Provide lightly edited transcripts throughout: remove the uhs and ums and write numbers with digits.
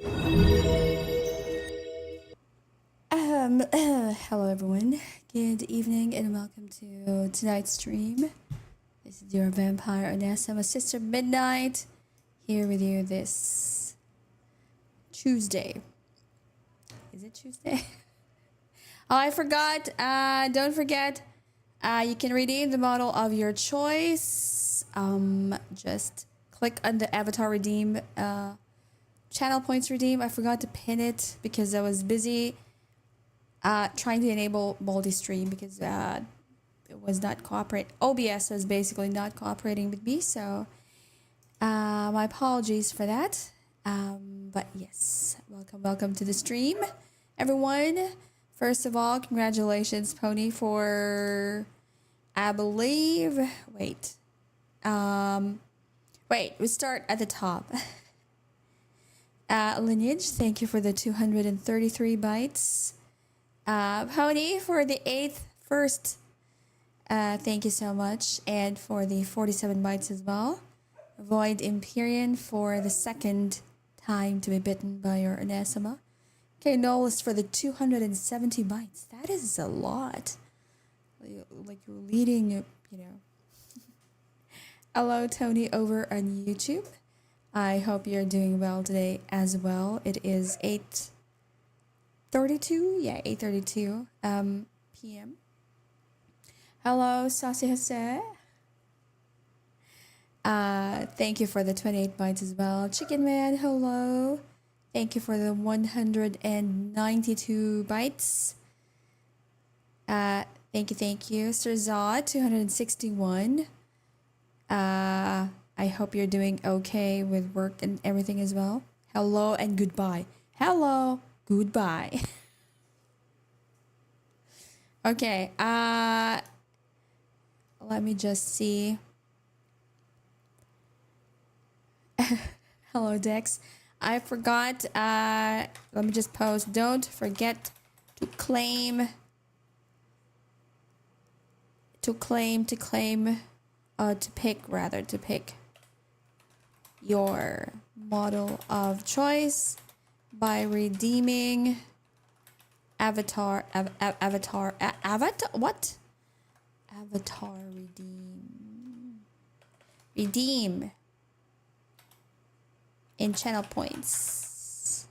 Hello everyone. Good evening and welcome to tonight's stream. This is your vampire Oneesama Sister Midnight here with you this Tuesday. Is it Tuesday? Oh, I forgot. Don't forget, you can redeem the model of your choice. Just click on the avatar redeem, channel points redeem. I forgot to pin it because I was busy trying to enable multi-stream because it was not cooperating. OBS was basically not cooperating with me, so my apologies for that. But yes, welcome to the stream, everyone. First of all, congratulations, Pony, for I believe. Wait, we start at the top. Lineage, thank you for the 233 bytes. Pony for the 8th first. Thank you so much. And for the 47 bytes as well. Void Empyrean for the second time to be bitten by your Oneesama. Okay, Knowles for the 270 bytes. That is a lot. Like you're leading, you know. Hello, Tony, over on YouTube. I hope you're doing well today as well. It is 8:32. Yeah, 8:32 p.m. Hello, Saucy Jose. Thank you for the 28 bytes as well. Chicken Man, hello. Thank you for the 192 bytes. Thank you. Sir Zod, 261. I hope you're doing okay with work and everything as well. Hello and goodbye. Hello, goodbye. Okay, let me just see. Hello, Dex. I forgot, let me just post. Don't forget to claim, to pick your model of choice by redeeming avatar what? Avatar redeem in channel points.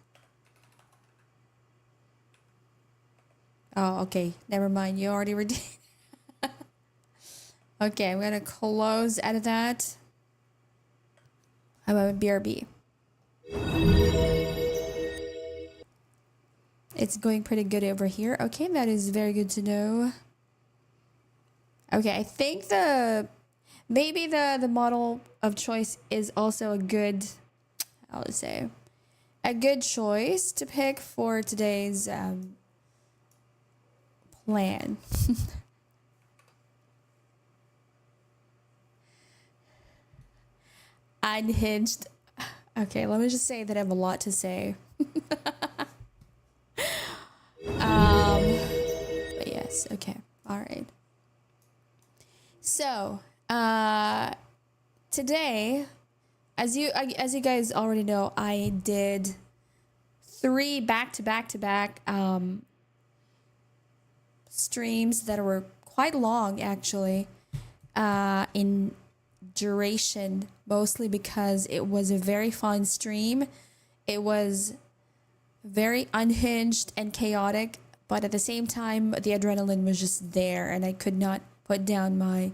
Oh, okay. Never mind. You already redeemed. Okay, I'm gonna close out of that. I'm a BRB. It's going pretty good over here. Okay, that is very good to know. Okay, I think maybe the model of choice is also a good, I would say, a good choice to pick for today's plan. Unhinged. Okay, let me just say that I have a lot to say. But yes, okay, all right. So, today, as you guys already know, I did 3 back-to-back streams that were quite long, actually, in duration, mostly because it was a very fun stream. It was very unhinged and chaotic, but at the same time, the adrenaline was just there, and I could not put down my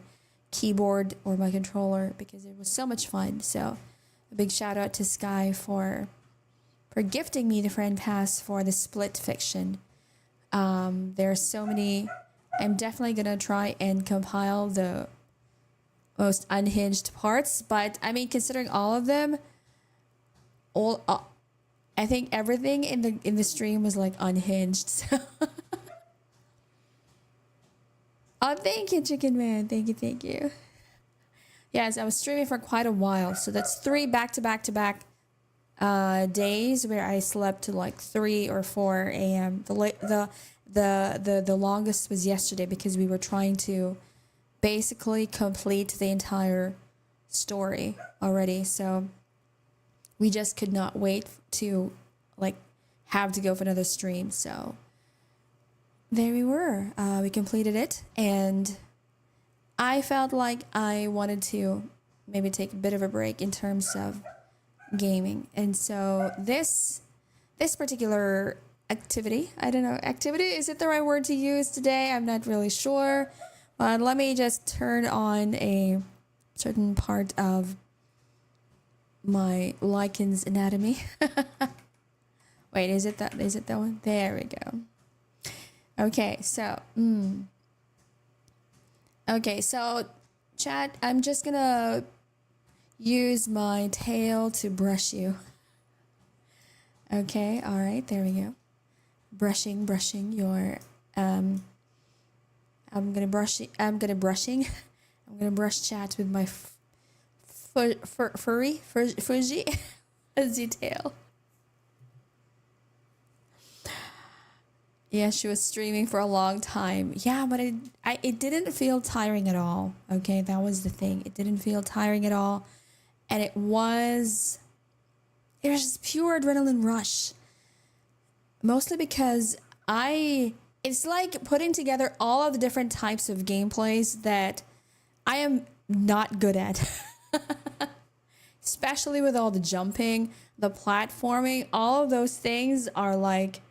keyboard or my controller because it was so much fun. So a big shout out to Sky for gifting me the friend pass for the split fiction. There are so many. I'm definitely gonna try and compile the most unhinged parts, but I mean, considering all of them, I think everything in the stream was like unhinged. So. Oh, thank you, Chicken Man. Thank you. Yes, I was streaming for quite a while, so that's 3 back-to-back days where I slept to like 3 or 4 a.m. The longest was yesterday because we were trying to basically complete the entire story already, so we just could not wait to like have to go for another stream. So there we were. We completed it, and I felt like I wanted to maybe take a bit of a break in terms of gaming. And so this particular activity, I don't know, activity, is it the right word to use today? I'm not really sure. But let me just turn on a certain part of my lichen's anatomy. Wait, is it that one? There we go. Okay, so okay, so chat, I'm just gonna use my tail to brush you. Okay, all right, there we go. Brushing your I'm gonna brush chat with my fuzzy tail. Yeah, she was streaming for a long time. Yeah, but it didn't feel tiring at all. Okay, that was the thing. It didn't feel tiring at all. And it was just pure adrenaline rush. Mostly because it's like putting together all of the different types of gameplays that I am not good at. Especially with all the jumping, the platforming, all of those things are like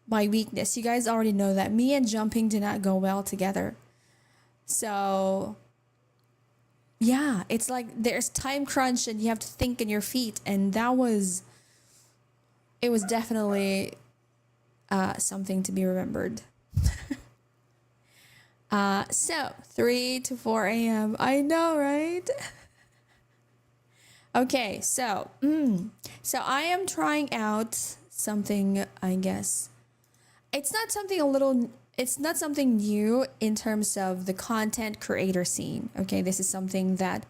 my weakness. You guys already know that me and jumping do not go well together. So yeah, it's like there's time crunch and you have to think in your feet, and it was definitely something to be remembered. So 3 to 4 a.m. I know, right? Okay, so I am trying out something, I guess. It's not something new in terms of the content creator scene. Okay, this is something that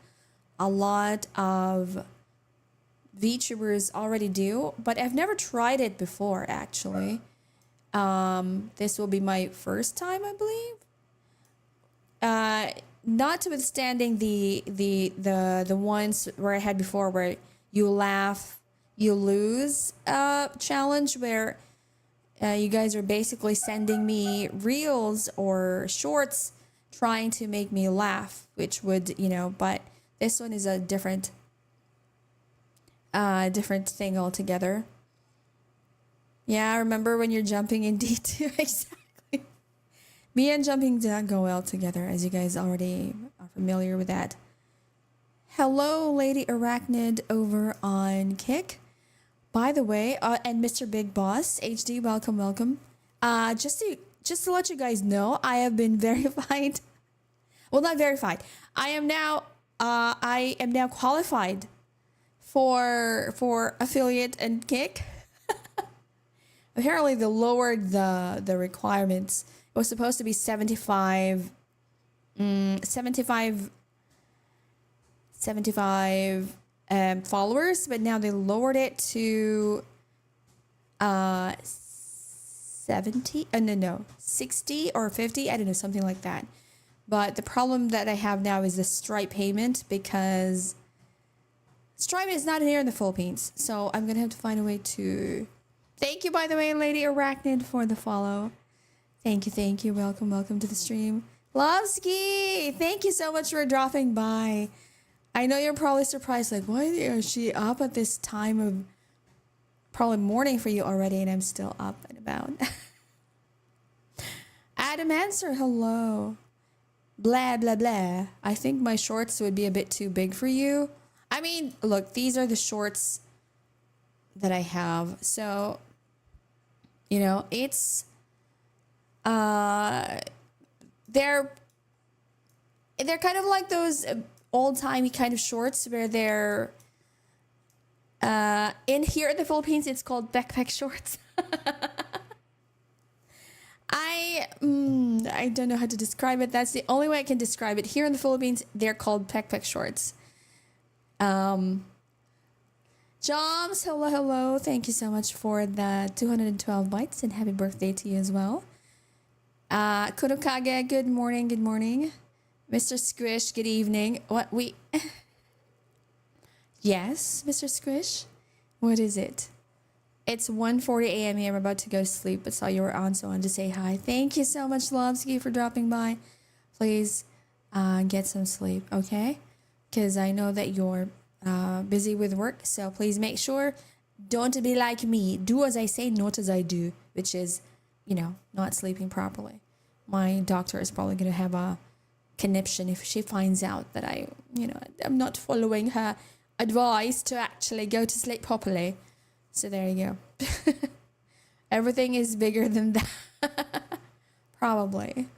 a lot of VTubers already do, but I've never tried it before actually. This will be my first time, I believe. Notwithstanding the ones where I had before, where you laugh, you lose challenge, where you guys are basically sending me reels or shorts trying to make me laugh, which would, but this one is a different thing altogether. Yeah, I remember when you're jumping in D2. Exactly. Me and jumping do not go well together, as you guys already are familiar with that. Hello, Lady Arachnid over on Kick. By the way, and Mr. Big Boss HD, welcome. Just to let you guys know, I have been verified. Well, not verified. I am now qualified for affiliate and Kick. Apparently, they lowered the requirements. It was supposed to be 75 followers, but now they lowered it to 70. No, 60 or 50. I don't know, something like that. But the problem that I have now is the Stripe payment, because Stripe is not here in the Philippines. So I'm gonna have to find a way to. Thank you, by the way, Lady Arachnid, for the follow. Thank you. Welcome to the stream. Lovski, thank you so much for dropping by. I know you're probably surprised, like, why is she up at this time of probably morning for you already, and I'm still up and about. Adam Answer, hello. Blah, blah, blah. I think my shorts would be a bit too big for you. I mean, look, these are the shorts that I have. So, it's, they're kind of like those old-timey kind of shorts where they're in here in the Philippines, it's called backpack shorts. I don't know how to describe it. That's the only way I can describe it. Here in the Philippines, they're called backpack shorts. Joms, hello. Thank you so much for the 212 bytes, and happy birthday to you as well. Kurokage, good morning. Mr. Squish, good evening. Yes, Mr. Squish? What is it? It's 1:40 a.m. here. I'm about to go to sleep, but saw you were on, so I wanted to say hi. Thank you so much, Lovsky, for dropping by. Please get some sleep, okay? Because I know that you're busy with work, so please make sure don't be like me. Do as I say, not as I do, which is, not sleeping properly. My doctor is probably going to have a conniption if she finds out that I'm not following her advice to actually go to sleep properly. So there you go. Everything is bigger than that. Probably.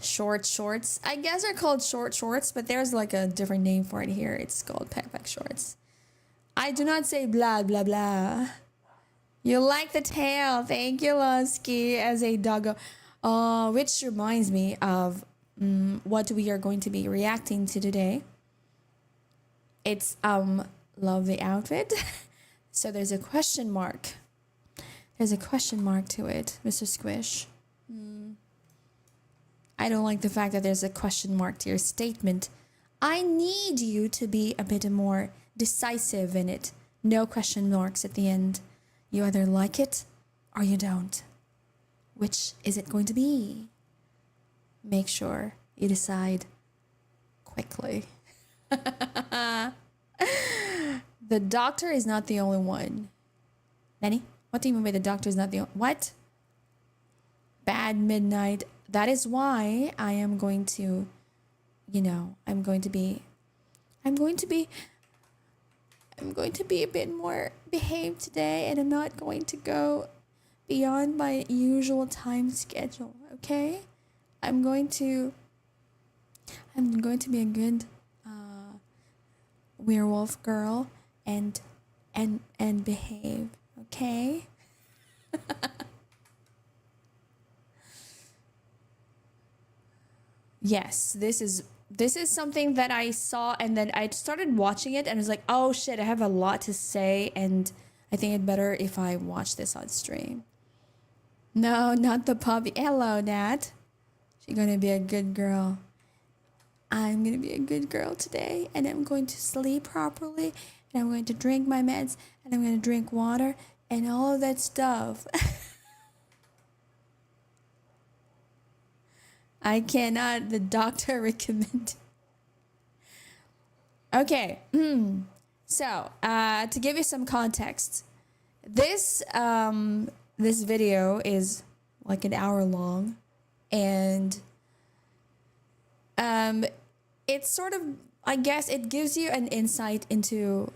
Shorts. I guess they're called short shorts, but there's like a different name for it here. It's called pack shorts. I do not say blah, blah, blah. You like the tail. Thank you, Lusky, as a doggo. Which reminds me of what we are going to be reacting to today. It's, love the outfit. So there's a question mark. There's a question mark to it, Mr. Squish. I don't like the fact that there's a question mark to your statement. I need you to be a bit more decisive in it. No question marks at the end. You either like it or you don't. Which is it going to be? Make sure you decide quickly. The doctor is not the only one. Nanny, what do you mean by the doctor is not the only... What? Bad midnight. That is why I am going to, I'm going to be a bit more behaved today, and I'm not going to go beyond my usual time schedule, okay? I'm going to be a good werewolf girl and behave, okay? Yes, this is something that I saw, and then I started watching it and I was like, oh shit, I have a lot to say, and I think it's better if I watch this on stream. No, not the puppy. Hello, Nat. She's gonna be a good girl. I'm gonna be a good girl today, and I'm going to sleep properly, and I'm going to drink my meds, and I'm going to drink water, and all of that stuff. I cannot. The doctor recommended. Okay. So, to give you some context, this video is like an hour long, and it's sort of, I guess it gives you an insight into,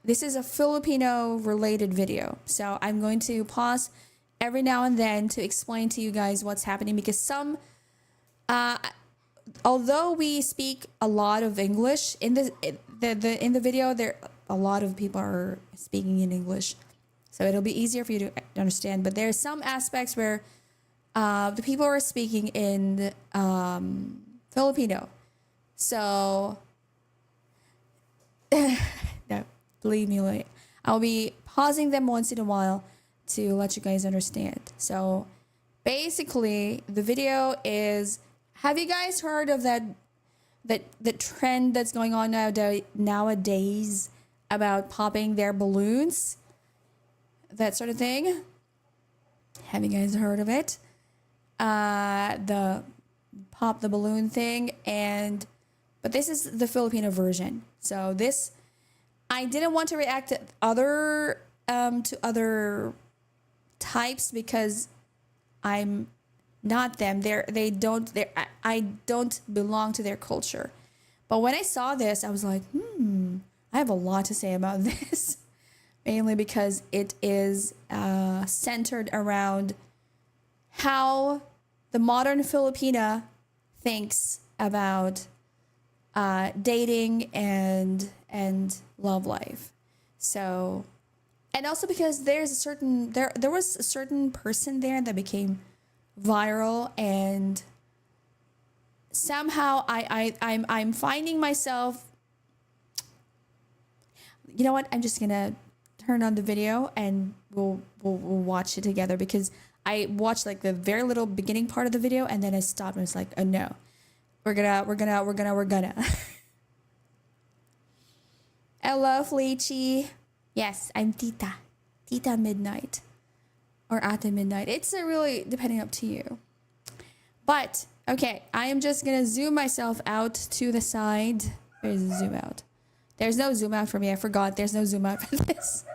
this is a Filipino related video. So I'm going to pause every now and then to explain to you guys what's happening, because although we speak a lot of English in the video, there a lot of people are speaking in English, so it'll be easier for you to understand. But there's some aspects where the people are speaking in Filipino, so no, believe me, I'll be pausing them once in a while to let you guys understand. So basically, the video is. Have you guys heard of the trend that's going on nowadays about popping their balloons? That sort of thing? Have you guys heard of it? The pop the balloon thing, but this is the Filipino version. So this, I didn't want to react to other types because I'm not them. I don't belong to their culture. But when I saw this, I was like, I have a lot to say about this. Mainly because it is centered around how the modern Filipina thinks about dating and love life. So, and also because there was a certain person there that became viral, and somehow I'm finding myself, you know what, I'm just gonna turn on the video and we'll watch it together, because I watched like the very little beginning part of the video and then I stopped and was like, oh no, we're gonna Hello, Fleechy. Yes, I'm Tita. Tita Midnight. Or Ate Midnight. It's really depending up to you. But, okay, I am just gonna zoom myself out to the side. There's a zoom out. There's no zoom out for me. I forgot. There's no zoom out for this.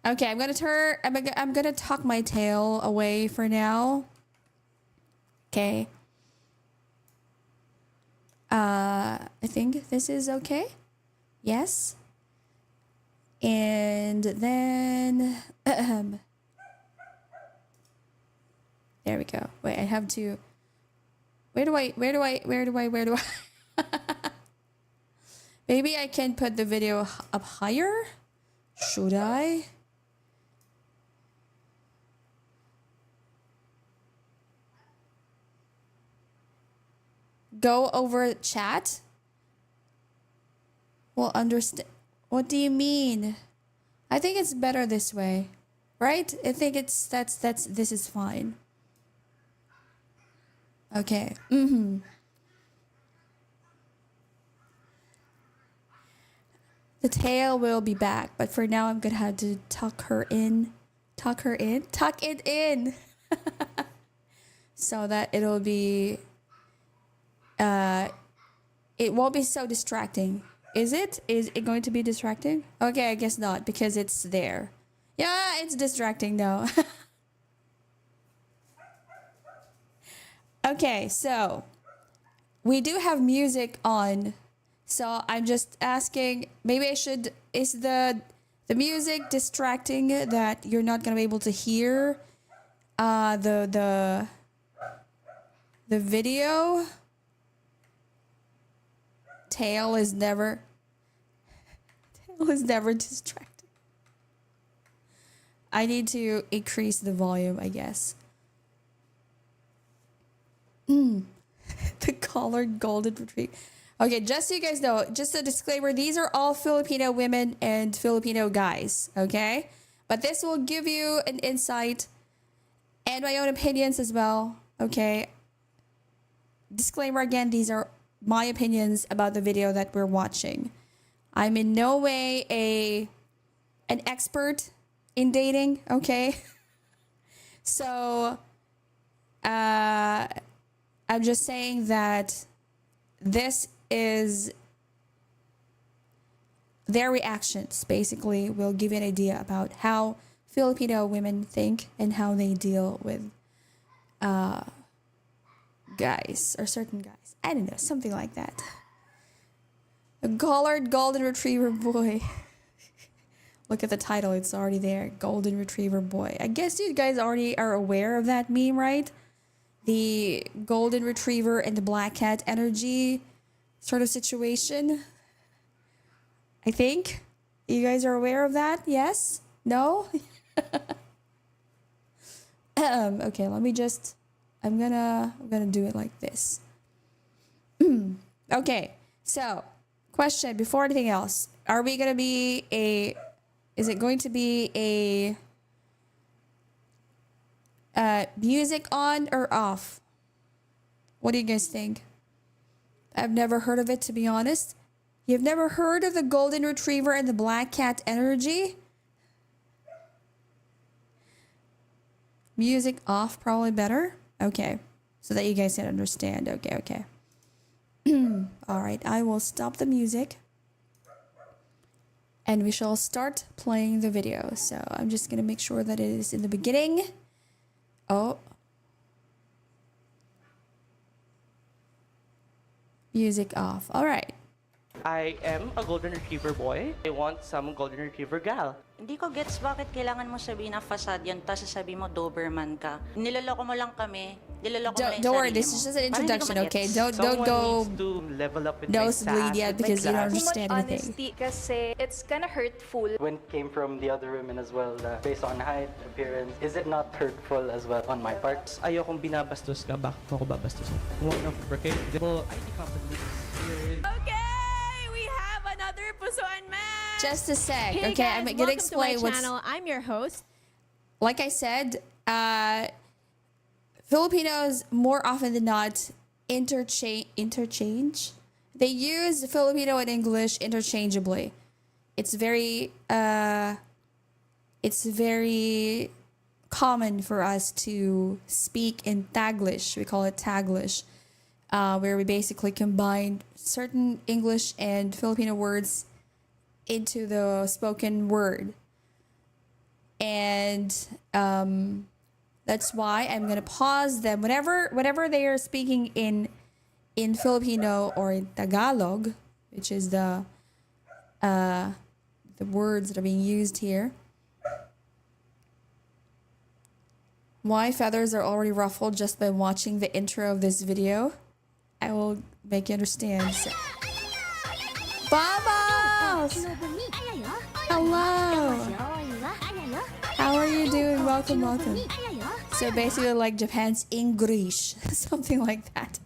Okay, I'm gonna tuck my tail away for now. Okay. I think this is okay. Yes. And then there we go. Wait, I have to. Where do I? Maybe I can put the video up higher. Should I? Go over chat? Well, understand. What do you mean? I think it's better this way, right? I think this is fine. Okay. The tail will be back, but for now I'm gonna have to tuck it in, so that it'll be. It won't be so distracting. Is it? Is it going to be distracting? Okay, I guess not because it's there. Yeah, it's distracting though. Okay, so we do have music on. So I'm just asking, maybe I should, is the music distracting that you're not gonna be able to hear the video? Tail is never distracting. I need to increase the volume, I guess. The collared golden retriever. Okay, just so you guys know, just a disclaimer, these are all Filipino women and Filipino guys, okay? But this will give you an insight and my own opinions as well, okay? Disclaimer again, these are my opinions about the video that we're watching. I'm in no way an expert in dating, okay? So, I'm just saying that this is their reactions, basically, will give you an idea about how Filipino women think and how they deal with guys or certain guys. I don't know, something like that. A collared golden retriever boy. Look at the title, it's already there. Golden retriever boy. I guess you guys already are aware of that meme, right? The golden retriever and the black cat energy sort of situation. I think you guys are aware of that. Yes? No? Okay, let me just, I'm gonna do it like this. Okay, so question before anything else, are we gonna be is it going to be music on or off? What do you guys think? I've never heard of it, to be honest. You've never heard of the golden retriever and the black cat energy? Music off, probably better. Okay, so that you guys can understand. Okay. All right, I will stop the music and we shall start playing the video. So I'm just gonna make sure that it is in the beginning. Oh. Music off. All right. I am a golden retriever boy. I want some golden retriever gal. Hindi ko gets bakit kailangan mo sabihin na facade yun, tapos sasabihin mo Doberman ka. Niloloko mo lang kami. Niloloko mo lang Don't worry, sarili this mo. is just an introduction, Parang hindi ko okay? magets. Don't go Needs to level up with nosebleed my yet sass, because with you my don't class. Too much understand anything. honesty kasi it's kind of hurtful. When it came from the other women as well, based on height, appearance, is it not hurtful as well on my part? Ayokong binabastos ka, bakit ako babastos? One of the IT companies here. Okay, we have another Pusuan match. Just a sec, Hey okay? guys, I'm gonna welcome explain to my what's. channel. I'm your host. Like I said, Filipinos more often than not interchange. They use Filipino and English interchangeably. it's very common for us to speak in Taglish. We call it Taglish, where we basically combine certain English and Filipino words into the spoken word. And that's why I'm gonna pause them whenever they are speaking in Filipino or in Tagalog, which is the words that are being used here. My feathers are already ruffled just by watching the intro of this video. I will make you understand. So. Bubbles! Hello! How are you doing? Welcome, welcome. So basically like Japan's English, something like that.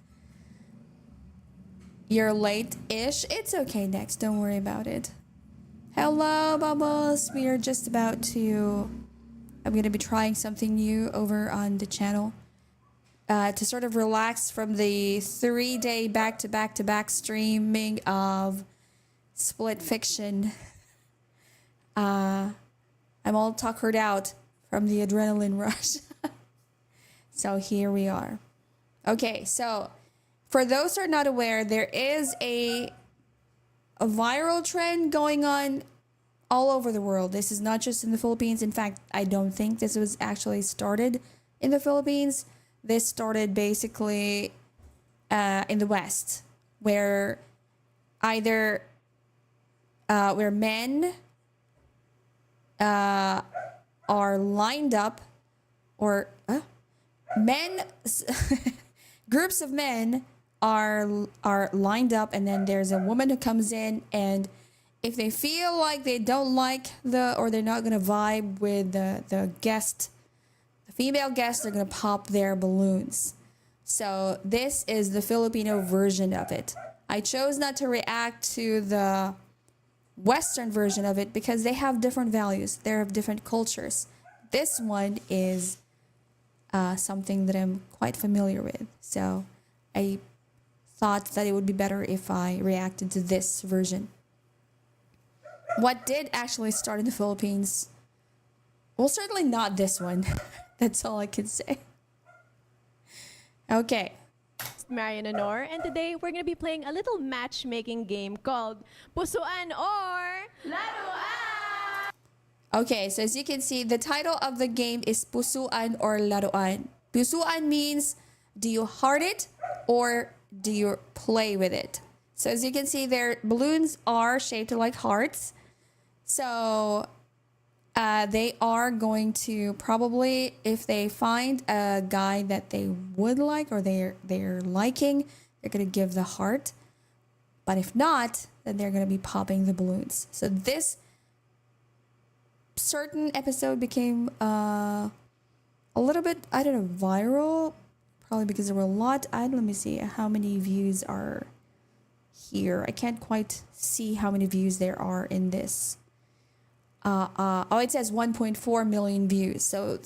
You're late-ish. It's okay, next. Don't worry about it. Hello, Bubbles. We are just about to... I'm going to be trying something new over on the channel. To sort of relax from the 3-day back-to-back-to-back streaming of Split Fiction. I'm all tuckered out from the adrenaline rush. So here we are. Okay, so for those who are not aware, there is a viral trend going on all over the world. This is not just in the Philippines. In fact, I don't think this was actually started in the Philippines. This started basically in the West, where either where men are lined up, or men groups of men are lined up, and then there's a woman who comes in, and if they feel like they don't like or they're not gonna vibe with the guest, the female guest, they're gonna pop their balloons. So this is the Filipino version of it. I chose not to react to the Western version of it because they have different values. They have different cultures. This one is something that I'm quite familiar with. So I thought that it would be better if I reacted to this version. What did actually start in the Philippines? Well, certainly not this one. That's all I can say. Okay. Marian Honor, and today we're going to be playing a little matchmaking game called Pusuan or Laruan. Okay, so as you can see, the title of the game is Pusuan or Laruan. Pusuan means, do you heart it or do you play with it? So as you can see, their balloons are shaped like hearts. So they are going to probably, if they find a guy that they would like or they're liking, they're going to give the heart. But if not, then they're going to be popping the balloons. So this certain episode became a little bit, I don't know, viral. Probably because there were a lot. Let me see how many views are here. I can't quite see how many views there are in this. Oh, it says 1.4 million views. So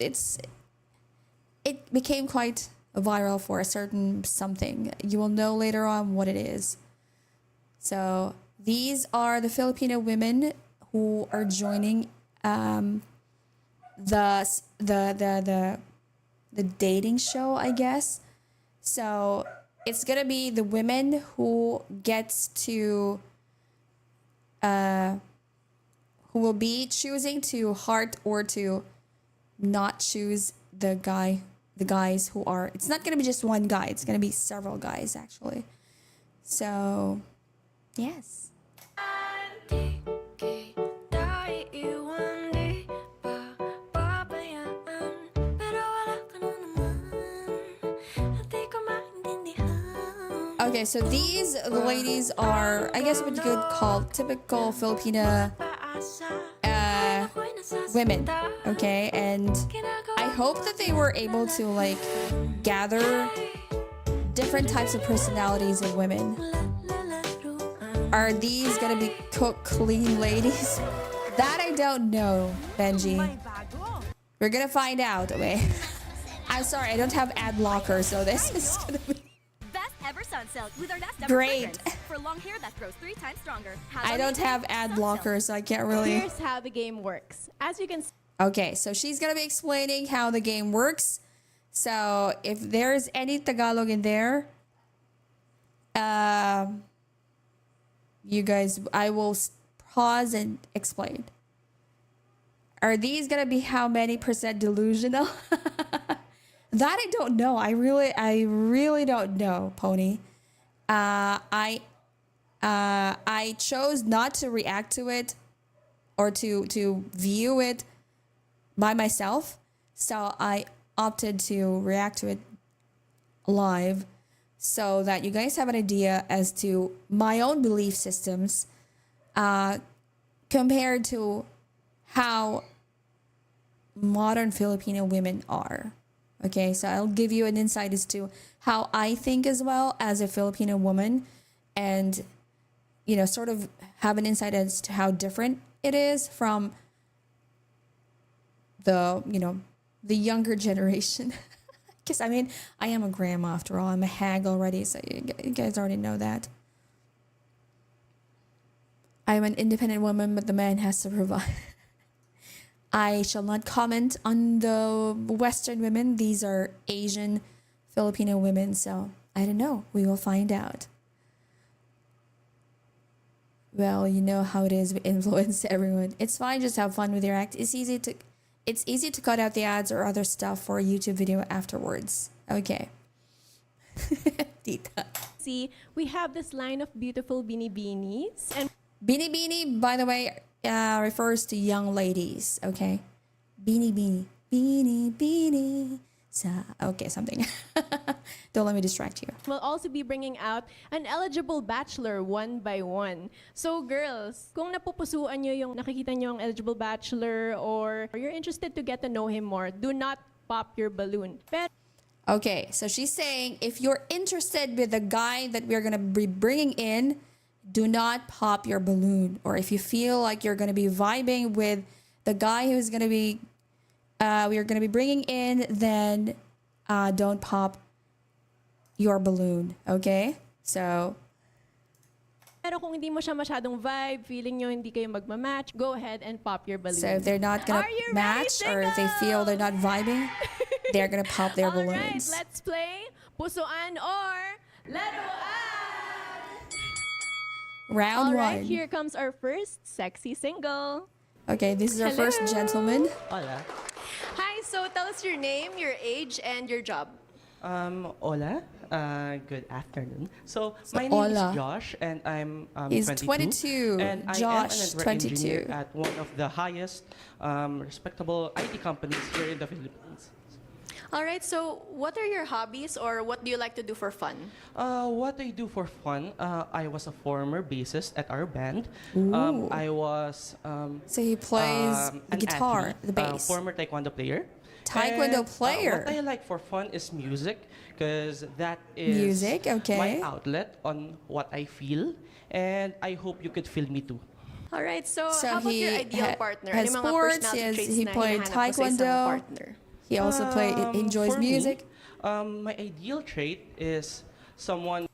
it became quite viral for a certain something. You will know later on what it is. So these are the Filipino women who are joining the dating show, I guess. So it's gonna be the women who gets to who will be choosing to heart or to not choose the guys who are, it's not gonna be just one guy, it's gonna be several guys actually. So yes. Okay, so these ladies are, I guess what you could call typical Filipina women, okay? And I hope that they were able to like gather different types of personalities of women. Are these gonna be cook clean ladies? That I don't know, Benji. We're gonna find out. Wait, I'm sorry, I don't have ad blocker, so this is gonna be ever Sunsilk with our last ever Great. fragrance. For long hair that grows 3 times stronger. I don't have ad blockers, so I can't really. Here's how the game works. As you can see, Okay, so she's gonna be explaining how the game works. So if there's any Tagalog in there, you guys, I will pause and explain. Are these gonna be how many percent delusional? That I don't know. I really don't know, Pony. I chose not to react to it or to view it by myself, so I opted to react to it live so that you guys have an idea as to my own belief systems compared to how modern Filipino women are. Okay, so I'll give you an insight as to how I think as well as a Filipino woman, and sort of have an insight as to how different it is from the younger generation. Because I mean, I am a grandma after all. I'm a hag already, so you guys already know that. I'm an independent woman, but the man has to provide. I shall not comment on the Western women. These are Asian Filipino women, so I don't know. We will find out. Well, you know how it is. We influence everyone. It's fine. Just have fun with your act. It's easy to cut out the ads or other stuff for a YouTube video afterwards. Okay. Tita. see, we have this line of beautiful binibinis. And Beanie, by the way, refers to young ladies. Okay. Beanie. Okay, something. Don't let me distract you. we'll also be bringing out an eligible bachelor one by one. So girls, kung napupusuan nyo yung nakikita nyo yung eligible bachelor or you're interested to get to know him more, do not pop your balloon. Okay, so she's saying if you're interested with the guy that we're going to be bringing in, do not pop your balloon. Or if you feel like you're going to be vibing with the guy who's going to be we're going to be bringing in, then don't pop your balloon. Okay? So, Pero kung hindi mo siya masyadong vibe, feeling nyo hindi kayo magmamatch, go ahead and pop your balloon. so if they're not going Are you to ready, match or if they feel they're not vibing, they're going to pop their All right, balloons. let's play Pusuan or Laruan! Round All one. right, here comes our first sexy single. Okay, this is our first gentleman. Hola. Hi, so tell us your name, your age, and your job. Hola. Good afternoon. So my name hola. is Josh, and I'm He's 22. 22. And I am Josh, a network 22. engineer at one of the highest respectable IT companies here in the Philippines. All right, so what are your hobbies or what do you like to do for fun? What I do for fun, I was a former bassist at our band. Ooh. I was So he plays the an guitar, athlete, the bass. former taekwondo player. Taekwondo And, player. what I like for fun is music, because that is Music, okay. my outlet on what I feel, and I hope you could feel me too. All right, so, So how about your he ideal partner? has Ano yung mga sports, personality traits he na played hinahanap mo sa isang taekwondo. partner? He also enjoys For me, music. My ideal trait is someone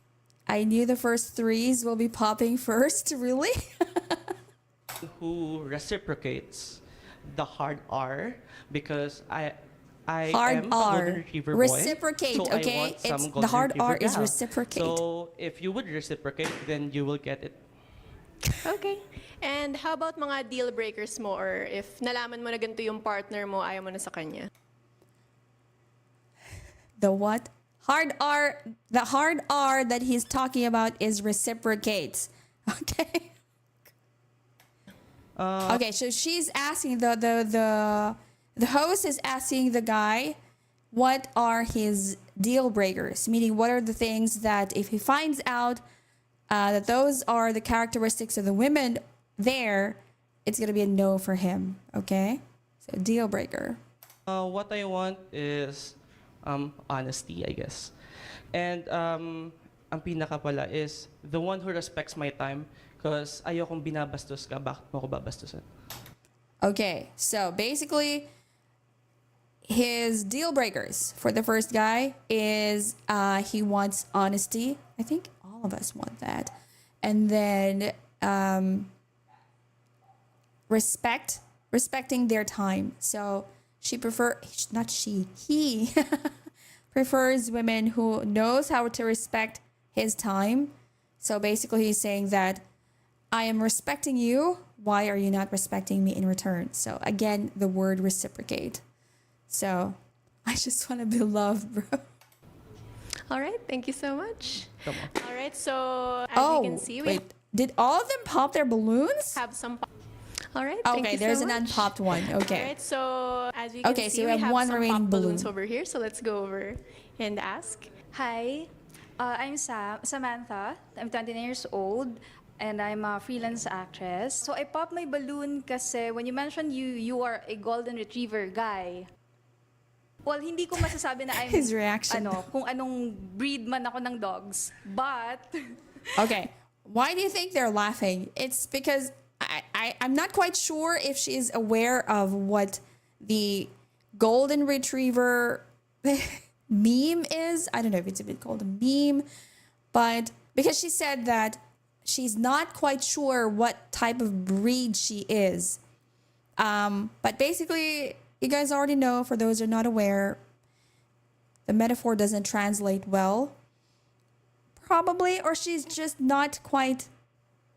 I knew the first threes will be popping first. Really? who reciprocates the hard R, because I Hard am a R. golden retriever boy. Reciprocate, so I okay? want some It's golden the hard retriever R is gal. reciprocate. So if you would reciprocate, then you will get it. Okay. And how about mga deal breakers mo, or if nalaman mo na ganito yung partner mo, ayaw mo na sa kanya? The what? Hard R. The hard R that he's talking about is reciprocate. Okay. Okay, so she's asking the host is asking the guy, what are his deal breakers? Meaning, what are the things that if he finds out that those are the characteristics of the women there, it's gonna be a no for him. Okay, so deal breaker. What I want is honesty, I guess. And ang pinaka pala is the one who respects my time, because ayokong binabastos ka, bakit mo ako babastusan? Okay, so basically, his deal breakers for the first guy is he wants honesty. I think all of us want that. And then respecting their time. So he prefers women who knows how to respect his time. So basically he's saying that I am respecting you. Why are you not respecting me in return? So again, the word reciprocate. So I just want to be loved, bro. All right, thank you so much. Come on. All right, so as you can see, we Did all of them pop their balloons? have some. All right, thank Okay, you there's so an much. unpopped one. All Okay. right, so as you can Okay, see, so we have one some remaining pop balloons balloon. over here. So let's go over and ask. Hi, I'm Samantha. I'm 29 years old and I'm a freelance actress. So I popped my balloon kasi when you mentioned you are a golden retriever guy. Well, hindi ko masasabi na I'm His reaction. kung anong breed man ako ng dogs. But Okay. Why do you think they're laughing? It's because I'm not quite sure if she is aware of what the golden retriever meme is. I don't know if it's a bit called a meme, but because she said that she's not quite sure what type of breed she is. But basically, you guys already know, for those who are not aware, the metaphor doesn't translate well. Probably, or she's just not quite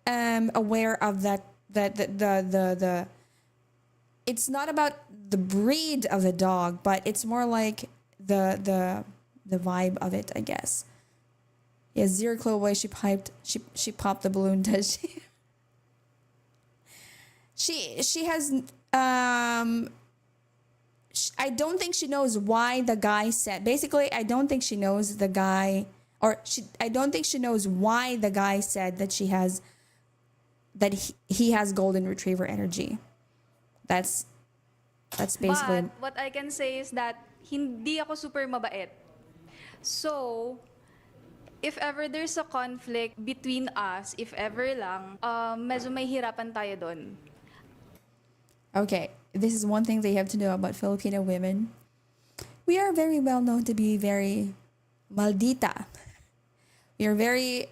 aware of that the it's not about the breed of the dog, but it's more like the vibe of it, I guess. Yeah, zero clue why she popped the balloon, does she? She has I don't think she knows why the guy said. Basically, I don't think she knows the guy, I don't think she knows why the guy said that he has golden retriever energy. That's basically. but what I can say is that hindi ako super mabait. So if ever there's a conflict between us, if ever lang, medyo may hirapan tayo doon. Okay, this is one thing that you have to know about Filipino women. We are very well known to be very maldita. We are very,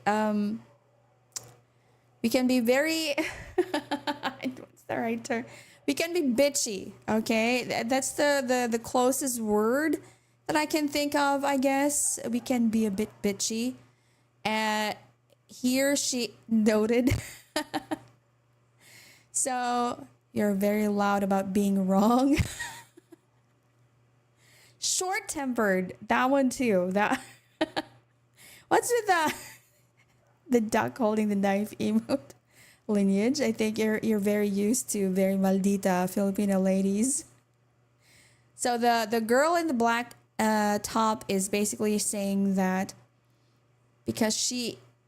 we can be very, what's the right term? We can be bitchy, okay? That's the closest word that I can think of, I guess. We can be a bit bitchy. Here she noted. So you're very loud about being wrong. Short-tempered, that one too. That what's with the duck holding the knife emote lineage? I think you're very used to very maldita Filipino ladies. So the girl in the black top is basically saying that because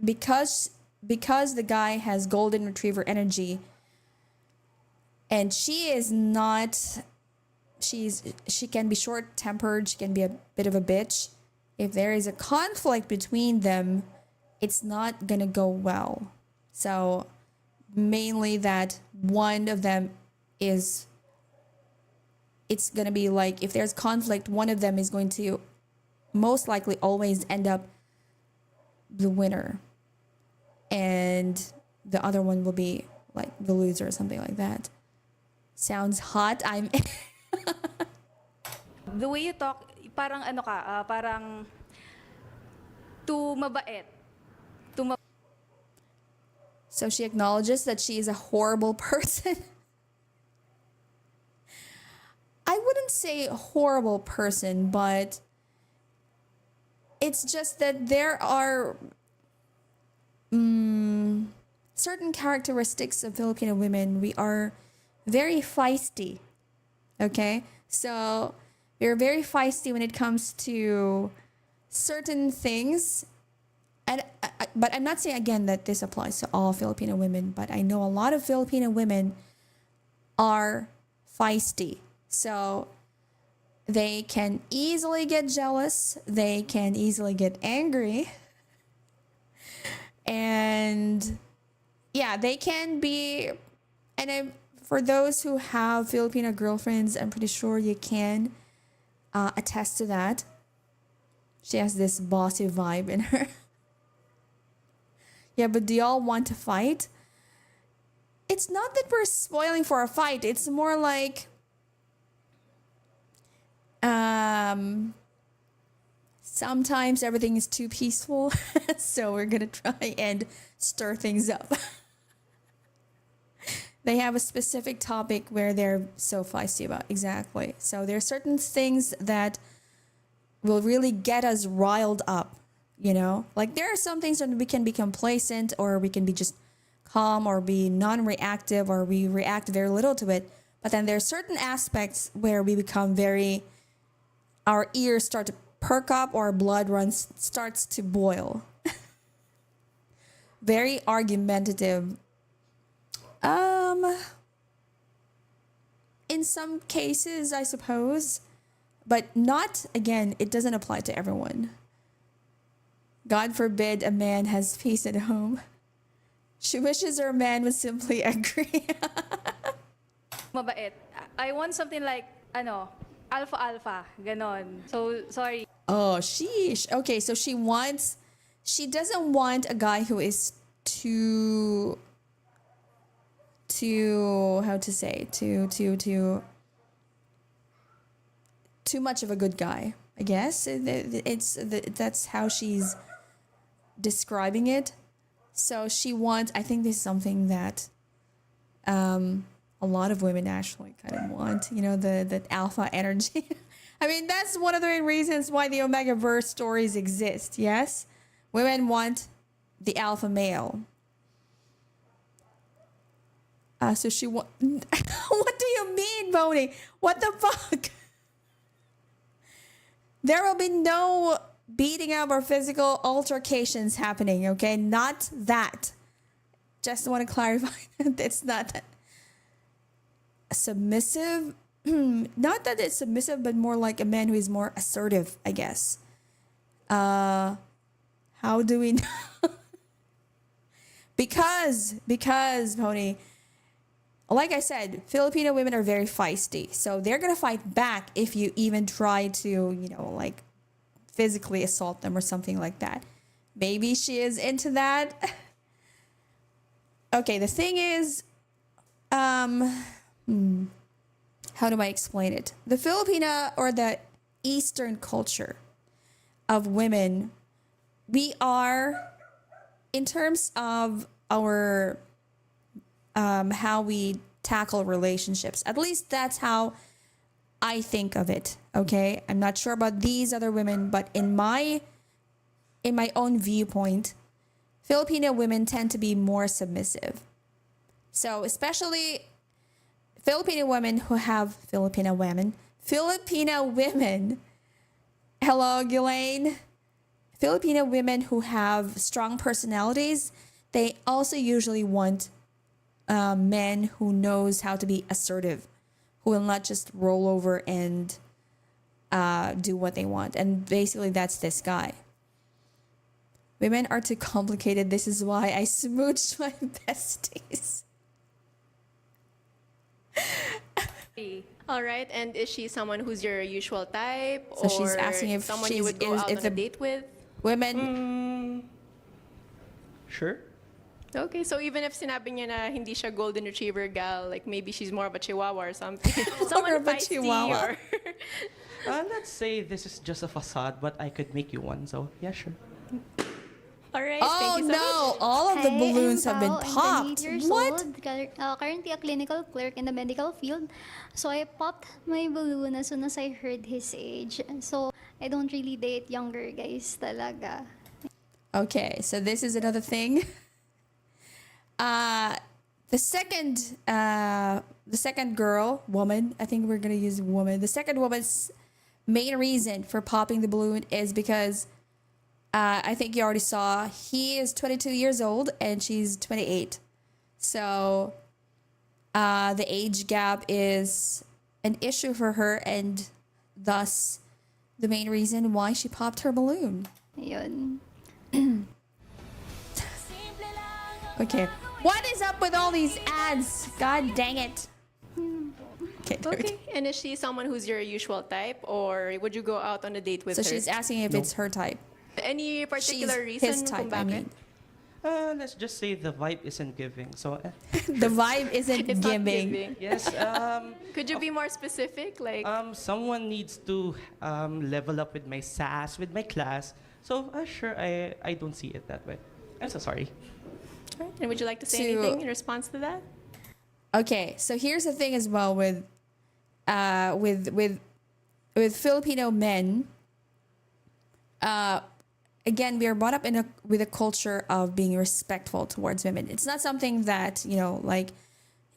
the guy has golden retriever energy, and she is not, she can be short-tempered, she can be a bit of a bitch. If there is a conflict between them, it's not gonna go well. So mainly that one of them is, it's gonna be like, if there's conflict, one of them is going to most likely always end up the winner, and the other one will be like the loser or something like that. Sounds hot. The way you talk, parang parang too mabait. So she acknowledges that she is a horrible person. I wouldn't say a horrible person, but it's just that there are certain characteristics of Filipino women. We are very feisty, okay? So we're very feisty when it comes to certain things. And but I'm not saying again that this applies to all Filipino women, but I know a lot of Filipino women are feisty. So they can easily get jealous, they can easily get angry, and yeah, they can be, and for those who have Filipino girlfriends, I'm pretty sure you can. attest to that. She has this bossy vibe in her. Yeah, but do y'all want to fight? It's not that we're spoiling for a fight. It's more like sometimes everything is too peaceful. So we're going to try and stir things up. They have a specific topic where they're so feisty about. Exactly. So there are certain things that will really get us riled up, you know? Like there are some things that we can be complacent, or we can be just calm, or be non-reactive, or we react very little to it. But then there are certain aspects where we become very, our ears start to perk up, or our blood starts to boil. Very argumentative. In some cases, I suppose, but not, again, it doesn't apply to everyone. God forbid a man has peace at home. She wishes her man would simply agree. Mabait. I want something like, alpha, ganon. So, sorry. Oh, sheesh. Okay, so she doesn't want a guy who is too how to say, too much of a good guy, I guess. That's how she's describing it. So she wants, I think this is something that a lot of women actually kind of want, you know, the alpha energy. I mean, that's one of the main reasons why the Omega Verse stories exist, yes? Women want the alpha male. So she what do you mean, Bonnie? What the fuck? There will be no beating up or physical altercations happening, okay? Not that. Just want to clarify that it's not that. Submissive? Not that it's submissive, but more like a man who is more assertive, I guess. How do we know? Because, Pony, like I said, Filipino women are very feisty. So they're going to fight back if you even try to, you know, like physically assault them or something like that. Maybe she is into that. Okay, the thing is, how do I explain it? The Filipina, or the Eastern culture of women, we are, in terms of our how we tackle relationships, at least that's how I think of it. Okay, I'm not sure about these other women, but in my own viewpoint, Filipino women tend to be more submissive. So especially Filipino women. Hello, Ghislaine. Filipino women who have strong personalities, they also usually want men who knows how to be assertive, who will not just roll over and do what they want. And basically that's this guy. Women are too complicated. This is why I smooched my besties. All right, and is she someone who's your usual type? So she's asking if someone she's, you would go out if on the a date with? women. Sure. Okay, so even if sinabi niya na hindi siya golden retriever gal, like maybe she's more of a chihuahua or something. Someone of a feisty chihuahua. or Let's say this is just a facade, but I could make you one. So yeah, sure. All right, Oh thank you so no! much. All of the Hi, balloons I'm have been Pao. I'm popped. 28 years What? old, currently a clinical clerk in the medical field. So I popped my balloon as soon as I heard his age. So I don't really date younger guys talaga. Okay, so this is another thing. The second woman, I think we're gonna use woman. The second woman's main reason for popping the balloon is because I think you already saw he is 22 years old and she's 28. So the age gap is an issue for her, and thus the main reason why she popped her balloon. Ayun. Okay. What is up with all these ads? God dang it. Okay. There we go. Okay. And is she someone who's your usual type, or would you go out on a date with So her? she's asking if it's her type. Any particular She's reason his type, kung I bakit? mean. Let's just say the vibe isn't giving. So, The vibe isn't It's not giving. giving. yes, Could you be more specific? Like, someone needs to level up with my sass, with my class. So, sure, I don't see it that way. I'm so sorry. all right. And would you like to say To- anything in response to that? Okay, so here's the thing as well with Filipino men. Again, we are brought up with a culture of being respectful towards women. It's not something that, you know, like,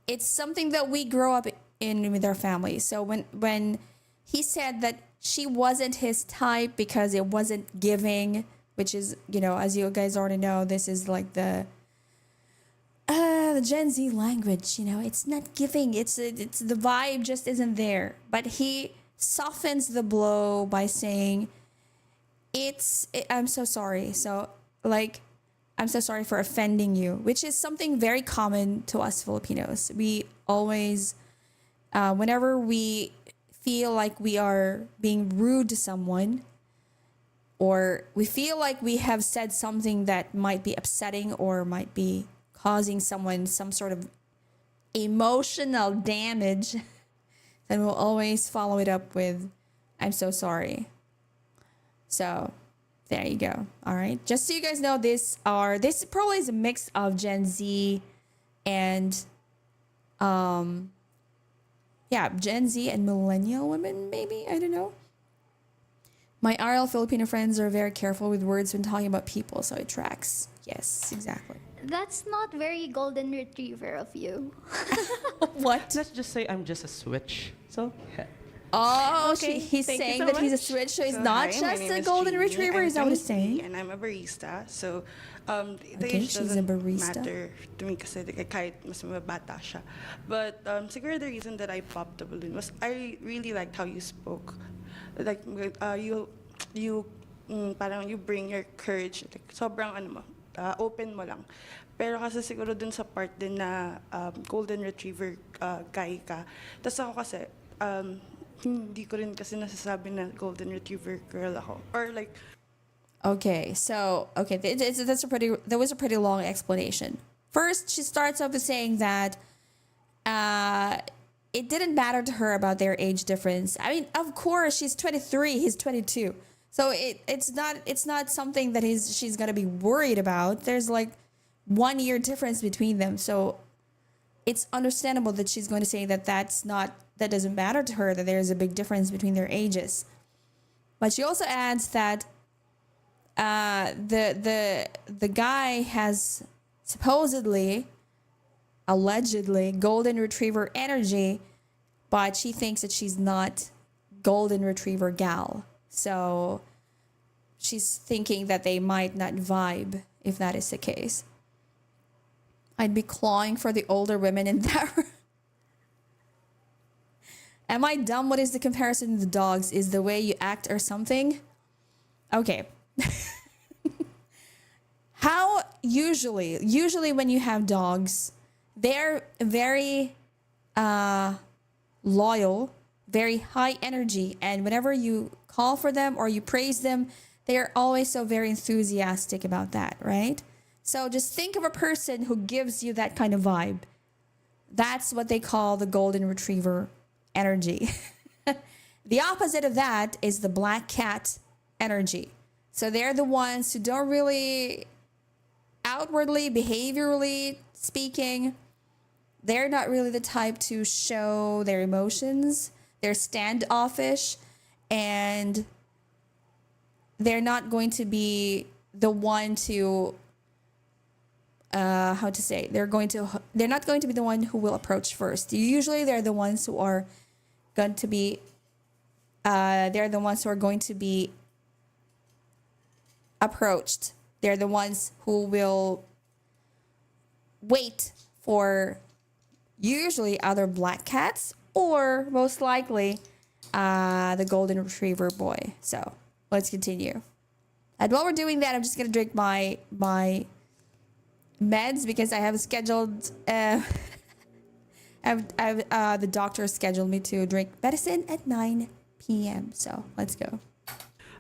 it's something that we grow up in with our family. So when he said that she wasn't his type because it wasn't giving, which is, you know, as you guys already know, this is like the Gen Z language, you know, it's not giving. It's the vibe just isn't there. But he softens the blow by saying, I'm so sorry. So, like, I'm so sorry for offending you, which is something very common to us Filipinos. We always, whenever we feel like we are being rude to someone, or we feel like we have said something that might be upsetting or might be causing someone some sort of emotional damage, then we'll always follow it up with, I'm so sorry. So there you go. All right. Just so you guys know, this probably is a mix of Gen Z and Gen Z and millennial women, maybe. I don't know. My RL Filipino friends are very careful with words when talking about people, so it tracks. Yes, exactly. That's not very golden retriever of you. What? Let's just say I'm just a switch. So, Oh, Okay, he's thank you saying so that he's a much. switch, so he's So, not hi, my just name a is golden Jeannie. retriever. I'm Is that what he's 23 saying? And I'm a barista. So, the Okay, age she's a doesn't barista. matter to me kasi kahit mas mabata siya. But siguro the reason that I popped the balloon was I really liked how you spoke. Like, parang you bring your courage. Like, sobrang open mo lang. Pero kasi siguro dun sa part din na golden retriever guy ka. Tapos ako kasi, hindi ko rin kasi nasasabi na golden retriever girl ako. Or like, Okay, so that was a pretty long explanation. First, she starts off with saying that it didn't matter to her about their age difference. I mean, of course, she's 23, he's 22. So it's not something that she's gonna be worried about. There's like 1 year difference between them. So it's understandable that she's going to say that that doesn't matter to her, that there's a big difference between their ages. But she also adds that the guy has allegedly golden retriever energy, but she thinks that she's not golden retriever gal. So she's thinking that they might not vibe if that is the case. I'd be clawing for the older women in that room. Am I dumb? What is the comparison to the dogs? Is the way you act or something? Okay. How usually when you have dogs, they're very loyal, very high energy, and whenever you call for them or you praise them, they're always so very enthusiastic about that, right? So just think of a person who gives you that kind of vibe. That's what they call the golden retriever energy. The opposite of that is the black cat energy. So they're the ones who don't really outwardly, behaviorally speaking, they're not really the type to show their emotions. They're standoffish, and they're not going to be the one to they're not going to be the one who will approach first. Usually they're the ones who are going to be approached. They're the ones who will wait for usually other black cats or most likely the golden retriever boy. So let's continue. And while we're doing that, I'm just gonna drink my meds because I have scheduled The doctor scheduled me to drink medicine at 9 p.m. So let's go.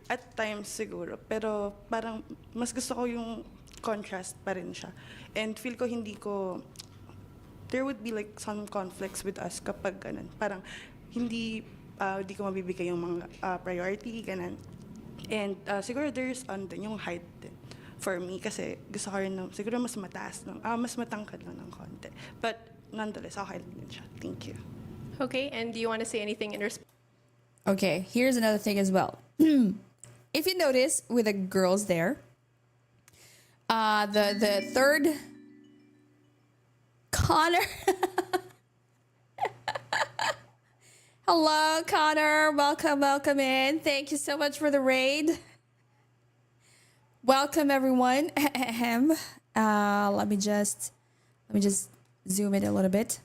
At times siguro, pero parang mas gusto ko yung contrast pa rin siya. And feel ko there would be like some conflicts with us kapag ganun. Parang hindi ko mabibigay yung mga priority, ganun. And siguro there's yung height din for me kasi gusto ko rin siguro mas mataas, mas matangkad lang ng konti. But nonetheless, okay lang din siya. Thank you. Okay, and do you want to say anything in response? Okay, here's another thing as well. If you notice with the girls there, the third Connor. Hello, Connor. Welcome in. Thank you so much for the raid. Welcome everyone. Let me just zoom in a little bit.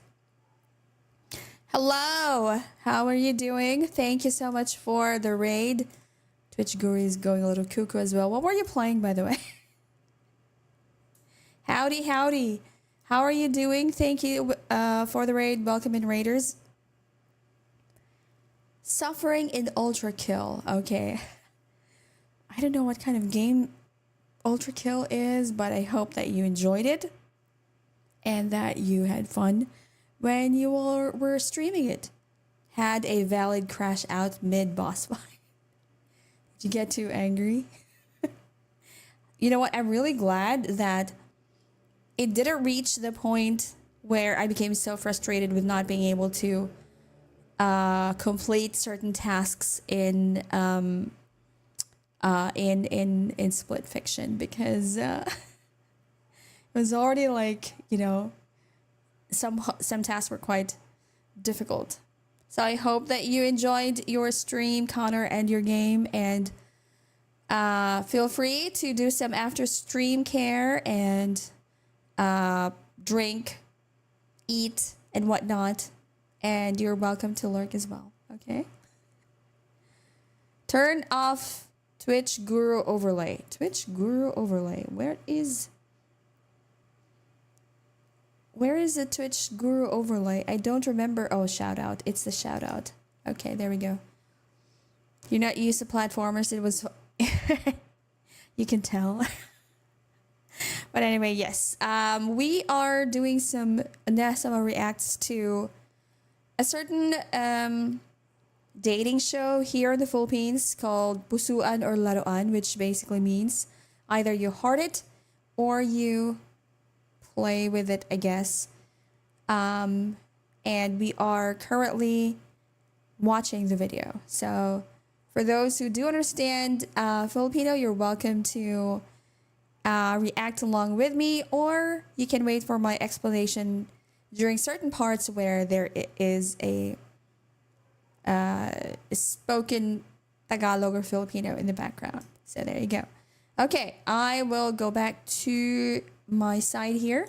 Hello, how are you doing? Thank you so much for the raid. Twitch Guru is going a little cuckoo as well. What were you playing, by the way? Howdy. How are you doing? Thank you for the raid. Welcome in, raiders. Suffering in Ultra Kill. Okay. I don't know what kind of game Ultra Kill is, but I hope that you enjoyed it and that you had fun when you were streaming it. Had a valid crash out mid-boss fight. Did you get too angry? You know what? I'm really glad that it didn't reach the point where I became so frustrated with not being able to complete certain tasks in split fiction, because it was already like, you know, some tasks were quite difficult. So I hope that you enjoyed your stream, Connor, and your game, and feel free to do some after stream care and drink, eat, and whatnot. And you're welcome to lurk as well, okay? Turn off Twitch Guru overlay. Twitch Guru overlay. Where is the Twitch Guru overlay? I don't remember. Oh, shout out. It's the shout out. Okay, there we go. You're not used to platformers. It was... You can tell. But anyway, yes. We are doing some Oneesama Reacts to a certain dating show here in the Philippines called Pusuan or Laruan, which basically means either you heart it or you play with it, I guess. And we are currently watching the video. So for those who do understand Filipino, you're welcome to react along with me, or you can wait for my explanation during certain parts where there is a spoken Tagalog or Filipino in the background. So there you go. Okay, I will go back to my side here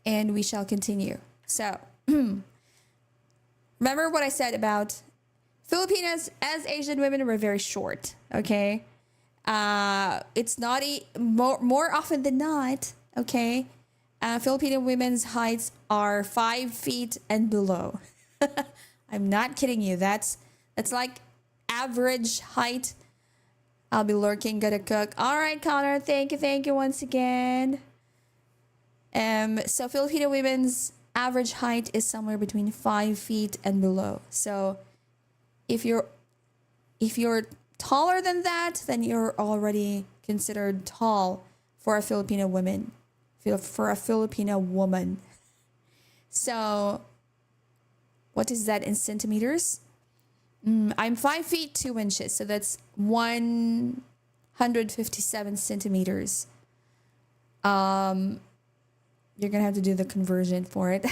and we shall continue. So remember what I said about Filipinas as Asian women were very short, okay? It's not more often than not, okay? Filipino women's heights are 5 feet and below. I'm not kidding you. That's like average height. I'll be lurking, gotta cook. All right, Connor, thank you once again. So Filipino women's average height is somewhere between 5 feet and below. So if you're taller than that, then you're already considered tall for a Filipino woman. For a Filipino woman. So what is that in centimeters? I'm 5 feet 2 inches, so that's 157 centimeters. You're gonna have to do the conversion for it.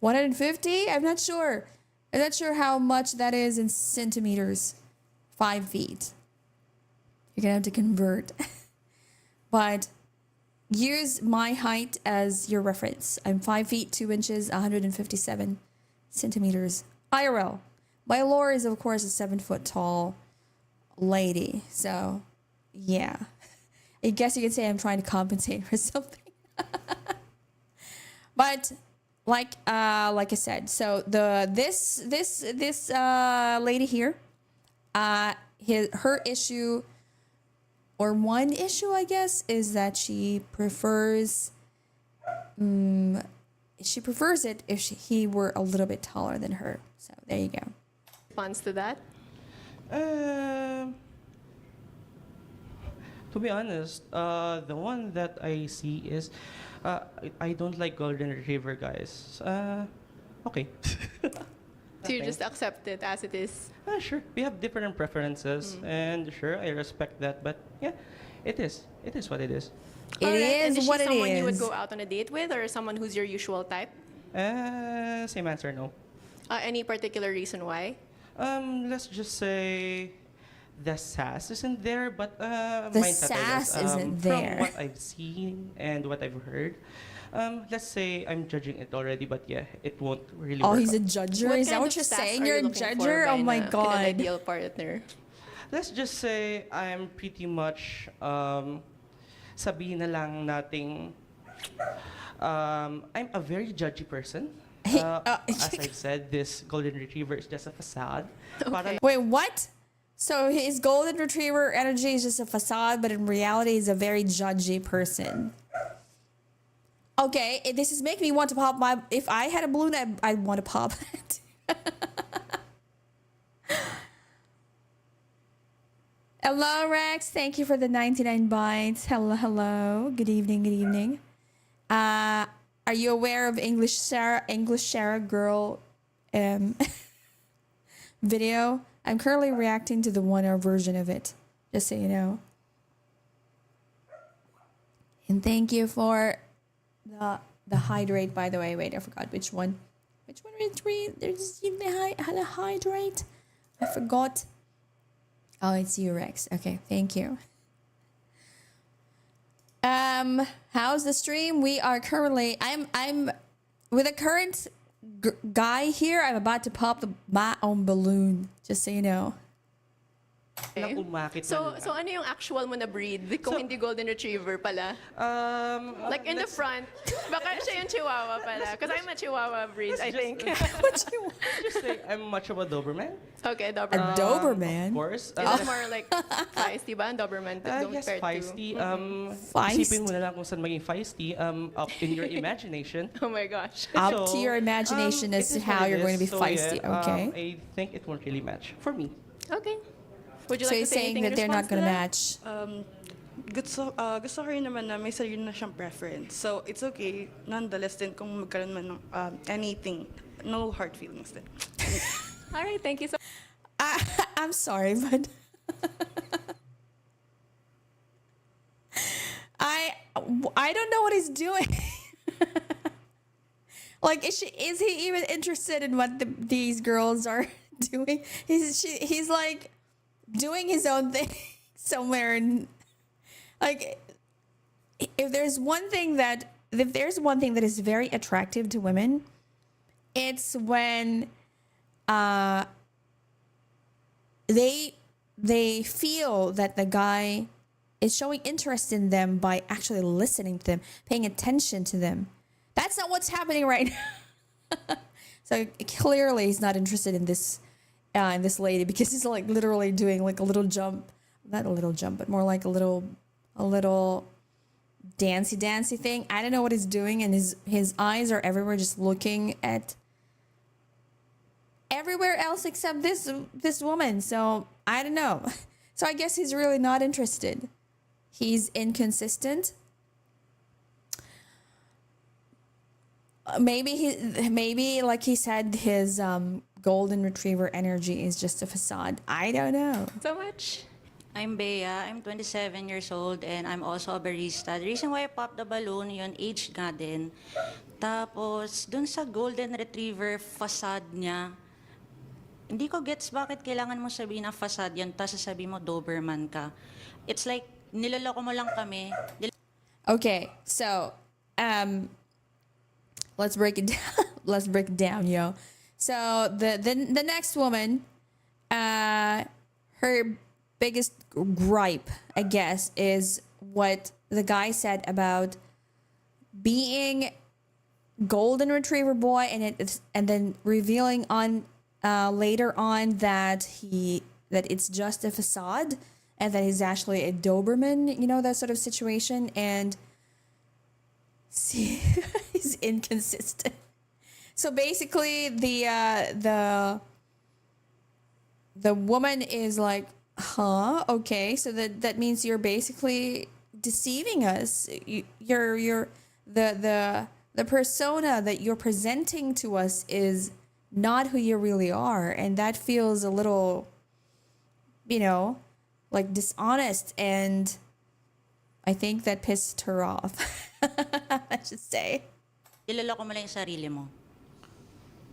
150? I'm not sure how much that is in centimeters. 5 feet. You're gonna have to convert. But use my height as your reference. I'm 5 feet 2 inches, 157 centimeters. IRL. My lore is, of course, a 7 foot tall lady. So, yeah. I guess you could say I'm trying to compensate for something. But like I said, so this lady here, her issue, or one issue, I guess, is that she prefers it if he were a little bit taller than her. So there you go. Response to that? To be honest, the one that I see is, I don't like golden retriever guys. Okay. So you just accept it as it is? Sure. We have different preferences, and sure, I respect that. But yeah, it is. It is what it is. Alright, and is what she it someone you would is. go out on a date with, or someone who's your usual type? Same answer, no. Any particular reason why? Let's just say the sass isn't there, but The mindset, I sass guess. isn't there. From what I've seen and what I've heard, let's say I'm judging it already, but yeah, it won't really Oh, work he's a out. judger? Is that kind what of you're sass saying? are You're a looking for judger? by Oh my in an god. ideal partner? Let's just say I'm pretty much, sabihin na lang nating, I'm a very judgy person. As I've said, this golden retriever is just a facade. Para Wait, what? So his golden retriever energy is just a facade, but in reality, he's a very judgy person. Okay, this is making me want to pop my. If I had a balloon, I'd want to pop it. Hello, Rex. Thank you for the 99 bites. Hello, hello. Good evening. Good evening. Are you aware of English Sarah girl video? I'm currently reacting to the 1-hour version of it, just so you know. And thank you for the hydrate, by the way. Wait, I forgot which one. Which one is there's even the hydrate? I forgot. Oh, it's you, Rex. Okay, thank you. How's the stream? We are currently I'm with a current guy here. I'm about to pop my own balloon, just so you know. Okay. umakit So, na so ano yung actual mo na breed? Kung hindi golden retriever pala? Like in the front, baka siya yung chihuahua pala. Because I'm a chihuahua breed, I think. Let's just say I'm much of a Doberman. Okay, A Doberman. Doberman? Of course. Is it more like feisty ba? Doberman Yes, compared feisty. to... Feist? Isipin mo na lang kung saan maging feisty, up in your imagination. Oh my gosh. Up to your imagination as it to is how what it you're going to be is. So, feisty, yeah, okay? I think it won't really match for me. Okay. Would you So like you're to say saying anything in that they're not response going to that? match? Gusto ko rin naman na may sarili na siyang preference. So, it's okay. Nonetheless din kung magkaroon man ng anything. No hard feelings din. All right, thank you so I'm sorry, but I don't know what he's doing. Like, is he even interested in what these girls are doing? He's like doing his own thing somewhere, and like if there's one thing that is very attractive to women, it's when they feel that the guy is showing interest in them by actually listening to them, paying attention to them. That's not what's happening right now. So clearly he's not interested in this lady, because he's like literally doing like a little jump, not a little jump, but more like a little dancey thing. I don't know what he's doing, and his eyes are everywhere, just looking at everywhere else except this woman. So I don't know. So I guess he's really not interested. He's inconsistent. Maybe like he said, his golden retriever energy is just a facade. I don't know. so much. I'm Bea. I'm 27 years old and I'm also a barista. The reason why I popped the balloon, yun, age nga din. Tapos, dun sa golden retriever facade niya, hindi ko gets bakit kailangan mo sabihin na facade yan, tapos sasabihin mo Doberman ka. It's like, niloloko mo lang kami. Okay, so let's break it down. Let's break it down, yo. So the next woman, her biggest gripe, I guess, is what the guy said about being golden retriever boy, and then revealing on later on that it's just a facade and that he's actually a Doberman, that sort of situation. And see, he's inconsistent. So basically the woman is like, huh, okay, so that means you're basically deceiving us. You're the persona that you're presenting to us is not who you really are, and that feels a little, like dishonest, and I think that pissed her off. I should say. Iloloko mo lang yung sarili mo.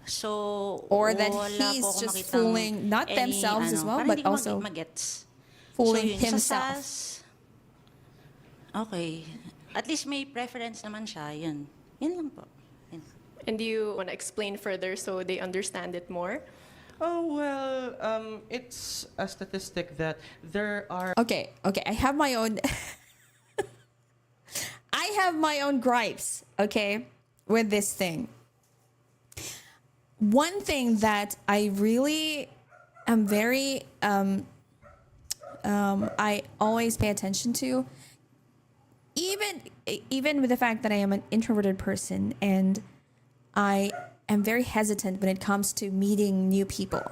So, Or that wala he's po akong just makitang fooling not any, themselves as well, parang but hindi ko also magets. fooling So, yun, sa himself. SAS, okay. At least may preference naman siya, yun. Yun lang po. Yun. And do you want to explain further so they understand it more? Oh, well, it's a statistic that there are... Okay, I have my own I have my own gripes, okay, with this thing. One thing that I really am very I always pay attention to, even with the fact that I am an introverted person and I am very hesitant when it comes to meeting new people.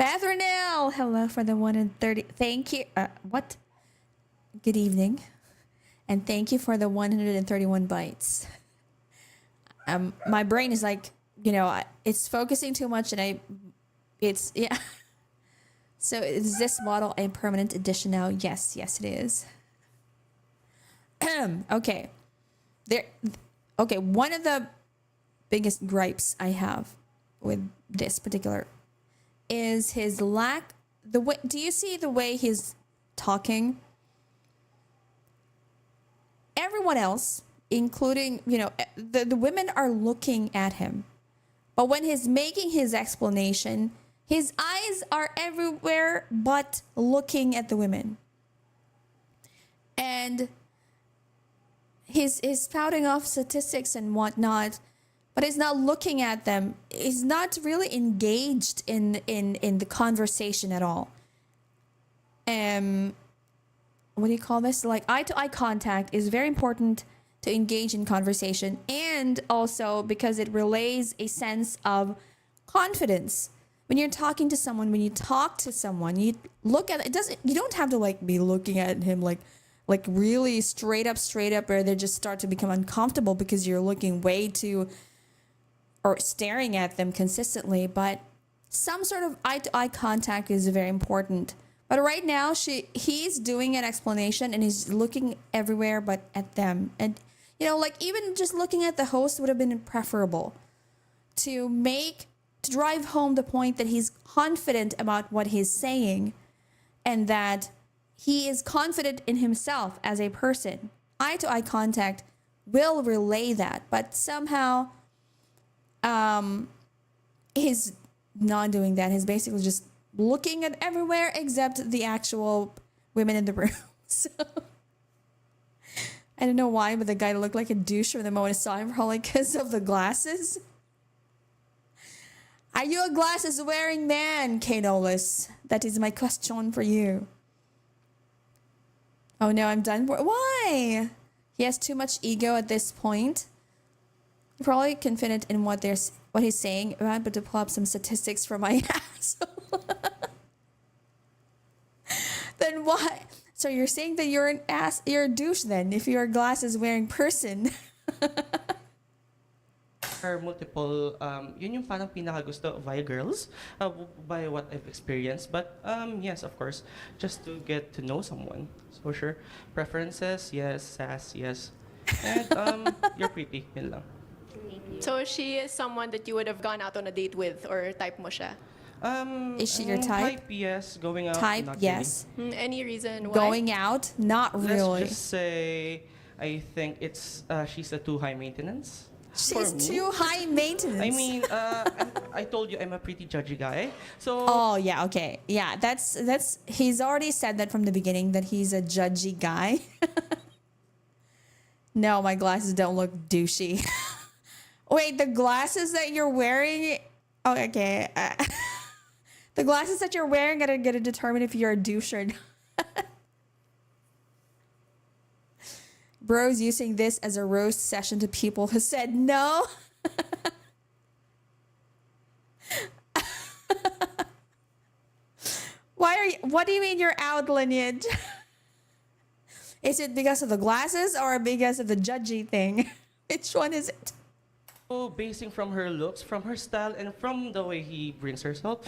Bethernell, hello for the 130. Thank you. What? Good evening. And thank you for the 131 bytes. My brain is like, it's focusing too much, and it's yeah. So is this model a permanent edition now? Yes, it is. Okay. One of the biggest gripes I have with this particular is his lack. Do you see the way he's talking? Everyone else, including, the women are looking at him. But when he's making his explanation, his eyes are everywhere but looking at the women. And he's spouting off statistics and whatnot, but he's not looking at them. He's not really engaged in the conversation at all. What do you call this? Like eye-to-eye contact is very important to engage in conversation, and also because it relays a sense of confidence. When you're talking to someone, when you talk to someone, you look at it. You don't have to be looking at him like really straight up, or they just start to become uncomfortable because you're looking way too or staring at them consistently. But some sort of eye-to-eye contact is very important. But right now, he's doing an explanation and he's looking everywhere but at them. And, even just looking at the host would have been preferable to drive home the point that he's confident about what he's saying and that he is confident in himself as a person. Eye-to-eye contact will relay that, but somehow he's not doing that. He's basically just looking at everywhere except the actual women in the room. So I don't know why, but the guy looked like a douche from the moment I saw him, probably because of the glasses. Are you a glasses wearing man, Kanolis? That is my question for you. Oh no, I'm done. Why? He has too much ego at this point. He's probably confident in what he's saying. I'm about to pull up some statistics for my ass. Then why? So you're saying that you're a douche then, if you're a glasses wearing person. Are multiple, yun yung parang pinakagusto via girls, by what I've experienced. But yes, of course, just to get to know someone. So sure, preferences, yes, sass, yes. And you're pretty, yun lang. So she is someone that you would have gone out on a date with, or type mo siya? Is she your type? Type, yes. Going out, Type, not yes. Any reason why? Going out, not really. Let's just say, I think it's she's a too high maintenance. She's too high maintenance. I mean, I told you I'm a pretty judgy guy. So. Oh yeah, okay, yeah. That's. He's already said that from the beginning that he's a judgy guy. No, my glasses don't look douchey. Wait, the glasses that you're wearing. Oh, okay. The glasses that you're wearing are gonna determine if you're a douche or not. Bro's using this as a roast session to people who said no. What do you mean you're out, lineage? Is it because of the glasses or because of the judgy thing? Which one is it? So basing from her looks, from her style, and from the way he brings herself,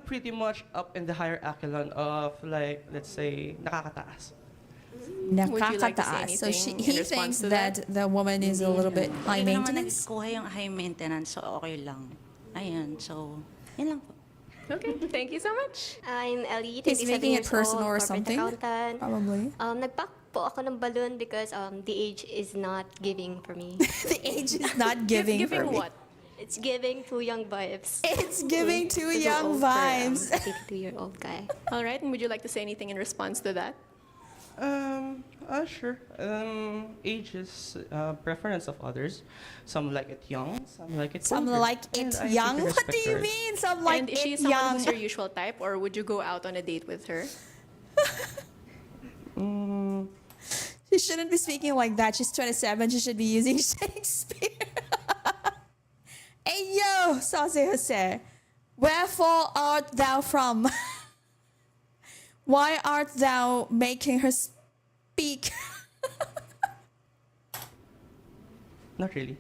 pretty much up in the higher echelon of, like, let's say, nakakataas. Would you like to say Nakakataas. So anything he in response thinks to that the woman is a little bit high Hindi naman maintenance. nagkuha yung high maintenance, so okay lang. Ayan, so, yun lang po. Okay, thank you so much. I'm Ellie, He's 27 making it years personal old, or corporate something. accountant. Probably. Nagpack po ako ng balloon because the age is not giving for me. The age is not giving for Giving me. what? It's giving too young vibes. It's giving too Too young old for, vibes. a 52-year-old guy. All right, and would you like to say anything in response to that? Sure. Age is preference of others. Some like it young, some like it Some older. like And it I young. simply What do respect you her. mean? Some like And is she it someone young. who's your usual type, or would you go out on a date with her? She shouldn't be speaking like that. She's 27. She should be using Shakespeare. Hey yo, Saucy Jose. Wherefore art thou from? Why art thou making her speak? Not really.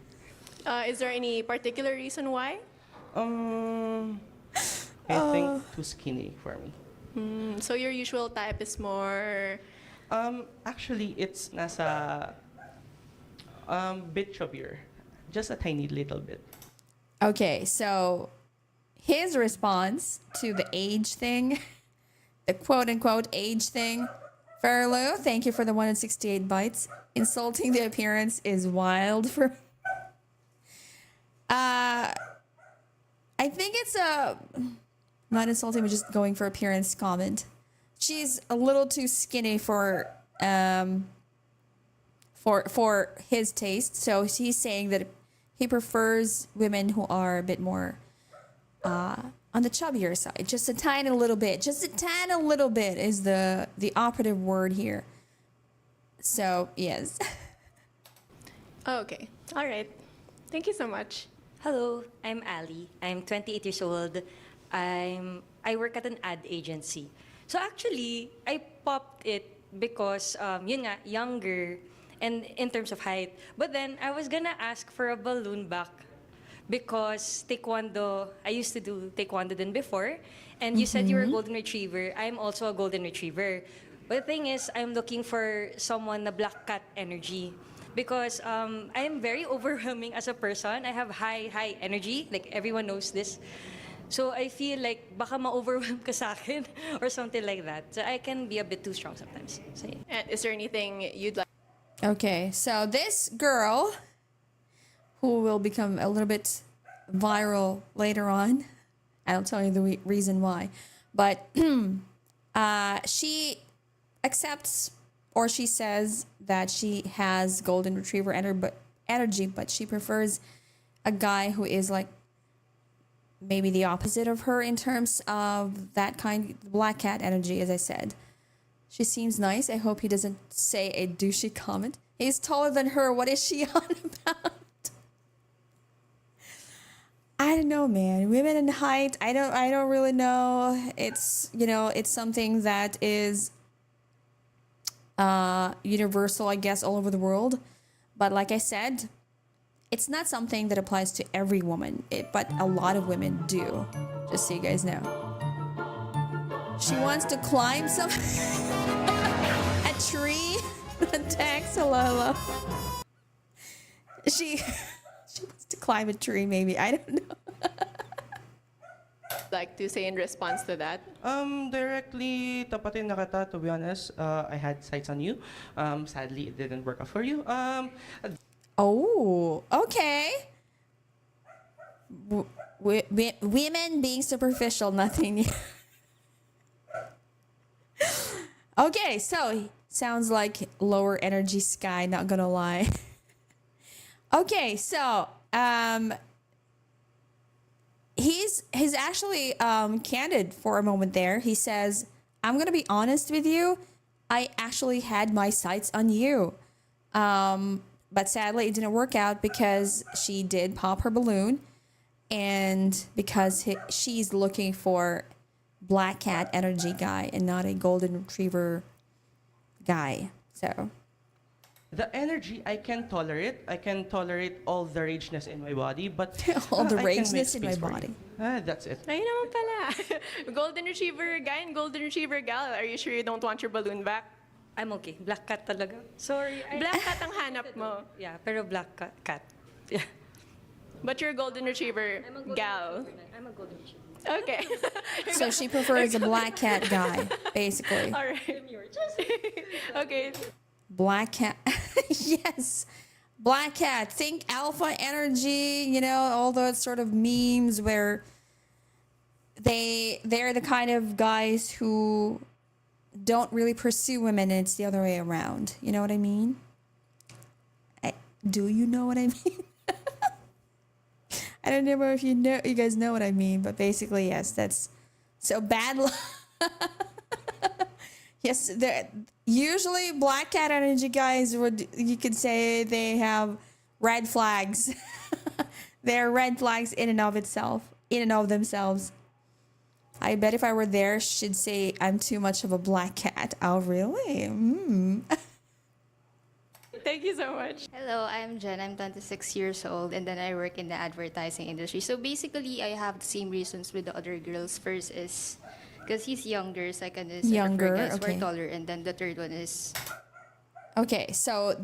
Is there any particular reason why? I think too skinny for me. So your usual type is more... Actually, it's nasa bit chubbier, just a tiny little bit. Okay, so his response to the age thing, the quote-unquote age thing, Fairlo, thank you for the 168 bytes. Insulting the appearance is wild for... I think it's not insulting, but just going for appearance comment. She's a little too skinny for his taste, so he's saying that he prefers women who are a bit more on the chubbier side, just a tiny little bit. Just a tiny little bit is the operative word here. So yes. Oh, okay. All right. Thank you so much. Hello, I'm Ali. I'm 28 years old. I work at an ad agency. So actually, I popped it because, yun nga, younger and in terms of height. But then I was gonna ask for a balloon back because taekwondo, I used to do taekwondo then before. And you said you were a golden retriever. I'm also a golden retriever. But the thing is, I'm looking for someone na black cat energy. Because I am very overwhelming as a person. I have high energy. Like, everyone knows this. So I feel like baka ma-overwhelm ka sa akin or something like that. So I can be a bit too strong sometimes. So, yeah. And is there anything you'd like? Okay, so this girl, who will become a little bit viral later on, I'll tell you the reason why, but she accepts, or she says that she has golden retriever energy, but she prefers a guy who is like maybe the opposite of her in terms of that kind, black cat energy, as I said. She seems nice. I hope he doesn't say a douchey comment. He's taller than her. What is she on about? I don't know, man. Women in height, I don't really know. It's, it's something that is universal, I guess, all over the world. But like I said, it's not something that applies to every woman, but a lot of women do. Just so you guys know. She wants to climb a tree. Thanks, hello. She wants to climb a tree, maybe. I don't know. Like to say in response to that? Directly tapatin na kita, to be honest. I had sights on you. Sadly, it didn't work out for you. Oh, okay. Women being superficial, nothing new. Okay, so sounds like lower energy sky, not gonna lie. Okay, so he's actually candid for a moment there. He says, "I'm gonna be honest with you. I actually had my sights on you, but sadly it didn't work out because she did pop her balloon, and because she's looking for black cat energy guy and not a golden retriever guy." So The energy, I can tolerate. I can tolerate all the rageness in my body, but all the I can make rageness in my space for body. you. That's it. Ayun naman pala. Golden Retriever guy and Golden Retriever gal. Are you sure you don't want your balloon back? I'm okay. Black cat talaga. Sorry. Black cat ang hanap mo. Yeah, pero black cat. Yeah. But you're a Golden Retriever gal. I'm a golden retriever. Okay. So she prefers a black cat guy, basically. All right. Okay. Black cat. Yes. Black cat. Think alpha energy, you know, all those sort of memes where they're the kind of guys who don't really pursue women and it's the other way around. You know what I mean? Do you know what I mean? I don't know if you guys know what I mean, but basically, yes, that's so bad luck. Yes, usually black cat energy guys you could say they have red flags. They're red flags in and of themselves. I bet if I were there, she'd say I'm too much of a black cat. Oh, really? Thank you so much. Hello, I'm Jen. I'm 26 years old and then I work in the advertising industry. So basically, I have the same reasons with the other girls. First is because he's younger. Second is Younger, I prefer guys who okay. are taller. And then the third one is... Okay, so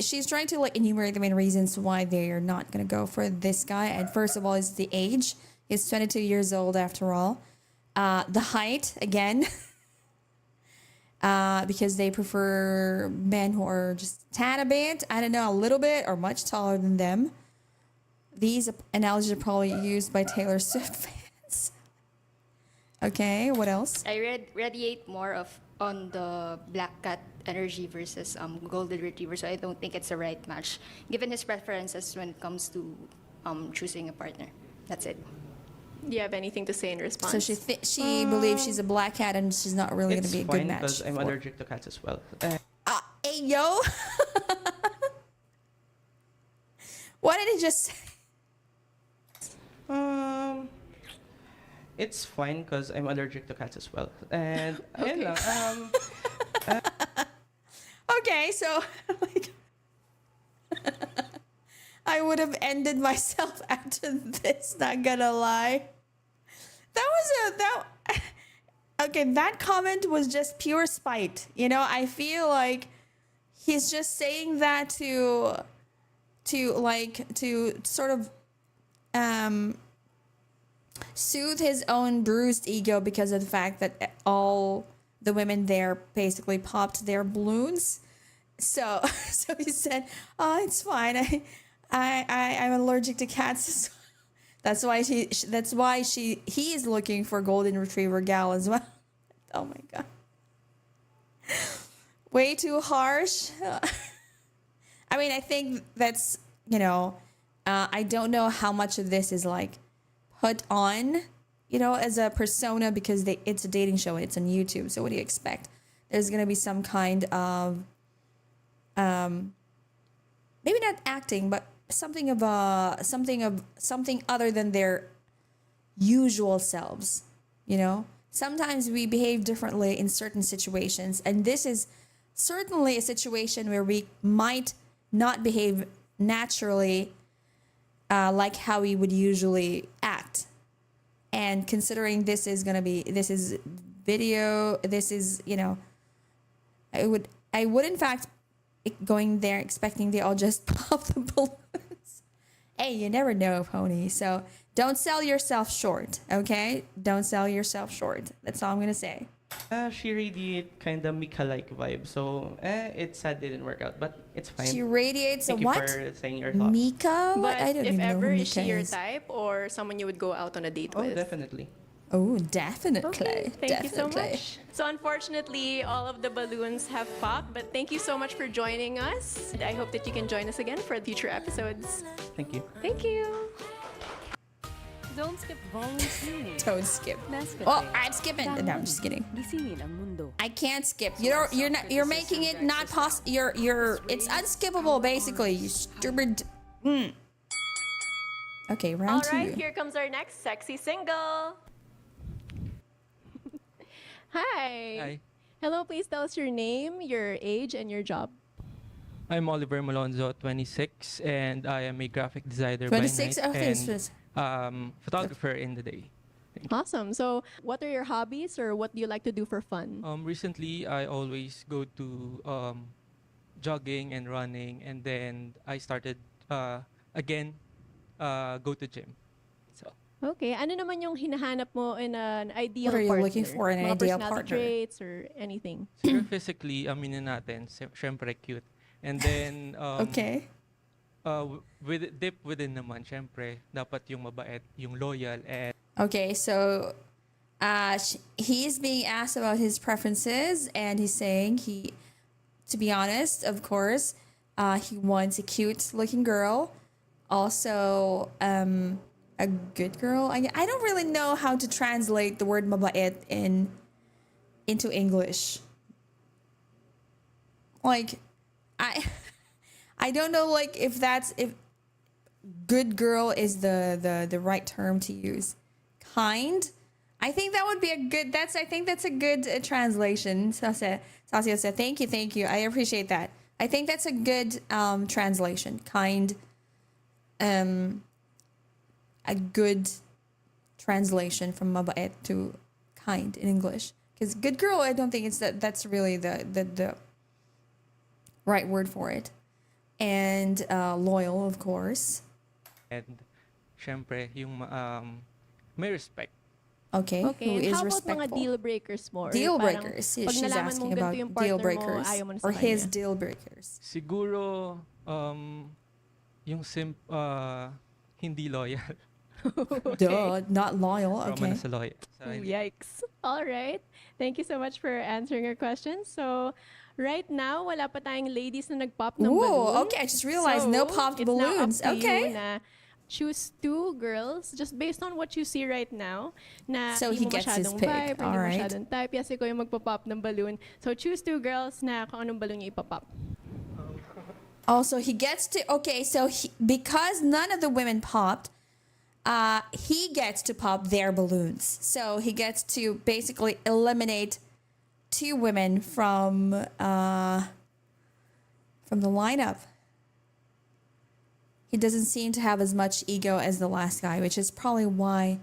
she's trying to like enumerate the main reasons why they're not going to go for this guy. And first of all is the age. He's 22 years old after all. The height, again, because they prefer men who are just tad a bit, I don't know, a little bit or much taller than them. These analogies are probably used by Taylor Swift fans. Okay, what else? I radiate more on the black cat energy versus golden retriever. So I don't think it's the right match, given his preferences when it comes to choosing a partner. That's it. Do you have anything to say in response? So she believes she's a black cat and she's not really going to be a good It's fine match. because I'm allergic to cats as well. Hey, yo. What did he just say? It's fine because I'm allergic to cats as well. And ayun lang, Okay, so like, I would have ended myself after this, not gonna lie. Okay, that comment was just pure spite. You know, I feel like he's just saying that to sort of soothe his own bruised ego because of the fact that all the women there basically popped their balloons. So he said, "Oh, it's fine. I'm allergic to cats." That's why he is looking for golden retriever gal as well. Oh my god. Way too harsh. I mean, I think that's, you know, I don't know how much of this is like put on, you know, as a persona because it's a dating show and it's on YouTube. So what do you expect? There's going to be some kind of maybe not acting, but something other than their usual selves, you know? Sometimes we behave differently in certain situations, and this is certainly a situation where we might not behave naturally like how we would usually act. And considering this is video, this is, you know, I would in fact going there expecting they all just pop the balloons. Hey, you never know, Pony. So don't sell yourself short, okay? Don't sell yourself short. That's all I'm gonna say. she radiates kind of Mika-like vibe. So it's sad it didn't work out, but it's fine. She radiates Thank a you what? for saying your thoughts. Mika? What? But I don't if even know ever, who is she Mika your is. type or someone you would go out on a date Oh, with? definitely. Oh, definitely. Okay, thank you so Definitely. much. So unfortunately, all of the balloons have popped, but thank you so much for joining us. I hope that you can join us again for future episodes. Thank you. Thank you. Don't skip volume 2. Don't skip. Mascot Oh, Day. I'm skipping. No, I'm just kidding. Gisingin ang mundo. I can't skip. You're making it not possible. It's unskippable basically. You stupid. Okay, round All two. right, here comes our next sexy single. Hi. Hi, Hello, please tell us your name, your age, and your job. I'm Oliver Malonzo, 26, and I am a graphic designer 26? by night Okay, and photographer in the day. Awesome. So, what are your hobbies, or what do you like to do for fun? Recently, I always go to jogging and running, and then I started again go to gym. So Okay. Ano naman yung hinahanap mo in an ideal What are you partner? looking for in an Mga ideal personality partner? traits or anything? siguro physically, aminin natin, syempre cute. And then Okay. deep within naman, syempre dapat yung mabait, yung loyal, and Okay, so he's being asked about his preferences, and he's saying to be honest, of course, he wants a cute-looking girl, also a good girl. I don't really know how to translate the word mabait into English. Like, I don't know, like, if good girl is the right term to use. Kind, I think that would be a good. I think that's a good translation. Sasio said, "Thank you. I appreciate that. I think that's a good translation. Kind, a good translation from mabait to kind in English. Because good girl, I don't think that's really the right word for it. And loyal, of course. and syempre yung may respect. Okay. Okay, Who and is how about respectful? mga deal breakers mo? Or Deal parang breakers. pag She's nalaman asking mong ganito about yung partner deal mo, breakers ayaw mo na sa or his kanya. deal breakers. Siguro yung hindi loyal. Duh, not loyal. Trauma Okay. na sa loyal. Sa Ooh, hindi. yikes. All right. Thank you so much for answering our questions. So, right now, wala pa tayong ladies na nag-pop ng Ooh, balloon. okay. I just realized no popped it's now balloons. up to Okay. you na choose two girls just based on what you see right now na So he hindi mo gets his masyadong pick. vibe, or hindi All mo right. masyadong type. Yes, ikaw yung magpa-pop ng balloon. So, choose two girls na kung anong balloon yung ipapop. Also, he gets to. Okay, so because none of the women popped, he gets to pop their balloons. So he gets to basically eliminate two women from the lineup. He doesn't seem to have as much ego as the last guy, which is probably why,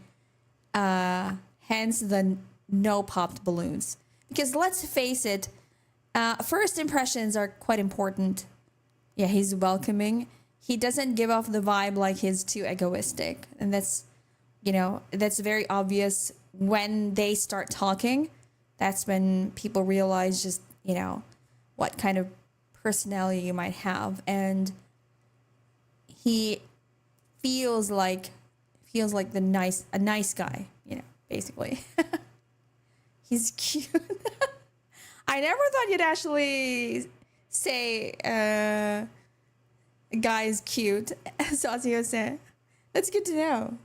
hence the no popped balloons. Because let's face it, first impressions are quite important. Yeah, he's welcoming. He doesn't give off the vibe like he's too egoistic. And that's very obvious when they start talking. That's when people realize just, what kind of personality you might have. And he feels like a nice guy, basically. He's cute. I never thought you'd actually say a guy is cute. Sasio said. That's good to know.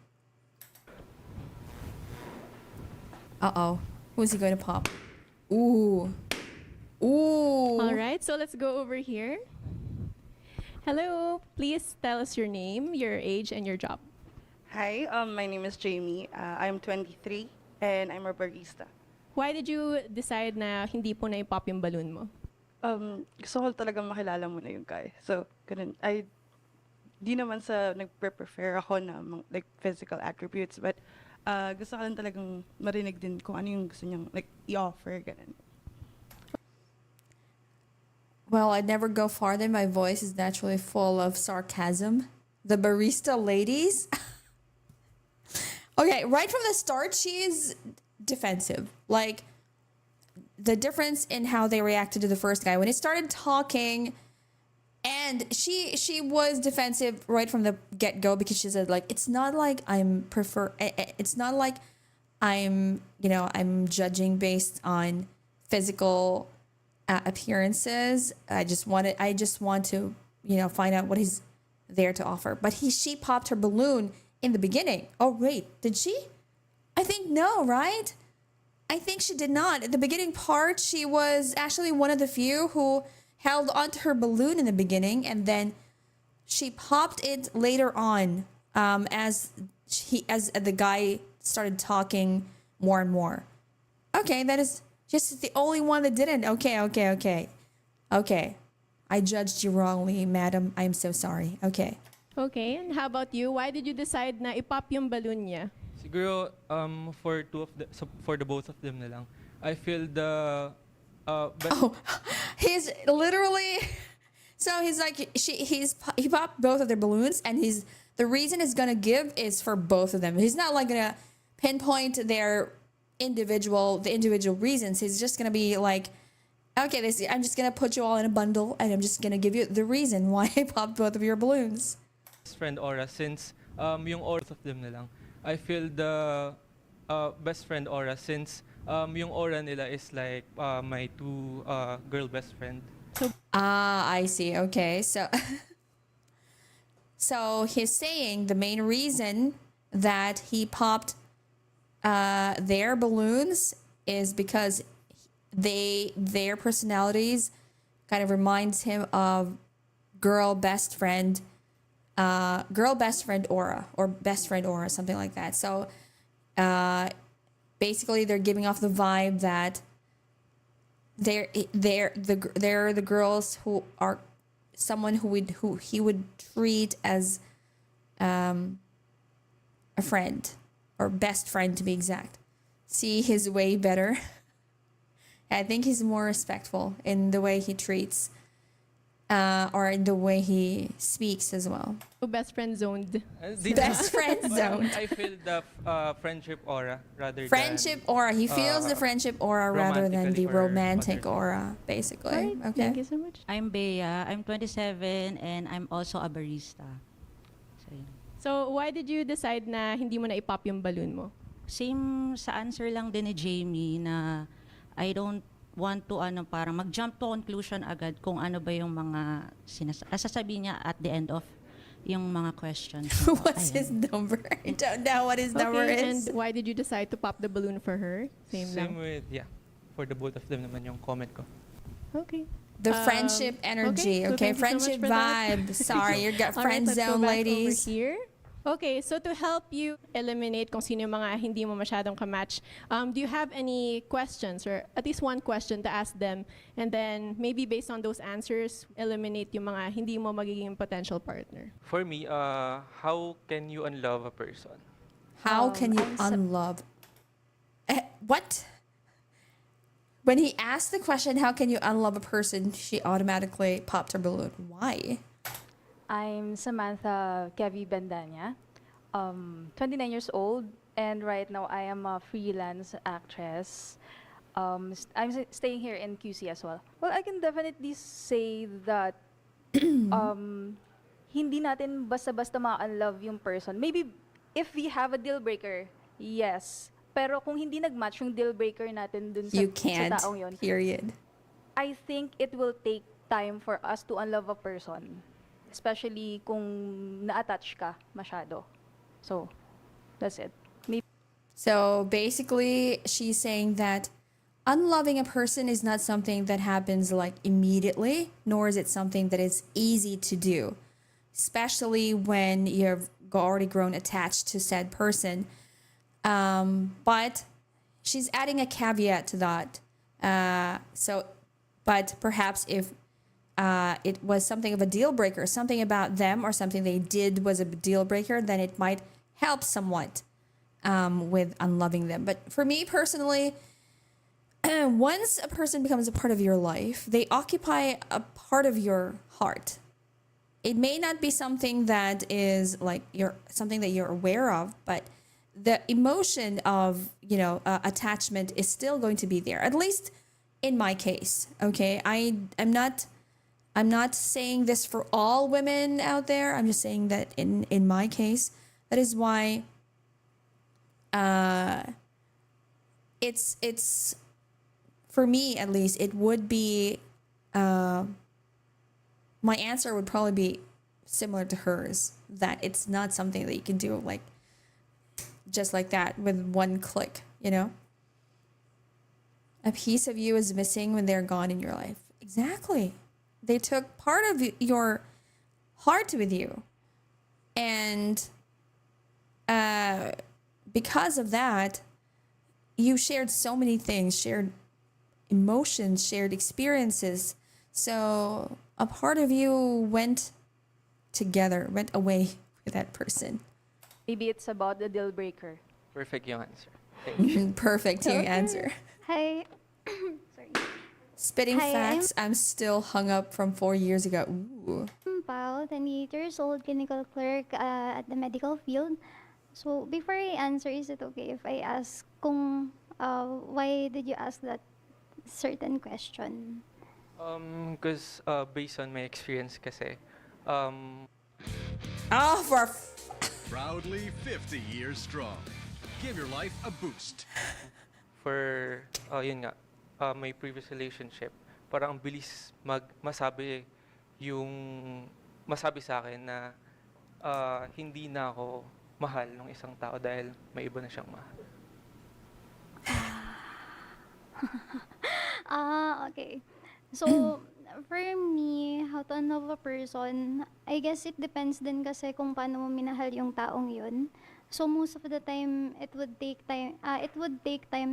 Uh-oh. Who's he going to pop? Ooh. All right, so let's go over here. Hello, please tell us your name, your age, and your job. Hi, my name is Jamie. I'm 23 and I'm a barista. Why did you decide na hindi po na i-pop yung balloon mo? Gusto ko talaga makilala mo na yung guy. So, ganun. Di naman sa nagpe-prefer ako na like physical attributes, but gusto ko lang talagang marinig din kung ano yung gusto niyang like i-offer, ganun. Well, I'd never go farther. My voice is naturally full of sarcasm. The barista ladies. Okay, right from the start, she is defensive. Like, the difference in how they reacted to the first guy. When he started talking, and she was defensive right from the get-go because she said, like, it's not like I'm judging based on physical appearances. I just want to, find out what he's there to offer. But she popped her balloon in the beginning. Oh wait, did she? I think no, right? I think she did not. At the beginning part, she was actually one of the few who held onto her balloon in the beginning, and then she popped it later on, as the guy started talking more and more. Okay, that is just the only one that didn't. Okay. I judged you wrongly, madam. I'm so sorry. Okay. Okay, and how about you? Why did you decide na ipop yung balloon niya? Siguro for the both of them na lang. I feel the He's literally so he's like he popped both of their balloons, and the reason he's gonna give is for both of them. He's not like gonna pinpoint the individual reasons. He's just gonna be like, okay, I'm just gonna put you all in a bundle, and I'm just gonna give you the reason why I popped both of your balloons. best friend aura since yung aura of them na lang. I feel the best friend aura since yung aura nila is like my two girl best friend. I see. Okay. So so he's saying the main reason that he popped their balloons is because their personalities kind of reminds him of girl best friend aura, or best friend aura, something like that. So basically they're giving off the vibe that they're the girls who are someone who he would treat as a friend, or best friend to be exact. See, he's way better. I think he's more respectful in the way he treats or in the way he speaks as well. Best friend zoned. Best friend zoned. I feel the friendship aura rather Friendship aura. He feels the friendship aura rather than the romantic aura, basically. Right. Okay. Thank you so much. I'm Bea. I'm 27 and I'm also a barista. So, yun. So, why did you decide na hindi mo na ipop yung balloon mo? Same sa answer lang din ni Jamie na I don't want to parang mag-jump to conclusion agad kung ano ba yung mga sasabihin niya at the end of yung mga questions. What's his number? I don't know what his number is. And why did you decide to pop the balloon for her? Same lang. with for the both of them naman yung comment ko. Okay. The friendship energy. so Okay, thank you so friendship much for that. vibe. Sorry, you got All friend right, let's go zone, back ladies. Over here. Okay, so to help you eliminate kung sino yung mga hindi mo masyadong kamatch, do you have any questions or at least one question to ask them, and then maybe based on those answers, eliminate yung mga hindi mo magiging potential partner? For me, how can you unlove a person? How can you unlove? What? When he asked the question, how can you unlove a person, she automatically popped her balloon. Why? I'm Samantha Kevi Bendanya, 29 years old, and right now I am a freelance actress. I'm staying here in QC as well. Well, I can definitely say that hindi natin basta-basta ma-unlove yung person. Maybe if we have a deal breaker, yes. Pero kung hindi nag-match yung deal breaker natin dun sa, You can't, sa taong yun, period. I think it will take time for us to unlove a person. Especially kung na-attach ka masyado. So, that's it. So basically, she's saying that unloving a person is not something that happens like immediately, nor is it something that is easy to do, especially when you've already grown attached to said person. But she's adding a caveat to that. But perhaps if it was something of a deal breaker, something about them or something they did was a deal breaker, then it might help somewhat with unloving them. But for me personally, once a person becomes a part of your life, they occupy a part of your heart. It may not be something that is like something that you're aware of, but the emotion of attachment is still going to be there. At least in my case, okay. I'm not saying this for all women out there. I'm just saying that in my case, that is why it's for me at least, it would be my answer would probably be similar to hers, that it's not something that you can do like just like that with one click, you know? A piece of you is missing when they're gone in your life. Exactly. They took part of your heart with you. And because of that, you shared so many things, shared emotions, shared experiences. So a part of you went away with that person. Maybe it's about the deal breaker. Perfect yung answer. Thank you. Perfect yung answer. Hi. Sorry. Spitting Hi, facts, I'm still hung up from 4 years ago. Ooh. I'm Pao, 28 years old, clinical clerk at the medical field. So before I answer, is it okay if I ask kung why did you ask that certain question? Because based on my experience kasi, Proudly 50 years strong. Give your life a boost. for, yun nga, my previous relationship, parang ang bilis masabi sa akin na hindi na ako mahal ng isang tao dahil may iba na siyang mahal. Okay. So, for me, how to unlove a person, I guess it depends din kasi kung paano mo minahal yung taong yun. So, most of the time, it would take time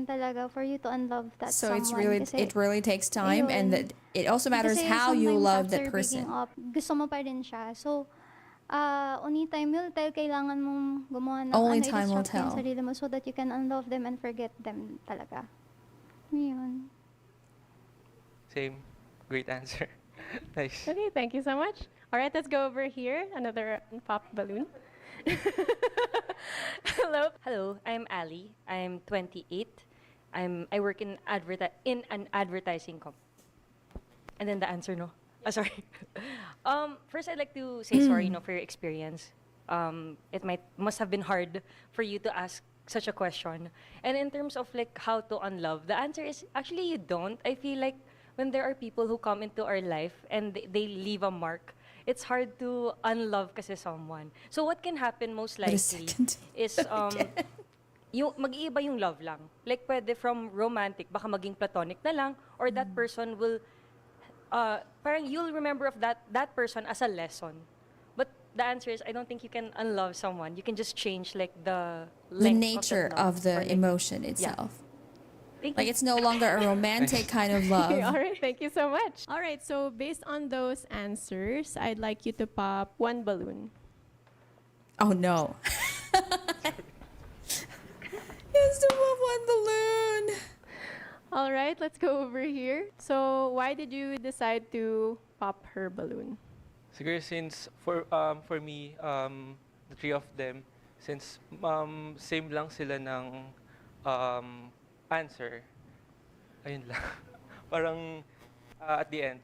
talaga for you to unlove that So someone. it really takes time, and ayun. it also matters Kasi how you sometimes love after that person. breaking up, gusto mo pa rin siya. So, only time will tell, kailangan mong gumawa ng Only time will i-distract yung tell. sarili mo so that you can unlove them and forget them talaga. Yun. Same. Great answer. Nice. Okay, thank you so much. All right, let's go over here. Another pop balloon. Hello, I'm Ali. I'm 28. I work in an advertising company. And then the answer, no? Sorry. First, I'd like to say sorry, for your experience. It must have been hard for you to ask such a question. And in terms of like how to unlove, the answer is actually you don't. I feel like when there are people who come into our life and they leave a mark, it's hard to unlove kasi someone. So what can happen most Wait a likely second. is yung mag-iiba yung love lang. Like pwede from romantic, baka maging platonic na lang, or that person will parang you'll remember of that person as a lesson. But the answer is I don't think you can unlove someone. You can just change like the Nature love, of the or, like, emotion itself. Thank Like you. it's no longer a romantic kind of love. All right, thank you so much. All right, so based on those answers, I'd like you to pop one balloon. Oh no. Yes, to pop one balloon. All right, let's go over here. So why did you decide to pop her balloon? Siguro since for me, the three of them, since same lang sila ng answer, ayun lang. Parang at the end,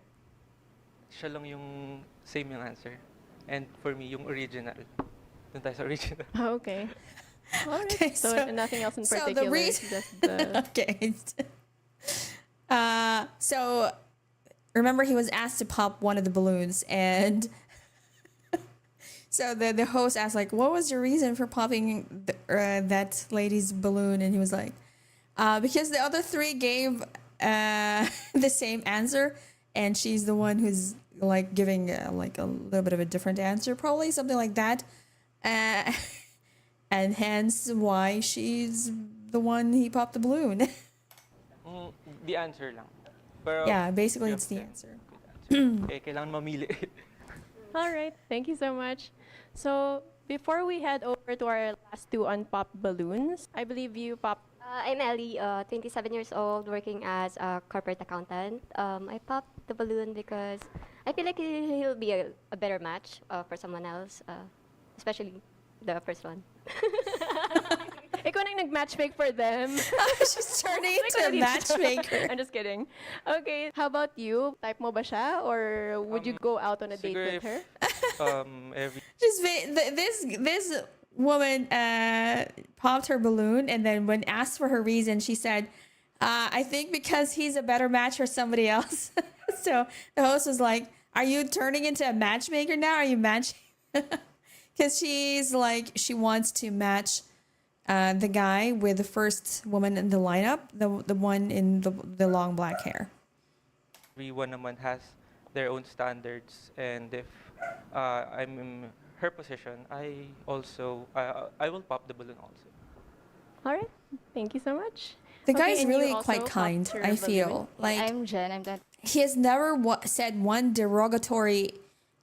siya lang yung same yung answer. And for me, yung original. Doon tayo sa original. Okay. All right. Okay, so, nothing else in so the particular. reason- Just the Okay. So remember he was asked to pop one of the balloons, and so the host asked like, what was your reason for popping that lady's balloon? And he was like, because the other three gave the same answer, and she's the one who's like giving like a little bit of a different answer, probably something like that, and hence why she's the one he popped the balloon. The answer lang. Pero, Yeah, basically three it's of the them, answer. good answer. Kailangan mamili. All right, thank you so much. So before we head over to our last two unpopped balloons, I believe you popped. I'm Ellie, 27 years old, working as a corporate accountant. I popped the balloon because I feel like he'll be a better match for someone else, especially the first one. Ikaw nang nag-matchmake for them. She's turning into a matchmaker. I'm just kidding. Okay, how about you? Type mo ba siya, or would you go out on a date siguro with her? every Just this woman popped her balloon, and then when asked for her reason, she said, I think because he's a better match for somebody else. So the host was like, are you turning into a matchmaker now? Are you matching? Because she's like, she wants to match the guy with the first woman in the lineup, the one in the long black hair. Everyone naman has their own standards, and if I'm in her position, I also I will pop the balloon also. All right. Thank you so much. The guy Okay, is and you really also quite popped kind, your I balloon. feel. Like, I'm Jen. I'm that. he has never said one derogatory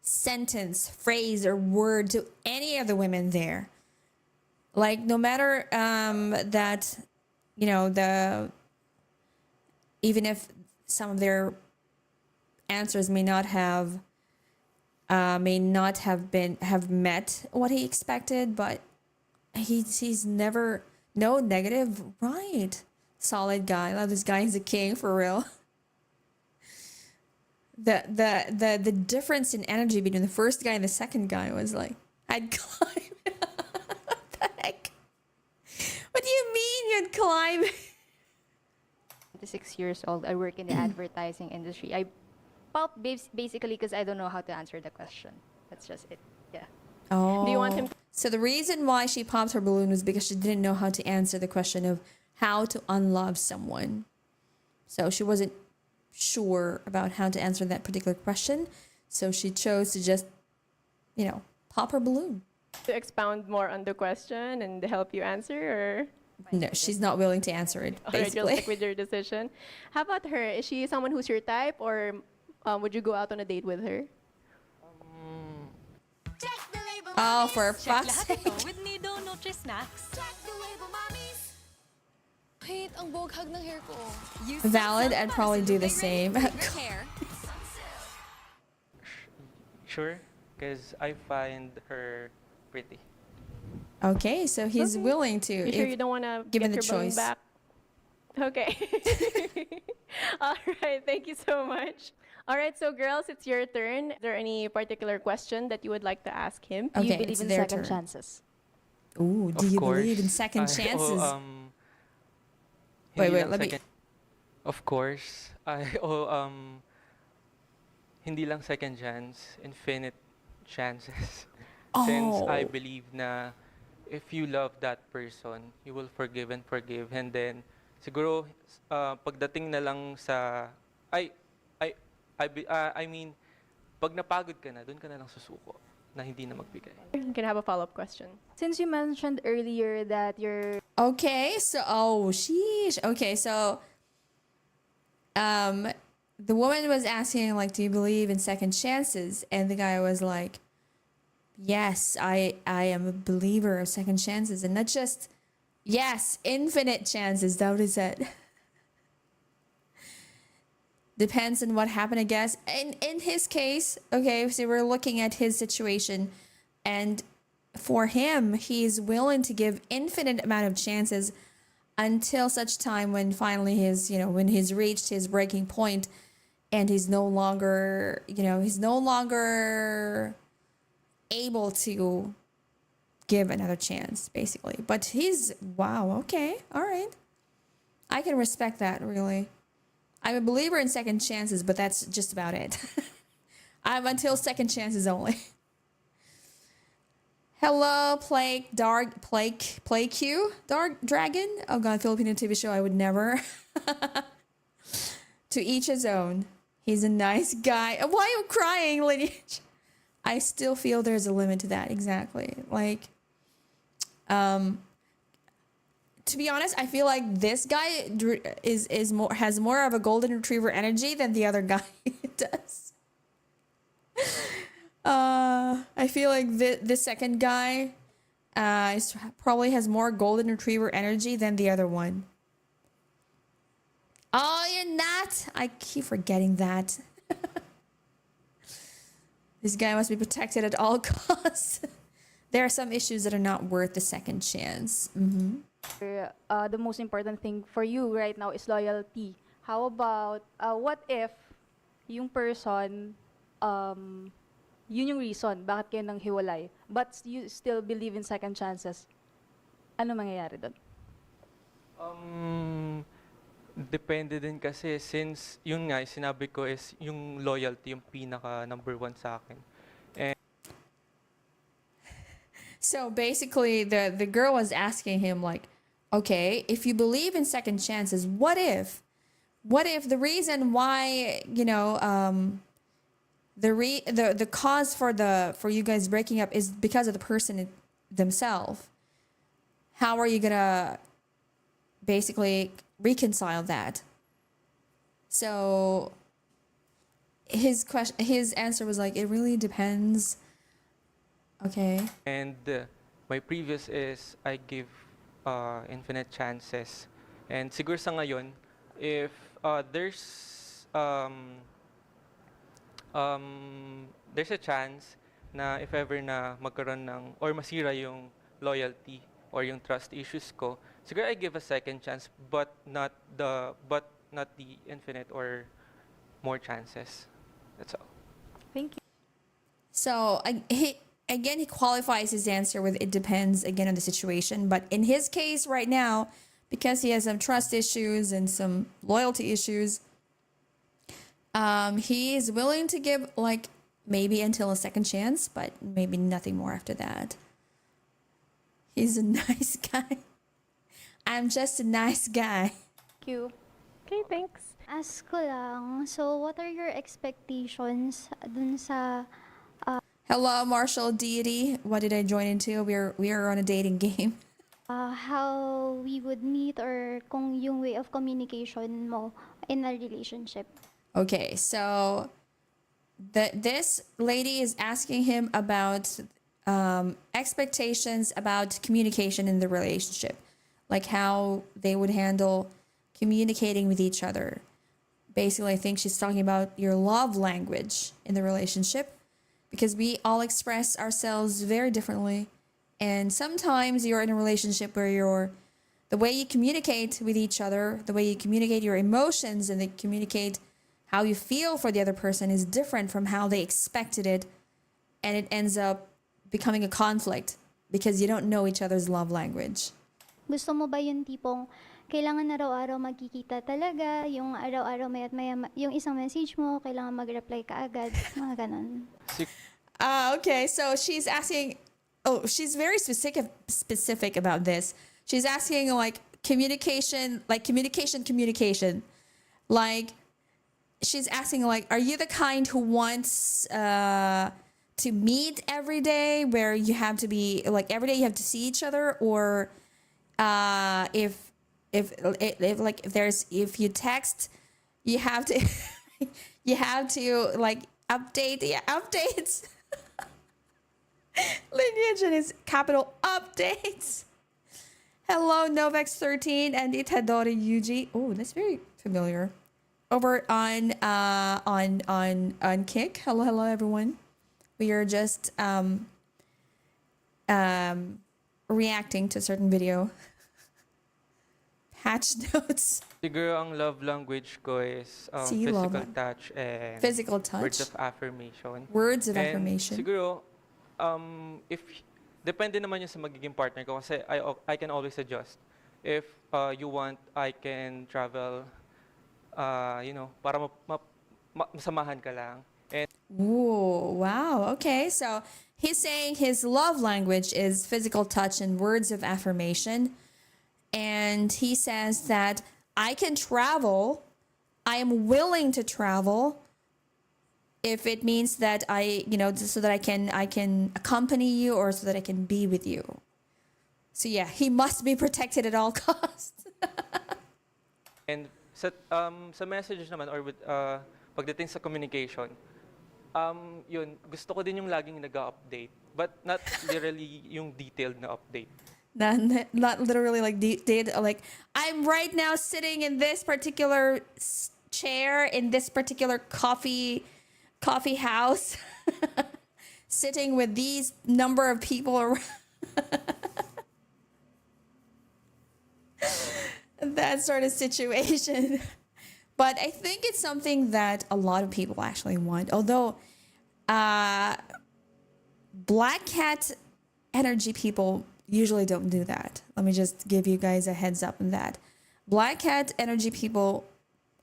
sentence, phrase, or word to any of the women there. Like, no matter that, you know, even if some of their answers may not have met what he expected, but he's never, no negative, right? Solid guy. I love this guy. He's a king for real. The difference in energy between the first guy and the second guy was like, I'd climb. What the heck? What do you mean you'd climb? 26 years old. I work in the advertising industry. I pop basically because I don't know how to answer the question. That's just it. Yeah. Oh. Do you want him? So the reason why she popped her balloon was because she didn't know how to answer the question of how to unlove someone. So she wasn't sure about how to answer that particular question. So she chose to just, pop her balloon. To expound more on the question and help you answer, or? No, she's not willing to answer it, All right, you'll basically. stick with your decision. How about her? Is she someone who's your type, or would you go out on a date with her? Oh, for fuck's Check lahat sake. ito with Nido Nutri-Snacks. Wait, ang boghag ng hair ko. Use Valid, Sunsilk I'd para probably sa do the lumay same. ready to your hair. Sure, because I find her pretty. Okay, so he's Okay. willing to. You sure you don't want to given get the your balloon choice. back? Okay. All right. Thank you so much. All right. So, girls, it's your turn. Is there any particular question that you would like to ask him? Okay, Do you believe it's in their second turn. chances? Ooh, do Of you course, believe in second chances? Hindi Wait, lang let me. second- Of course, hindi lang second chance, infinite chances. Since I Oh. believe na if you love that person, you will forgive and forgive, and then siguro pagdating na lang sa I mean, pag napagod ka na, doon ka na lang susuko na hindi na magbigay. You can have a follow-up question. Since you mentioned earlier that you're Okay, so sheesh. Okay, so the woman was asking like, do you believe in second chances? And the guy was like, yes, I am a believer of second chances, and not just yes, infinite chances. That what he said. Depends on what happened, I guess. In his case, okay, so we're looking at his situation, and for him, he's willing to give infinite amount of chances until such time when finally when he's reached his breaking point, and he's no longer able to give another chance, basically. But wow, okay, all right. I can respect that, really. I'm a believer in second chances, but that's just about it. I'm until second chances only. Hello, Plague Q, Dark Dragon. Oh God, Filipino TV show I would never. To each his own. He's a nice guy. Why are you crying, Lineage? I still feel there's a limit to that. Exactly. Like, to be honest, I feel like this guy has more of a golden retriever energy than the other guy does. I feel like the second guy probably has more golden retriever energy than the other one. Oh, you're not. I keep forgetting that. This guy must be protected at all costs. There are some issues that are not worth the second chance. Mm-hmm. the most important thing for you right now is loyalty. How about what if yung person yun yung reason bakit kayo nang hiwalay, but you still believe in second chances, ano mangyayari doon? Depende din kasi since yun nga, sinabi ko is yung loyalty yung pinaka number one sa akin. So basically, the girl was asking him like, okay, if you believe in second chances, what if the reason why the cause for you guys breaking up is because of the person themselves? How are you gonna basically reconcile that? So his answer was like, it really depends. Okay. And my previous is I give infinite chances. And siguro sa ngayon, if there's a chance na if ever na magkaroon ng or masira yung loyalty or yung trust issues ko, siguro I give a second chance but not the infinite or more chances. That's all. Thank you. So he qualifies his answer with it depends again on the situation. But in his case right now, because he has some trust issues and some loyalty issues, he is willing to give like maybe until a second chance, but maybe nothing more after that. He's a nice guy. I'm just a nice guy. Thank you. Okay, thanks. Ask ko lang, so what are your expectations dun sa Hello, Marshall Deity. What did I join into? We are on a dating game. how we would meet or kung yung way of communication mo in a relationship? Okay, so this lady is asking him about expectations about communication in the relationship, like how they would handle communicating with each other. Basically, I think she's talking about your love language in the relationship, because we all express ourselves very differently. And sometimes you're in a relationship where the way you communicate with each other, the way you communicate your emotions and they communicate how you feel for the other person is different from how they expected it. And it ends up becoming a conflict because you don't know each other's love language. Gusto mo ba yung tipong kailangan araw-araw magkikita talaga, yung araw-araw maya't maya, yung isang message mo, kailangan mag-reply ka agad, mga ganon. Okay, so she's asking, she's very specific about this. She's asking like communication. Like she's asking like, are you the kind who wants to meet every day, where you have to be like every day you have to see each other, or if you text, you have to like update the updates. Lineage and his capital updates. Hello, Novex13 and Itadori Yuji. Oh, that's very familiar. Over on Kick. Hello everyone. We are just reacting to a certain video. Patch notes. Siguro ang love language ko is physical touch and words of affirmation. Words of affirmation. Siguro, if depende naman yun sa magiging partner ko kasi I can always adjust. If you want, I can travel, para masamahan ka lang. And ooh, wow. Okay, so he's saying his love language is physical touch and words of affirmation. And he says that I can travel. I am willing to travel if it means that so that I can accompany you or so that I can be with you. So yeah, he must be protected at all costs. And sa message naman or with pagdating sa communication, yun, gusto ko din yung laging nag-update, but not literally yung detailed na update. Not literally like like I'm right now sitting in this particular chair in this particular coffee house, sitting with these number of people around. That sort of situation. But I think it's something that a lot of people actually want. Although Black cat energy people usually don't do that. Let me just give you guys a heads up on that. Black cat energy people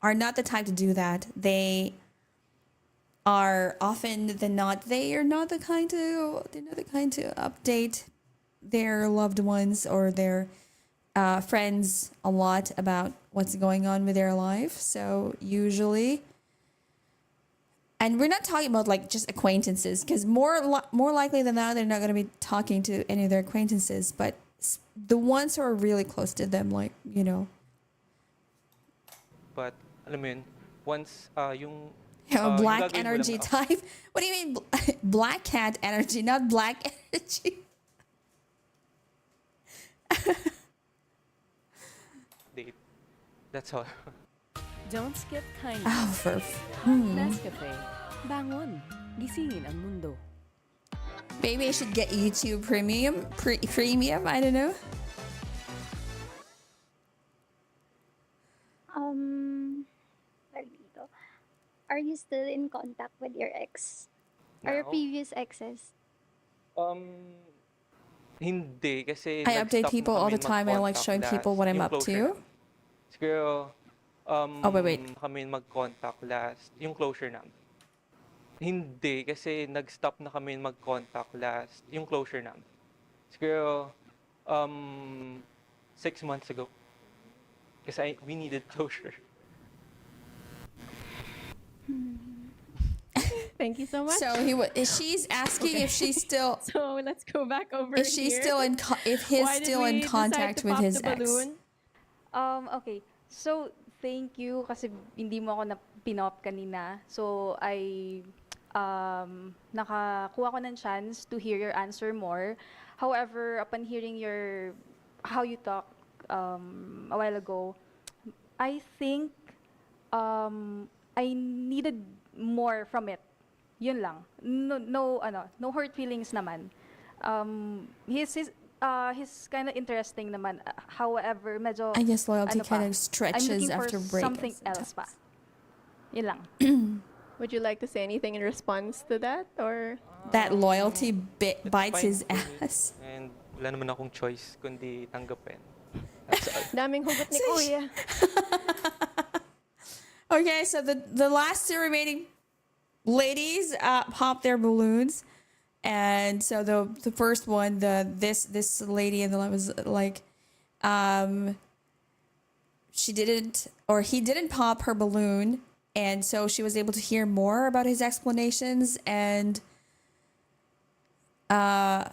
are not the type to do that. They are often than not, they're not the kind to update their loved ones or their friends a lot about what's going on with their life. So usually, and we're not talking about like just acquaintances, because more likely than not, they're not going to be talking to any of their acquaintances, but the ones who are really close to them, like, you know. But, alam mo yun, once yung... Black yung energy type? What do you mean black cat energy, not black energy? Date. That's all. Don't skip kindness. Oh, Nescafe. Bangon. Gisingin ang mundo. Maybe I should get YouTube Premium. Premium, I don't know. Tawag dito. Are you still in contact with your ex? Or your Now? previous exes? Hindi, kasi I update nag-stop people na all the kami time. I like mag-contact showing last. people what I'm Yung up closure to. namin. Siguro, Oh, wait. kami mag-contact last. Yung closure namin. Hindi, kasi nag-stop na kami mag-contact last. Yung closure namin. Siguro, 6 months ago. Kasi we needed closure. Thank you so much. So she's asking if she's still. So let's go back over If she's here. still in, if he's Why did still in we decide contact to with pop his the ex. balloon? Okay. So, thank you kasi hindi mo ako na pinop kanina. So, nakakuha ko ng chance to hear your answer more. However, upon hearing how you talk a while ago, I think I needed more from it. Yun lang. No hurt feelings naman. He's kind of interesting naman. However, medyo I guess loyalty ano pa, kind of I'm stretches looking after for breakups something sometimes. else pa. Yun lang. Would you like to say anything in response to that, or That loyalty bites fine his for me. ass. And wala naman akong choice kundi tanggapin. daming hugot ni Kuya? Okay, so the last two remaining ladies pop their balloons, and so the first one, this lady in the line was like, he didn't pop her balloon, and so she was able to hear more about his explanations, and I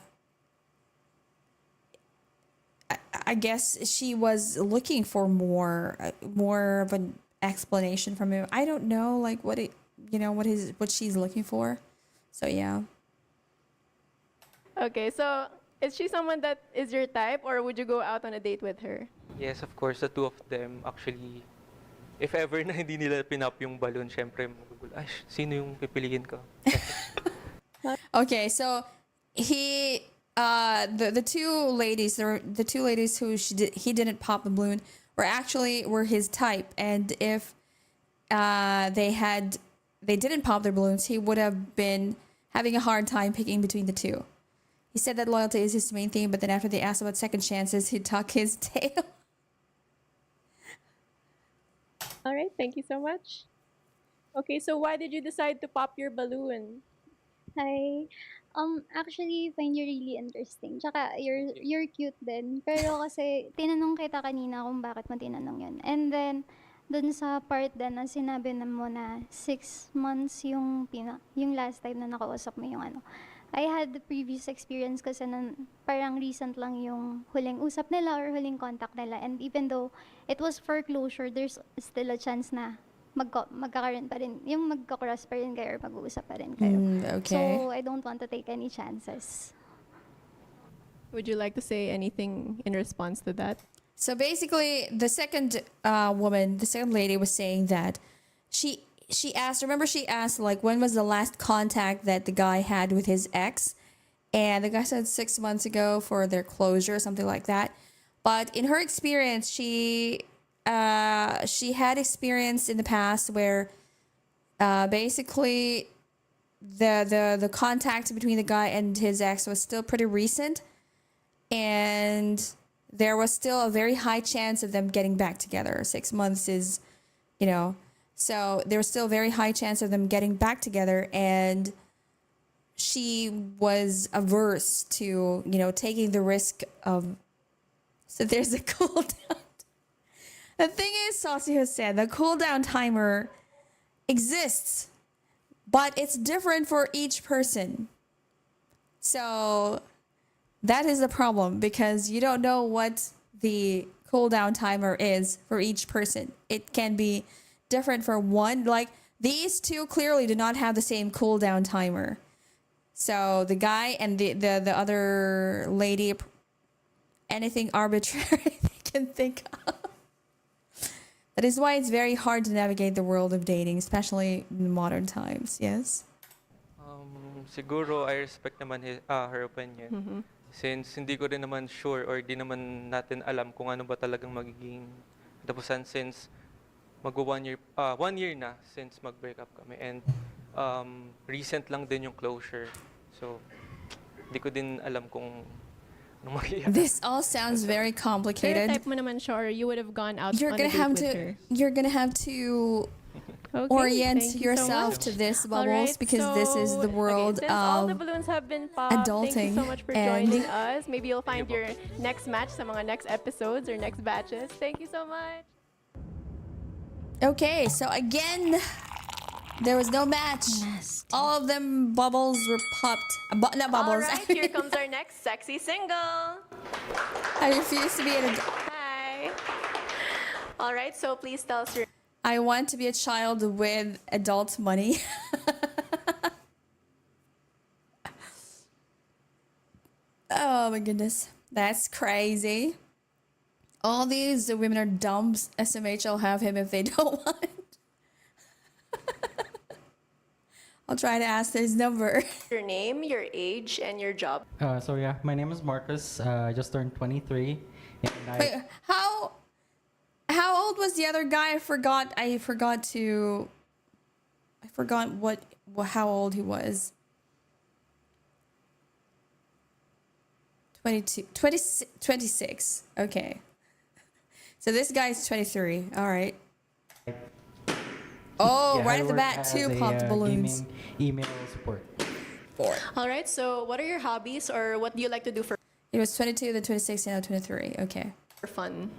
guess she was looking for more of an explanation from him. I don't know, like what she's looking for. So yeah. Okay, so is she someone that is your type, or would you go out on a date with her? Yes, of course, the two of them actually, if ever na hindi nila pinap yung balloon, syempre magugulo, ay, sino yung pipiliin ko? Okay, so the two ladies who he didn't pop the balloon were his type, and if they didn't pop their balloons, he would have been having a hard time picking between the two. He said that loyalty is his main thing, but then after they asked about second chances, he'd tuck his tail. All right, thank you so much. Okay, so why did you decide to pop your balloon? Hi. Actually, find you really interesting. Tsaka, you're cute din. Pero kasi, tinanong kita kanina kung bakit mo tinanong yun. And then, dun sa part din na sinabi na mo na 6 months yung last time na nakausap mo yung ano. I had the previous experience kasi na parang recent lang yung huling usap nila or huling contact nila. And even though it was for closure, there's still a chance na magkakaroon pa rin, yung magkakross pa rin kayo or mag-uusap pa rin kayo. Okay. So, I don't want to take any chances. Would you like to say anything in response to that? So basically, the second lady was saying that she asked like, when was the last contact that the guy had with his ex, and the guy said 6 months ago for their closure, something like that. But in her experience, she had experience in the past where basically the contact between the guy and his ex was still pretty recent, and there was still a very high chance of them getting back together. 6 months is, so there was still a very high chance of them getting back together, and she was averse to, taking the risk of. So there's a cool down. The thing is, Saucy has said, the cooldown timer exists, but it's different for each person. So that is the problem, because you don't know what the cooldown timer is for each person. It can be different for one. Like, these two clearly do not have the same cooldown timer. So the guy and the other lady, anything arbitrary they can think of. That is why it's very hard to navigate the world of dating, especially in modern times. Yes? Siguro I respect naman her opinion. Since hindi ko rin naman sure or di naman natin alam kung ano ba talagang magiging tapusan, since one year na since mag-break up kami, and recent lang din yung closure. So, di ko din alam kung this all sounds very complicated. Type mo naman siya, or you would have gone out You're on gonna a date have with to. her. You're gonna have to Okay, orient thank you so yourself much. to this, All Bubbles, right, because this is the so, world since all the of balloons have been popped, thank you so adulting, much for and- joining us. Maybe you'll find your next match sa mga next episodes or next batches. Thank you so much. Okay, so again, there was no match. All of them bubbles were popped. Not bubbles. All right, here comes our next sexy single. I refuse to be an adult. Hi. All right, so please tell us your. I want to be a child with adult money. Oh my goodness. That's crazy. All these women are dumb. SMH will have him if they don't want. I'll try to ask his number. Your name, your age, and your job. So yeah, my name is Marcus. I just turned 23. And Wait, how old was the other guy? I forgot how old he was. 26. Okay. So this guy's 23. All right. Oh, yeah, right I at the work bat, as two a, popped balloons. gaming email support. All right, so what are your hobbies, or what do you like to do for It was 22, then 26, and now 23. Okay. fun?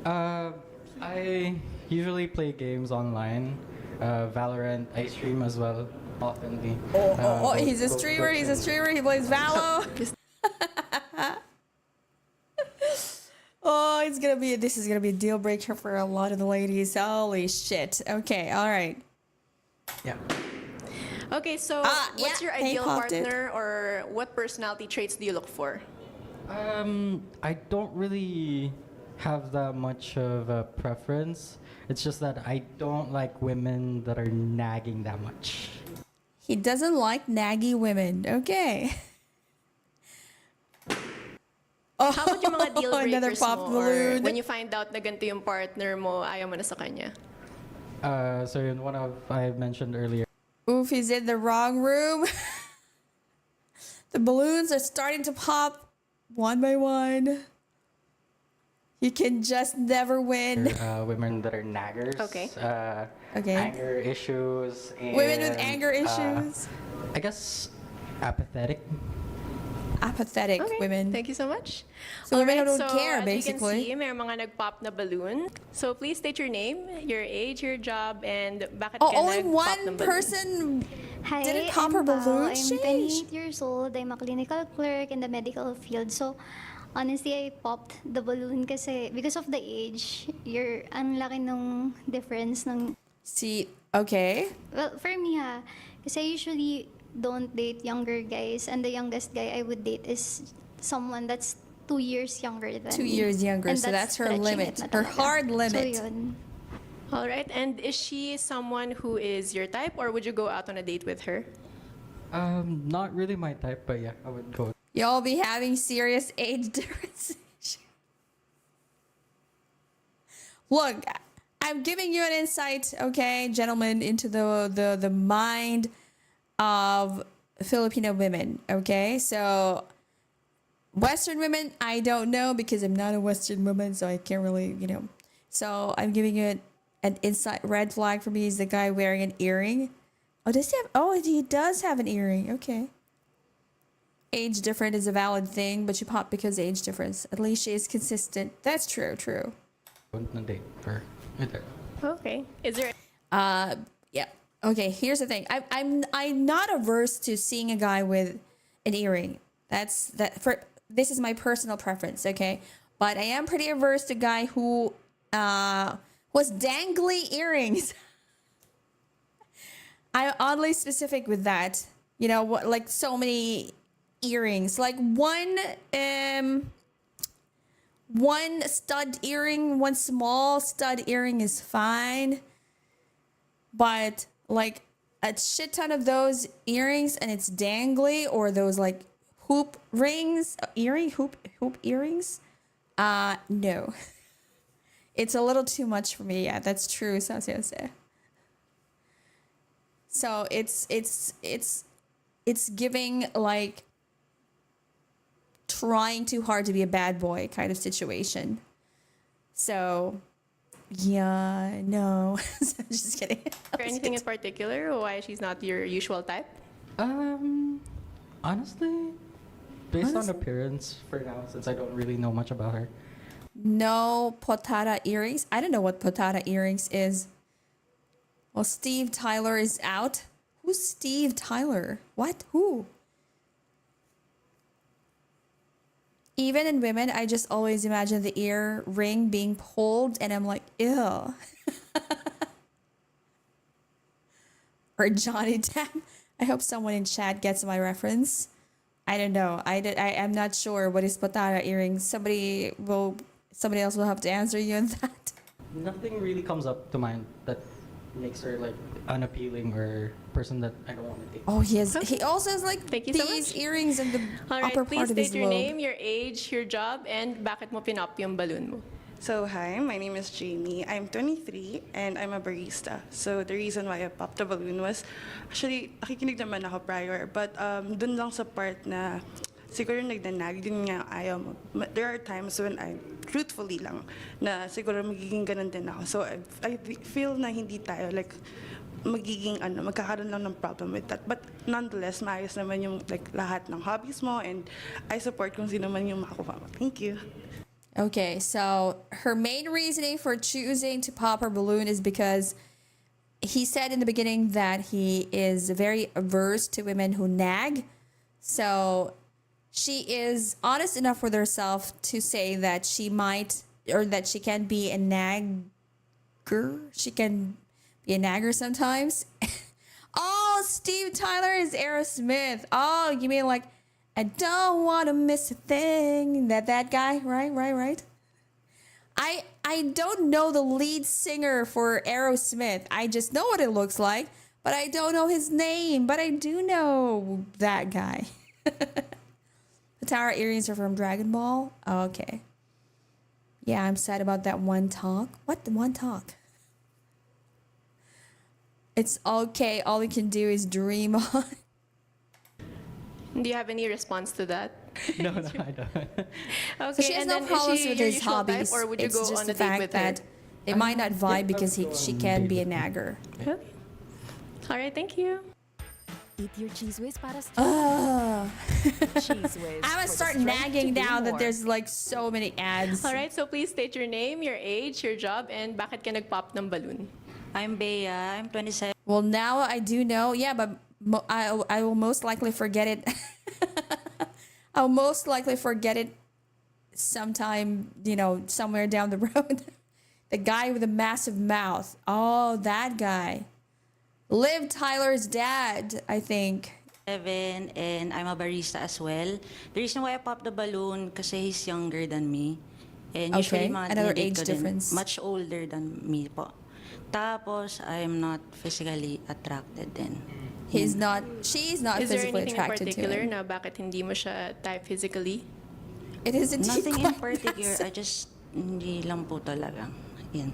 I usually play games online. Valorant. I stream as well oftenly. He's a streamer. He plays Valo. Oh, this is gonna be a deal breaker for a lot of the ladies. Holy shit. Okay, all right. Yeah. Okay, so what's your they ideal popped it. partner, or what personality traits do you look for? I don't really have that much of a preference. It's just that I don't like women that are nagging that much. He doesn't like naggy women. Okay. How about yung mga deal Another breakers popped mo, or balloon. when you find out na ganito yung partner mo, ayaw mo na sa kanya? So in one of I mentioned earlier. Oof, he's in the wrong room. The balloons are starting to pop one by one. You can just never win. Women that are naggers. Okay. Okay. Anger issues. And, Women with anger issues. I guess apathetic. Apathetic Okay, women. thank you so much. So women Alright, don't care, as basically. you can see, may mga nag-pop na balloon. So please state your name, your age, your job, and bakit ka Only nag-pop one ng balloon. person Hi, didn't pop I'm her Pao. balloon. I'm 28 years old. I'm a clinical clerk in the medical field. So, honestly, I popped the balloon kasi because of the age, ang laki nung difference ng... See, okay. Well, for me kasi I usually don't date younger guys, and the youngest guy I would date is someone that's 2 years younger than 2 me. years younger, And so that's her stretching limit. it na Her talaga. hard limit. So, yun. All right, and is she someone who is your type, or would you go out on a date with her? Not really my type, but yeah, I would go. Y'all be having serious age differences. Look, I'm giving you an insight, okay, gentlemen, into the mind of Filipino women. Okay, so Western women, I don't know because I'm not a Western woman, so I can't really, So I'm giving it an inside red flag for me is the guy wearing an earring. Oh, does he have? Oh, he does have an earring. Okay. Age different is a valid thing, but you pop because age difference. At least she is consistent. That's true. True. Okay. Is there? Yeah. Okay. Here's the thing. I'm not averse to seeing a guy with an earring. This is my personal preference. Okay, but I am pretty averse to a guy who was dangly earrings. I'm oddly specific with that. What, like so many earrings, like one stud earring, one small stud earring is fine, but like a shit ton of those earrings and it's dangly, or those like hoop rings, hoop earrings, no. It's a little too much for me. Yeah, that's true. So it's giving like trying too hard to be a bad boy kind of situation. So yeah, no. Just kidding. Is there anything in particular why she's not your usual type? Honestly, based on appearance for now, since I don't really know much about her. No potata earrings. I don't know what potata earrings is. Well, Steve Tyler is out. Who's Steve Tyler? What? Who? Even in women, I just always imagine the ear ring being pulled, and I'm like, ew. Or Johnny Depp. I hope someone in chat gets my reference. I don't know. I'm not sure what is potara earrings. Somebody else will have to answer you on that. Nothing really comes up to mind that makes her like unappealing or person that I don't want to date. Oh, yes. He also has like Thank you so these much. earrings in the All right, upper please part of his state your lobe. name, your age, your job, and bakit mo pinop yung balloon mo. So hi, my name is Jamie. I'm 23 and I'm a barista. So the reason why I popped the balloon was, actually, nakikinig naman ako prior, but dun lang sa part na siguro nagdanag, yun nga ayaw mo. There are times when I, truthfully lang, na siguro magiging ganun din ako. So I feel na hindi tayo, like, magkakaroon lang ng problem with that. But nonetheless, maayos naman yung like lahat ng hobbies mo, and I support kung sino man yung makuha mo. Thank you. Okay, so her main reasoning for choosing to pop her balloon is because he said in the beginning that he is very averse to women who nag. So she is honest enough with herself to say that she might, or that she can be a nagger. She can be a nagger sometimes. Oh, Steve Tyler is Aerosmith. Oh, you mean like, I don't want to miss a thing. That guy, right. I don't know the lead singer for Aerosmith. I just know what it looks like, but I don't know his name. But I do know that guy. The Tara earrings are from Dragon Ball. Oh, okay. Yeah, I'm sad about that one talk. What, the one talk? It's okay. All we can do is dream on. Do you have any response to that? No, I don't. Okay, So she has no problems with his hobbies. Type, or would you it's go just on the a date fact with that her? they might not vibe because she can be a nagger. Okay. All right, thank you. Eat your cheese whiz para sa Cheese whiz. I'm gonna start nagging now that there's like so many ads. All right, so please state your name, your age, your job, and bakit ka nag-pop ng balloon. I'm Bea. I'm 27. Well, now I do know. Yeah, but I will most likely forget it. I'll most likely forget it sometime, somewhere down the road. The guy with the massive mouth. Oh, that guy. Liv Tyler's dad, I think. 7 and I'm a barista as well. The reason why I popped the balloon kasi he's younger than me. And usually Okay, mga another dinidate age ko din, difference. much older than me po. Tapos I'm not physically attracted then. She's not Is there physically anything in attracted to particular him. na bakit hindi mo siya type physically? It isn't Nothing in quite particular. that. I just hindi lang po talaga. Yan.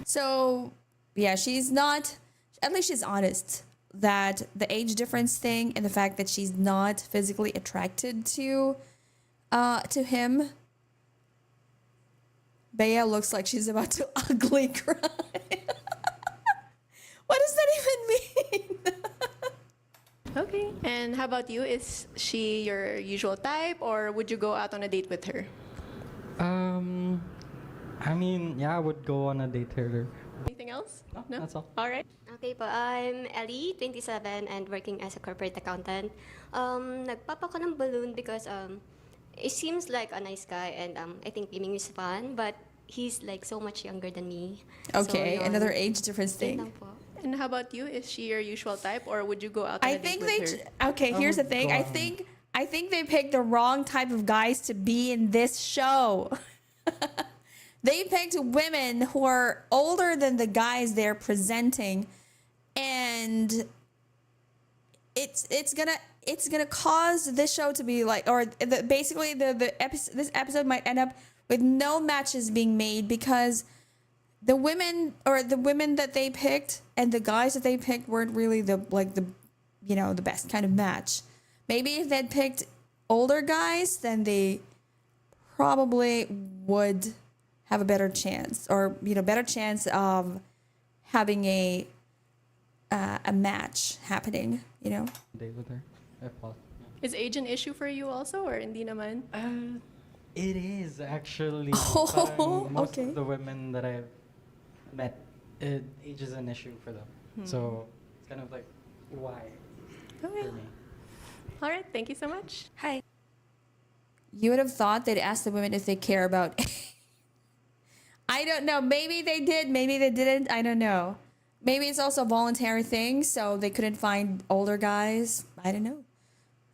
So, yeah, she's not, at least she's honest. that the age difference thing and the fact that she's not physically attracted to him. Bea looks like she's about to ugly cry. What does that even mean? Okay. And how about you? Is she your usual type, or would you go out on a date with her? I mean, yeah, I would go on a date with her. Anything else? No? That's all. All right. Okay po, I'm Ellie, 27, and working as a corporate accountant. Nagpop ako ng balloon because it seems like a nice guy, and I think gaming is fun, but he's like so much younger than me. Okay, so, yun. another age difference Yun thing. lang po. And how about you? Is she your usual type, or would you go out on I a date think with her? okay, here's the thing. I think they picked the wrong type of guys to be in this show. They picked women who are older than the guys they're presenting, and it's gonna cause this show to be like, or basically this episode might end up with no matches being made because the women that they picked and the guys that they picked weren't really the best kind of match. Maybe if they'd picked older guys, then they probably would have a better chance, or better chance of having a match happening. Date with her, if possible. Is age an issue for you also, or hindi naman? It is actually. Oh, Parang most okay. of the women that I've met, age is an issue for them. So it's kind of like, why Okay. for me? All right. Thank you so much. Hi. You would have thought they'd ask the women if they care about. I don't know. Maybe they did. Maybe they didn't. I don't know. Maybe it's also a voluntary thing, so they couldn't find older guys. I don't know.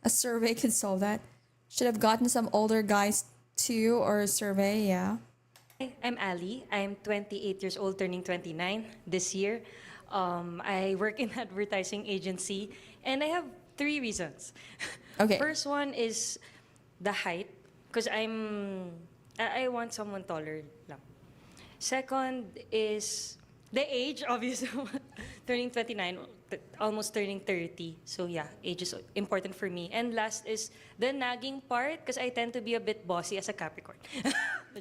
A survey could solve that. Should have gotten some older guys too, or a survey. Yeah. Hi, I'm Ali. I'm 28 years old, turning 29 this year. I work in advertising agency, and I have 3 reasons. Okay. First one is the height, because I want someone taller lang. Second is the age, obviously. Turning 29, almost turning 30. So yeah, age is important for me. And last is the nagging part, because I tend to be a bit bossy as a Capricorn.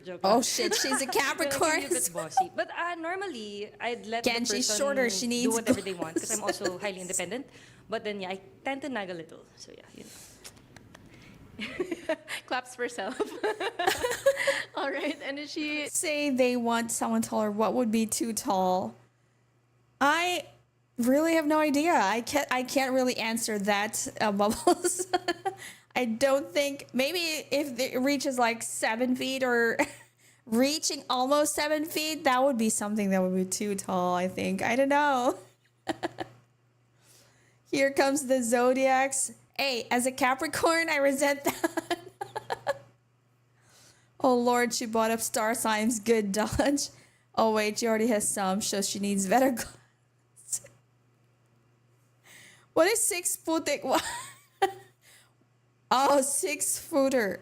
Joke Oh lang. shit, she's a I can Capricorn. be a bit bossy. But normally, I'd let Again, the she's person shorter, she needs do whatever they want, because I'm also highly independent. But then, yeah, I tend to nag a little. So yeah, you know. Claps for self. All right. And is she? Say they want someone taller. What would be too tall? I really have no idea. I can't really answer that, Bubbles. I don't think, maybe if it reaches like 7 feet or reaching almost 7 feet, that would be something that would be too tall, I think. I don't know. Here comes the zodiacs. Hey, as a Capricorn, I resent that. Oh Lord, she brought up star signs. Good dodge. Oh wait, she already has some, so she needs better glasses. What is 6 footing? Oh, 6 footer.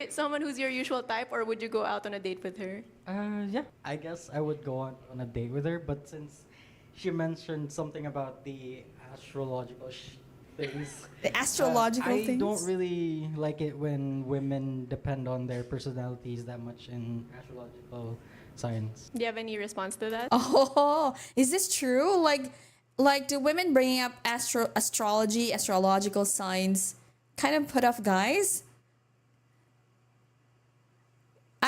Someone who's your usual type, or would you go out on a date with her? Yeah, I guess I would go on a date with her, but since she mentioned something about the astrological things. The astrological I things? don't really like it when women depend on their personalities that much in astrological signs. Do you have any response to that? Oh, is this true? Like do women bringing up astrological signs kind of put off guys?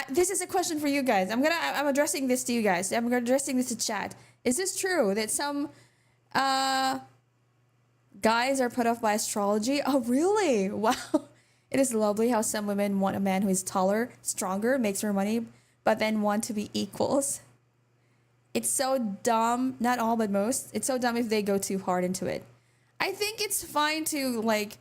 This is a question for you guys. I'm addressing this to you guys. I'm addressing this to chat. Is this true that some guys are put off by astrology? Oh, really? Wow. It is lovely how some women want a man who is taller, stronger, makes more money, but then want to be equals. It's so dumb. Not all, but most. It's so dumb if they go too hard into it. I think it's fine to like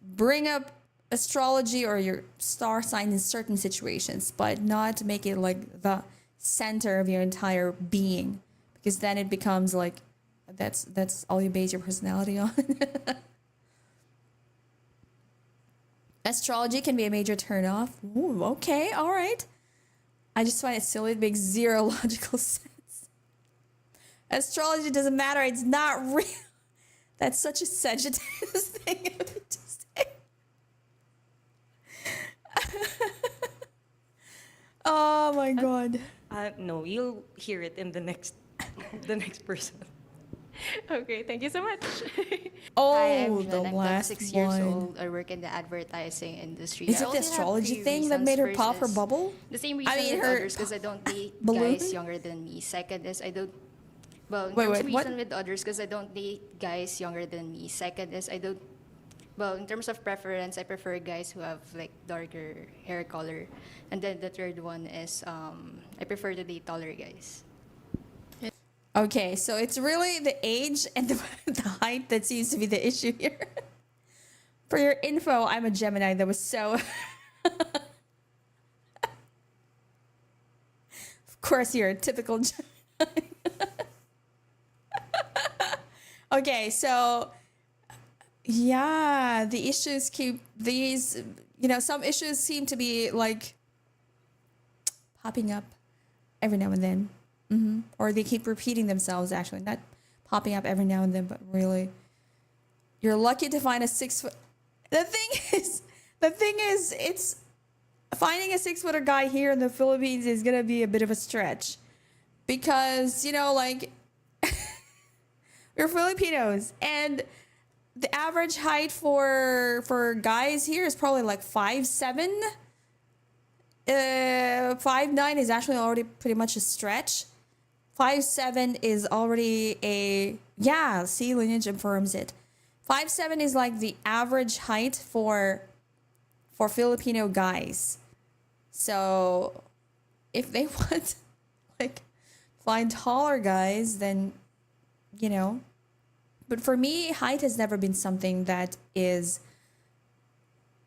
bring up astrology or your star sign in certain situations, but not make it like the center of your entire being, because then it becomes like that's all you base your personality on. Astrology can be a major turnoff. Ooh, okay, all right. I just find it silly. It makes zero logical sense. Astrology doesn't matter. It's not real. That's such a Sagittarius thing to say. Oh my god. No, you'll hear it in the next person. Okay, thank you so much. Hi, I'm Oh, the Jen. I'm last 26 years one. old. I work in the advertising industry. Is I it the only have astrology three thing that reasons. made her First pop her is bubble? The same I reason mean, with her others, because I don't date balloon? guys younger than me. Second is I don't. Well, in Wait, terms wait, of what? reason with others, because I don't date guys younger than me. Second is I don't. Well, in terms of preference, I prefer guys who have like darker hair color, and then the third one is I prefer to date taller guys. Okay, so it's really the age and the height that seems to be the issue here. For your info, I'm a Gemini. That was so. Of course, you're a typical Gemini. Okay, so yeah, the issues keep these. Some issues seem to be like popping up every now and then. Or they keep repeating themselves, actually. Not popping up every now and then, but really. You're lucky to find a 6 foot. The thing is, it's finding a 6-footer guy here in the Philippines is going to be a bit of a stretch. Because, we're Filipinos. And the average height for guys here is probably like 5'7". 5'9" is actually already pretty much a stretch. 5'7" is already see, lineage affirms it. 5'7" is like the average height for Filipino guys. So if they want find taller guys, then But for me, height has never been something that is,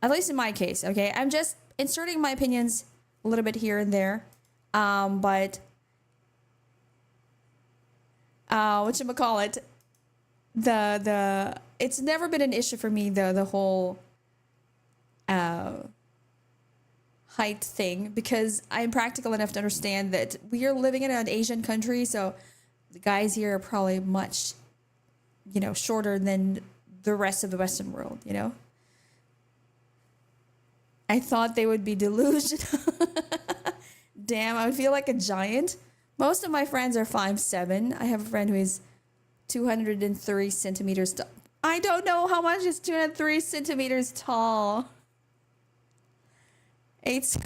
at least in my case, okay? I'm just inserting my opinions a little bit here and there. But whatchamacallit, it's never been an issue for me, the whole height thing, because I'm practical enough to understand that we are living in an Asian country, so the guys here are probably much, shorter than the rest of the Western world, I thought they would be delusional. Damn, I would feel like a giant. Most of my friends are 5'7". I have a friend who is 203 centimeters tall. I don't know how much is 203 centimeters tall. It's.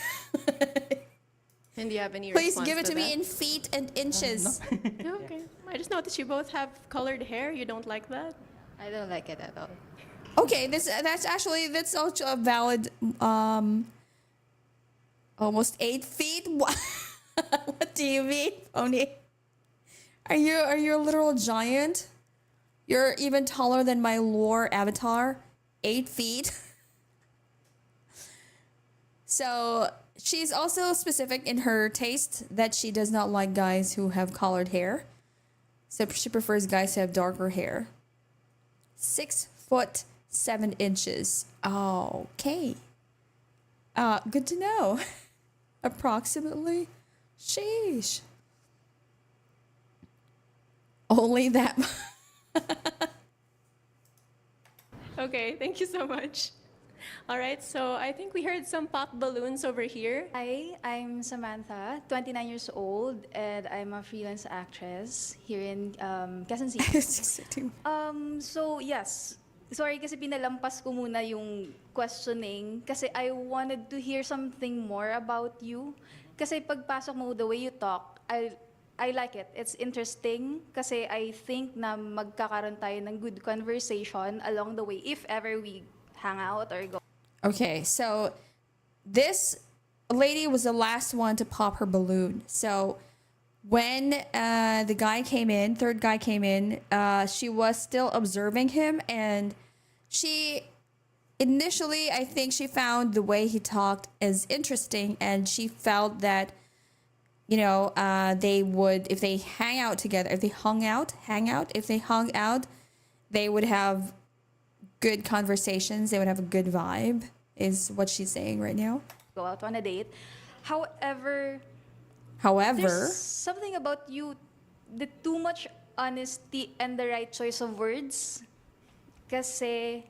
And do you have any Please response give it to me that? in feet and inches. Okay. I just noticed you both have colored hair. You don't like that? I don't like it at all. Okay, that's also a valid. Almost 8 feet. What do you mean, Pony? Are you a literal giant? You're even taller than my lore avatar. 8 feet. So she's also specific in her taste that she does not like guys who have colored hair. So she prefers guys who have darker hair. 6'7". Okay. Good to know. Approximately. Sheesh. Only that. Okay, thank you so much. All right, so I think we heard some pop balloons over here. Hi, I'm Samantha, 29 years old, and I'm a freelance actress here in Quezon City. So yes, sorry kasi pinalampas ko muna yung questioning kasi I wanted to hear something more about you. Kasi pagpasok mo, the way you talk, I like it. It's interesting kasi I think na magkakaroon tayo ng good conversation along the way if ever we hang out or go. Okay, so this lady was the last one to pop her balloon. So when the guy came in, third guy came in, she was still observing him, and she initially, I think she found the way he talked as interesting, and she felt that, they would, if they hang out together, if they hung out, they would have good conversations, they would have a good vibe, is what she's saying right now. Go out on a date. However, However, there's something about you that too much honesty and the right choice of words. Kasi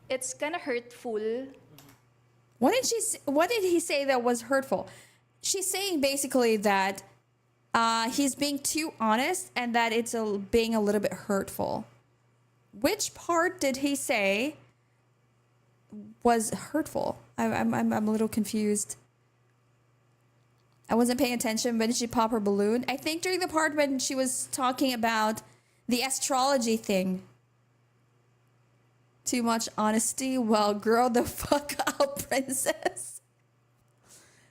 it's kind of hurtful. What did he say that was hurtful? She's saying basically that he's being too honest and that it's being a little bit hurtful. Which part did he say was hurtful? I'm a little confused. I wasn't paying attention. When did she pop her balloon? I think during the part when she was talking about the astrology thing. Too much honesty? Well, grow the fuck up, princess.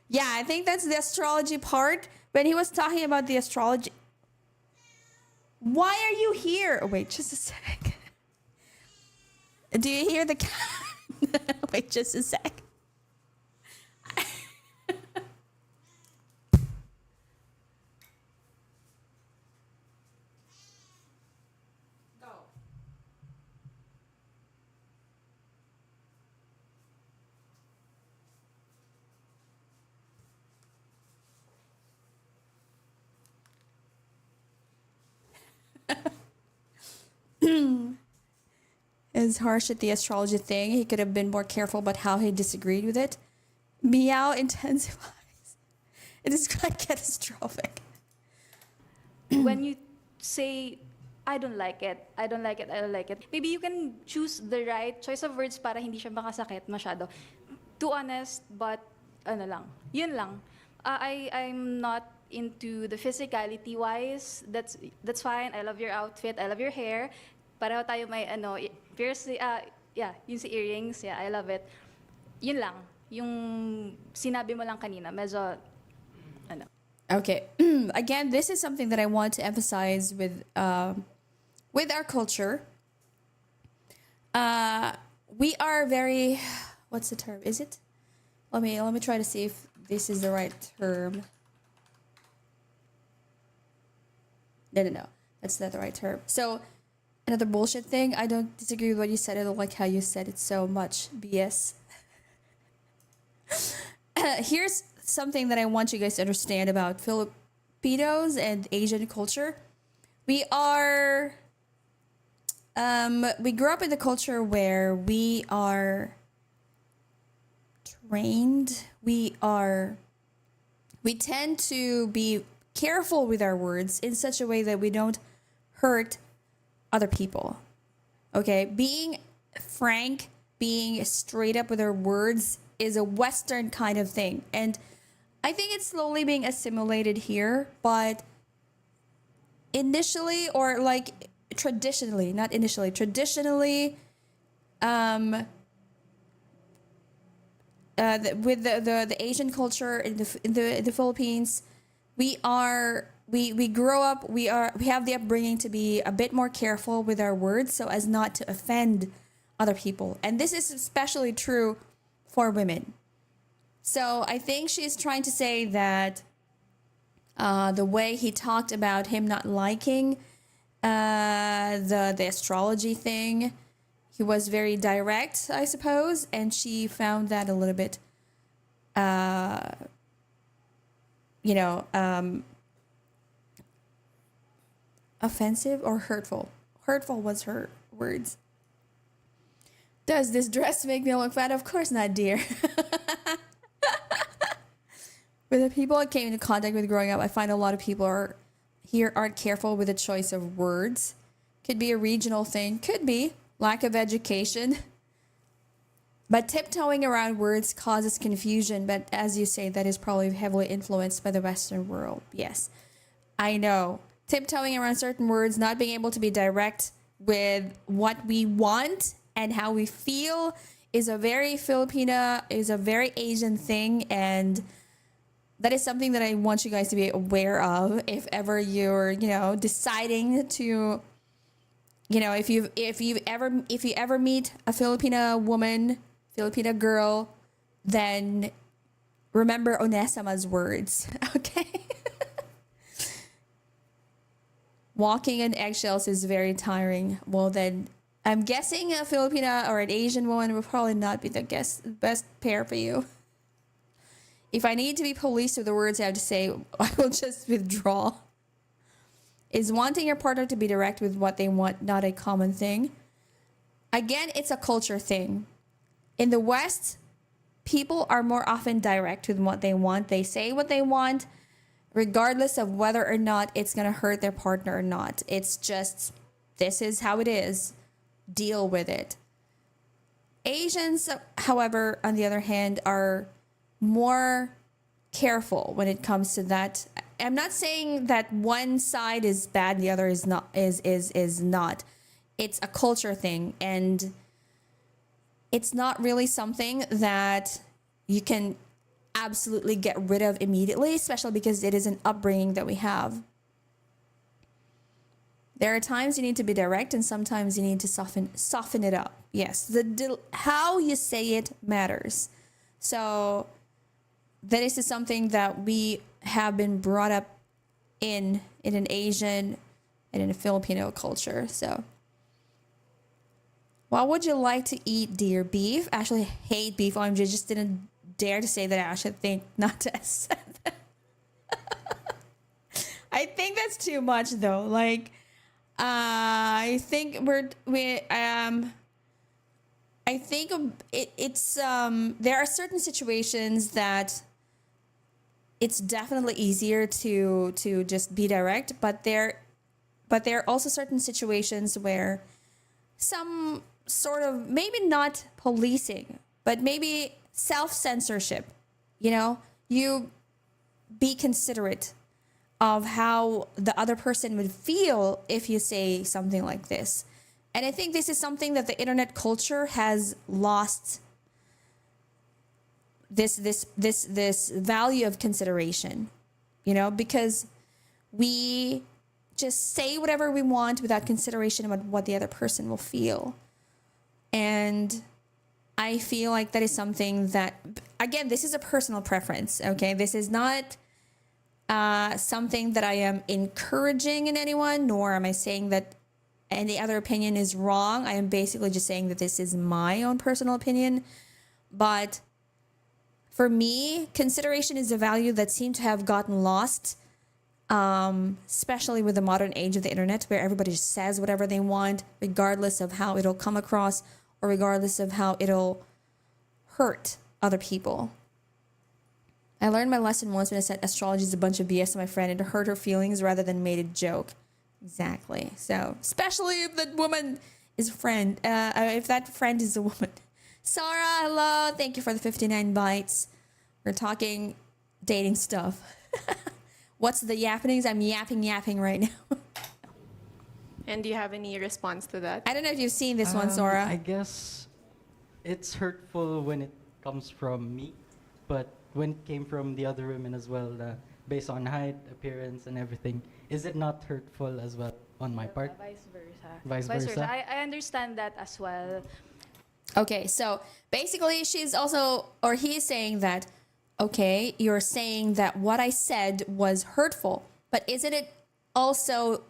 Yeah, I think that's the astrology part. When he was talking about the astrology. Why are you here? Oh, wait, just a sec. Do you hear the cat? Wait, just a sec. Is harsh at the astrology thing. He could have been more careful about how he disagreed with it. Meow intensifies. It is quite catastrophic. When you say, I don't like it, I don't like it, I don't like it, maybe you can choose the right choice of words para hindi siya makasakit masyado. Too honest, but ano lang, yun lang. I'm not into the physicality wise. That's fine. I love your outfit. I love your hair. Pareho tayo may pierce, yeah, yung si earrings. Yeah, I love it. Yun lang. Yung sinabi mo lang kanina, medyo ano. Okay. Again, this is something that I want to emphasize with our culture. We are very, what's the term? Is it? Let me try to see if this is the right term. No. That's not the right term. So, another bullshit thing. I don't disagree with what you said. I don't like how you said it so much. BS. Here's something that I want you guys to understand about Filipinos and Asian culture. We are... we grew up in the culture where we are trained. We tend to be careful with our words in such a way that we don't hurt other people. Okay? Being frank, being straight up with our words is a Western kind of thing. And I think it's slowly being assimilated here, but initially, or like traditionally, not initially, traditionally, with the Asian culture in the Philippines, we grow up, we have the upbringing to be a bit more careful with our words so as not to offend other people. And this is especially true for women. So I think she's trying to say that the way he talked about him not liking the astrology thing, he was very direct, I suppose, and she found that a little bit offensive or hurtful. Hurtful was her words. Does this dress make me look fat? Of course not, dear. With the people I came into contact with growing up, I find a lot of people aren't careful with the choice of words. Could be a regional thing. Could be lack of education. But tiptoeing around words causes confusion. But as you say, that is probably heavily influenced by the Western world. Yes, I know. Tiptoeing around certain words, not being able to be direct with what we want and how we feel is a very Filipina, is a very Asian thing. And that is something that I want you guys to be aware of if ever you're, deciding to, if you ever meet a Filipina woman, Filipina girl, then remember Oneesama's words, okay? Walking on eggshells is very tiring. Well, then I'm guessing a Filipina or an Asian woman will probably not be the best pair for you. If I need to be policed with the words I have to say, I will just withdraw. Is wanting your partner to be direct with what they want not a common thing? Again, it's a culture thing. In the West, people are more often direct with what they want. They say what they want, regardless of whether or not it's going to hurt their partner or not. It's just, this is how it is. Deal with it. Asians, however, on the other hand, are more careful when it comes to that. I'm not saying that one side is bad, the other is not. Is not. It's a culture thing, and it's not really something that you can absolutely get rid of immediately, especially because it is an upbringing that we have. There are times you need to be direct, and sometimes you need to soften it up. Yes, how you say it matters. So this is something that we have been brought up in an Asian and in a Filipino culture. So what would you like to eat, dear? Beef? I actually hate beef. OMG, just didn't dare to say that. I actually think not to have said that. I think that's too much though. Like, I think I think it's there are certain situations that it's definitely easier to just be direct, but there are also certain situations where some sort of, maybe not policing, but maybe self-censorship, you be considerate of how the other person would feel if you say something like this. And I think this is something that the internet culture has lost, this value of consideration, because we just say whatever we want without consideration about what the other person will feel. And I feel like that is something that, again, this is a personal preference, okay? This is not something that I am encouraging in anyone, nor am I saying that any other opinion is wrong. I am basically just saying that this is my own personal opinion. But for me, consideration is a value that seemed to have gotten lost, especially with the modern age of the internet, where everybody just says whatever they want, regardless of how it'll come across or regardless of how it'll hurt other people. I learned my lesson once when I said astrology is a bunch of BS to my friend, and it hurt her feelings rather than made a joke. Exactly. So, especially if that woman is a friend, if that friend is a woman. Sarah, hello. Thank you for the 59 bytes. We're talking dating stuff. What's the yappenings? I'm yapping right now. And do you have any response to that? I don't know if you've seen this one, Sora. I guess it's hurtful when it comes from me, but when it came from the other women as well, based on height, appearance, and everything, is it not hurtful as well on my part? Vice versa. Vice versa? I understand that as well. Okay, so basically she's also, or he's saying that, okay, you're saying that what I said was hurtful, but isn't it also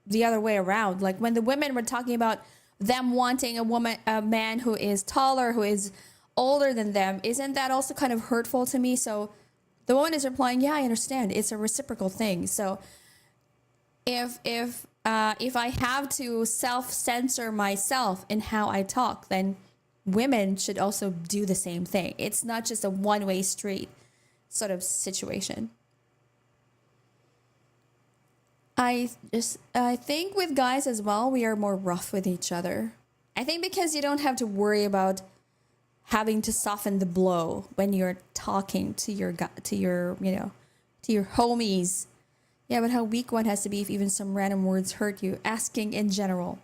the other way around? Like when the women were talking about them wanting a man who is taller, who is older than them, isn't that also kind of hurtful to me? So the woman is replying, yeah, I understand. It's a reciprocal thing. So if I have to self-censor myself in how I talk, then women should also do the same thing. It's not just a one-way street sort of situation. I think with guys as well, we are more rough with each other. I think because you don't have to worry about having to soften the blow when you're talking to your homies. Yeah, but how weak one has to be if even some random words hurt you. Asking in general.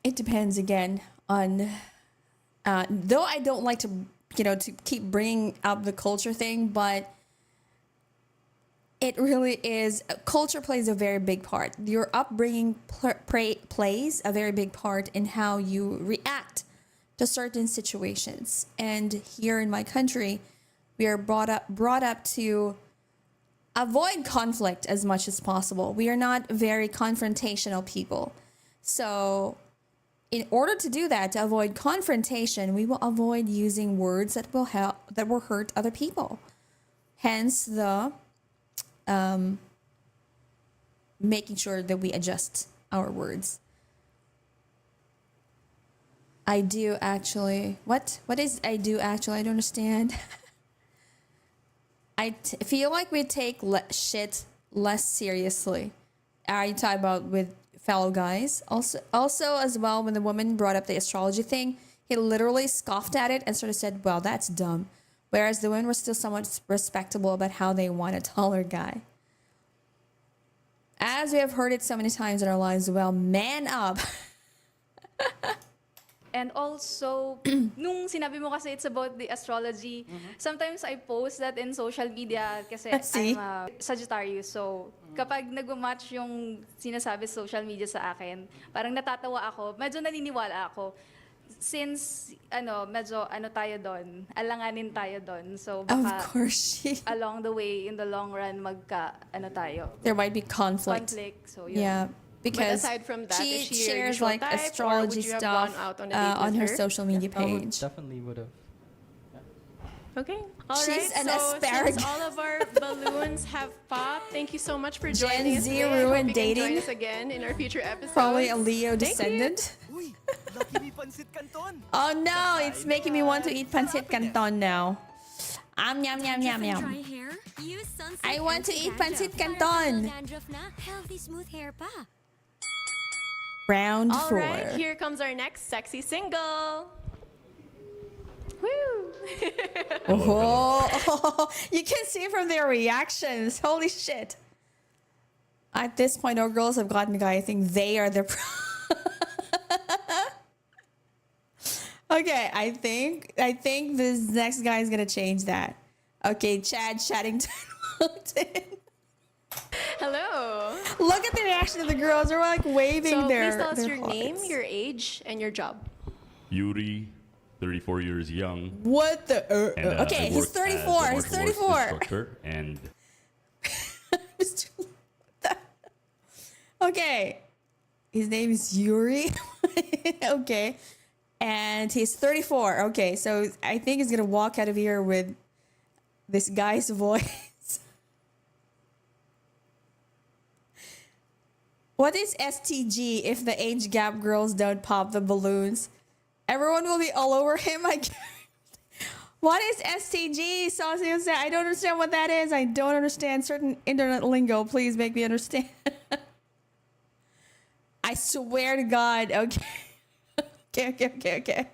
It depends again on, though I don't like to, to keep bringing up the culture thing, but it really is, culture plays a very big part. Your upbringing plays a very big part in how you react to certain situations. And here in my country, we are brought up to avoid conflict as much as possible. We are not very confrontational people. So in order to do that, to avoid confrontation, we will avoid using words that will hurt other people. Hence the making sure that we adjust our words. I do actually. What is I do actually? I don't understand. Feel like we take shit less seriously. Are you talking about with fellow guys? Also as well, when the woman brought up the astrology thing, he literally scoffed at it and sort of said, well, that's dumb. Whereas the women were still somewhat respectable about how they want a taller guy. As we have heard it so many times in our lives, well, man up. And also, nung sinabi mo kasi it's about the astrology, sometimes I post that in social media kasi See? I'm a Sagittarius. So, kapag nag-match yung sinasabi sa social media sa akin, parang natatawa ako, medyo naniniwala ako. Since, medyo tayo doon, alanganin tayo doon. So, baka Of course, along the way, in the long run, tayo. there might be conflict. So, yun. Yeah. Because aside from that, she is she your shares usual like type, or astrology would you have stuff gone out on a date on with her her? social media I would page. definitely would have. Okay. All She's right. an So asparagus. since all of our balloons have popped, thank you so much for Gen joining us Z today. I hope ruined you can dating. join us again in our future episodes. Probably a Leo Thank you. descendant. Oh no, it's making me want to eat pancit canton now. Yum yum yum yum. Dry hair? Use sunsilk I want to eat anti-dandruff. pancit Para canton. walang dandruff na, healthy smooth hair pa. Round All 4. right, here comes our next sexy single. Woo! Oh, you can see from their reactions. Holy shit. At this point, our girls have gotten the guy. I think they are the Okay, I think this next guy is gonna change that. Okay, Chad Shaddington. Hello. Look at the reaction of the girls. They're like waving So their. please tell us their your name, hearts. your age, and your job. Yuri, 34 years young. What the? And, Okay, I he's work as a 34. He's martial arts 34. instructor, and Okay, his name is Yuri. Okay, and he's 34. Okay, so I think he's gonna walk out of here with this guy's voice. What is STG if the age gap girls don't pop the balloons? Everyone will be all over him. What is STG? Saucy said, I don't understand what that is. I don't understand certain internet lingo. Please make me understand. I swear to God. Okay. Okay.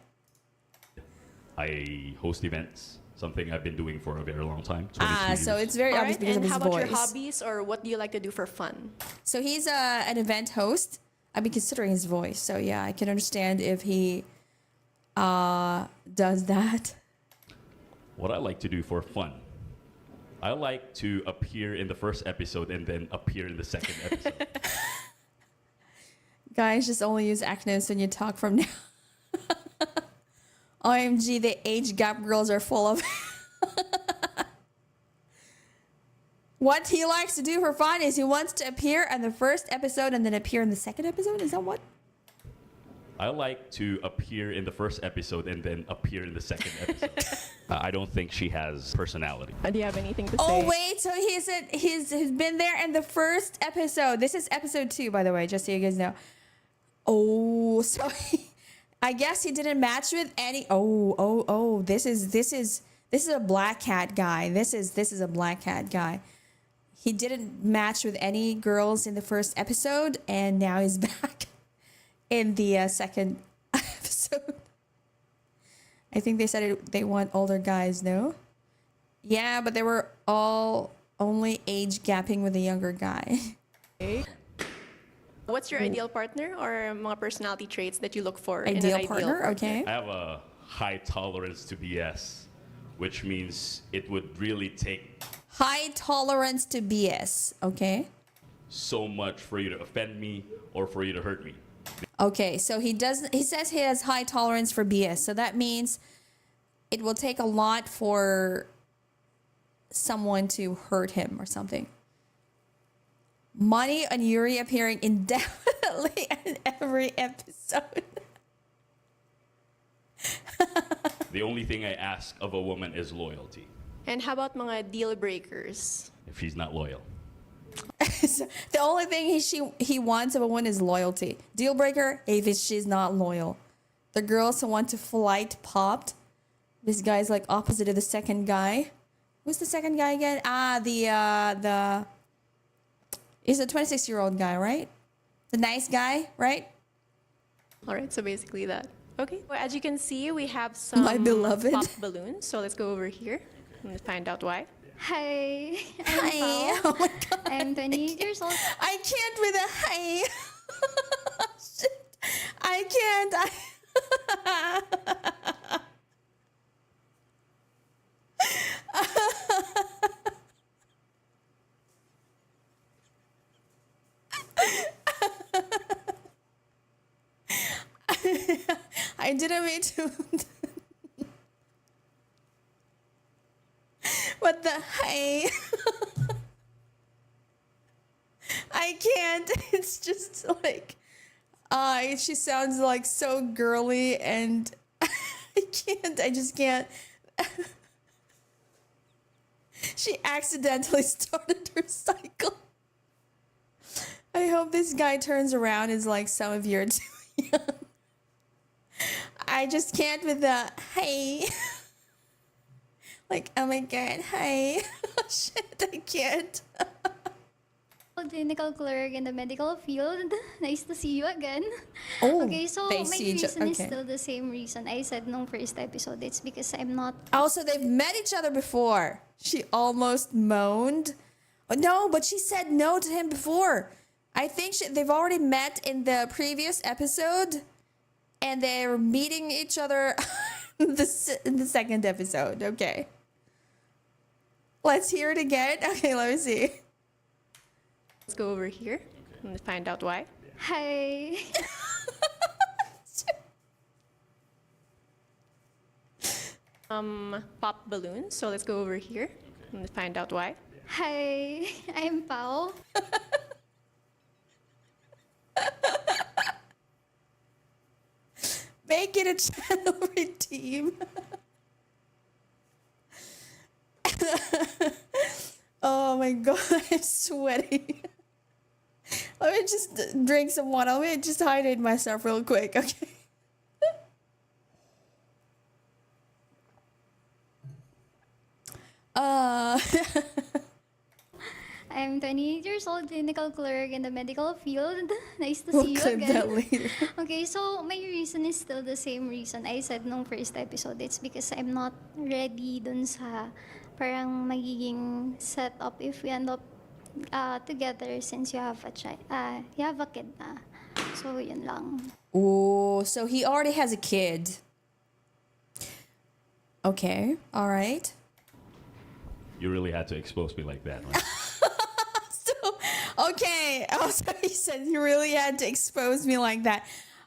I host events. Something I've been doing for a very long time. 22 So years. it's very All obvious right, because and of his how about voice. your hobbies, or what do you like to do for fun? So he's an event host. I've been considering his voice. So yeah, I can understand if he does that. What I like to do for fun. I like to appear in the first episode and then appear in the second episode. Guys, just only use acronyms when you talk from now. OMG, the age gap girls are full of. What he likes to do for fun is he wants to appear in the first episode and then appear in the second episode. Is that what? I like to appear in the first episode and then appear in the second episode. I don't think she has personality. Do you have anything to say? Oh wait, so he's been there in the first episode. This is episode 2, by the way, just so you guys know. Oh, so I guess he didn't match with any. Oh, this is a black cat guy. This is a black cat guy. He didn't match with any girls in the first episode, and now he's back in the second episode. I think they said they want older guys, no? Yeah, but they were all only age gapping with a younger guy. Okay. What's your ideal partner, or mga personality traits that you look for in an Ideal ideal partner, okay. I have a high tolerance to BS, which means it would really take High tolerance to BS, okay? so much for you to offend me or for you to hurt me. Okay, so he says he has high tolerance for BS. So that means it will take a lot for someone to hurt him or something. Money and Yuri appearing indefinitely in every episode. The only thing I ask of a woman is loyalty. And how about mga deal breakers? If she's not loyal. The only thing he wants of a woman is loyalty. Deal breaker if she's not loyal. The girls who want to flight popped. This guy's like opposite of the second guy. Who's the second guy again? He's a 26-year-old guy, right? The nice guy, right? All right, so basically that. Okay. Well, as you can see, we have some My beloved. pop balloons. So let's go over here and find out why. Hi, I'm Hi. Pao. Oh my god. I'm 28 years old. I can't with a hi. Shit. I can't. I didn't mean to. What the hey? I can't. It's just like, she sounds like so girly, and I can't. I just can't. She accidentally started her cycle. I hope this guy turns around and is like, some of you are too young. I just can't with the hey. Like, oh my god, hi. Shit, I can't. Clinical clerk in the medical field. Nice to see you again. Oh, okay, so they my see each- reason is okay. still the same reason I said nung first episode. It's because I'm not. Also, they've met each other before. She almost moaned. Oh, no, but she said no to him before. I think they've already met in the previous episode, and they're meeting each other in the second episode. Okay. Let's hear it again. Okay, let me see. Let's go over here and find out why. Hi. Pop balloons. So let's go over here and find out why. Hi, I'm Pao. Make it a channel redeem. Oh my god, I'm sweating. Let me just drink some water. Let me just hydrate myself real quick, okay? I'm 28 years old, clinical clerk in the medical field. Nice to We'll see you clip again. that later. Okay, so my reason is still the same reason I said nung first episode. It's because I'm not ready dun sa parang magiging setup if we end up together since you have a kid na. So yun lang. Oh, so he already has a kid. Okay, all right. You really had to expose me like that, right? Okay, also he said he really had to expose me like that.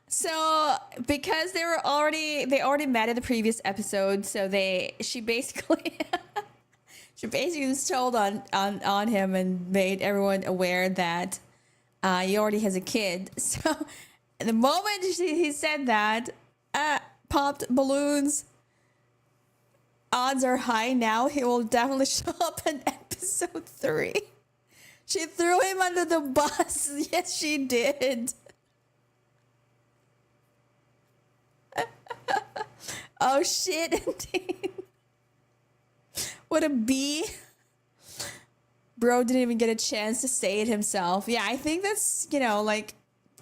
So because they already met in the previous episode, so she basically just told on him and made everyone aware that he already has a kid. So the moment he said that, popped balloons. Odds are high now he will definitely show up in episode 3. She threw him under the bus. Yes, she did. Oh shit, indeed. What a B. Bro didn't even get a chance to say it himself. Yeah, I think that's, like,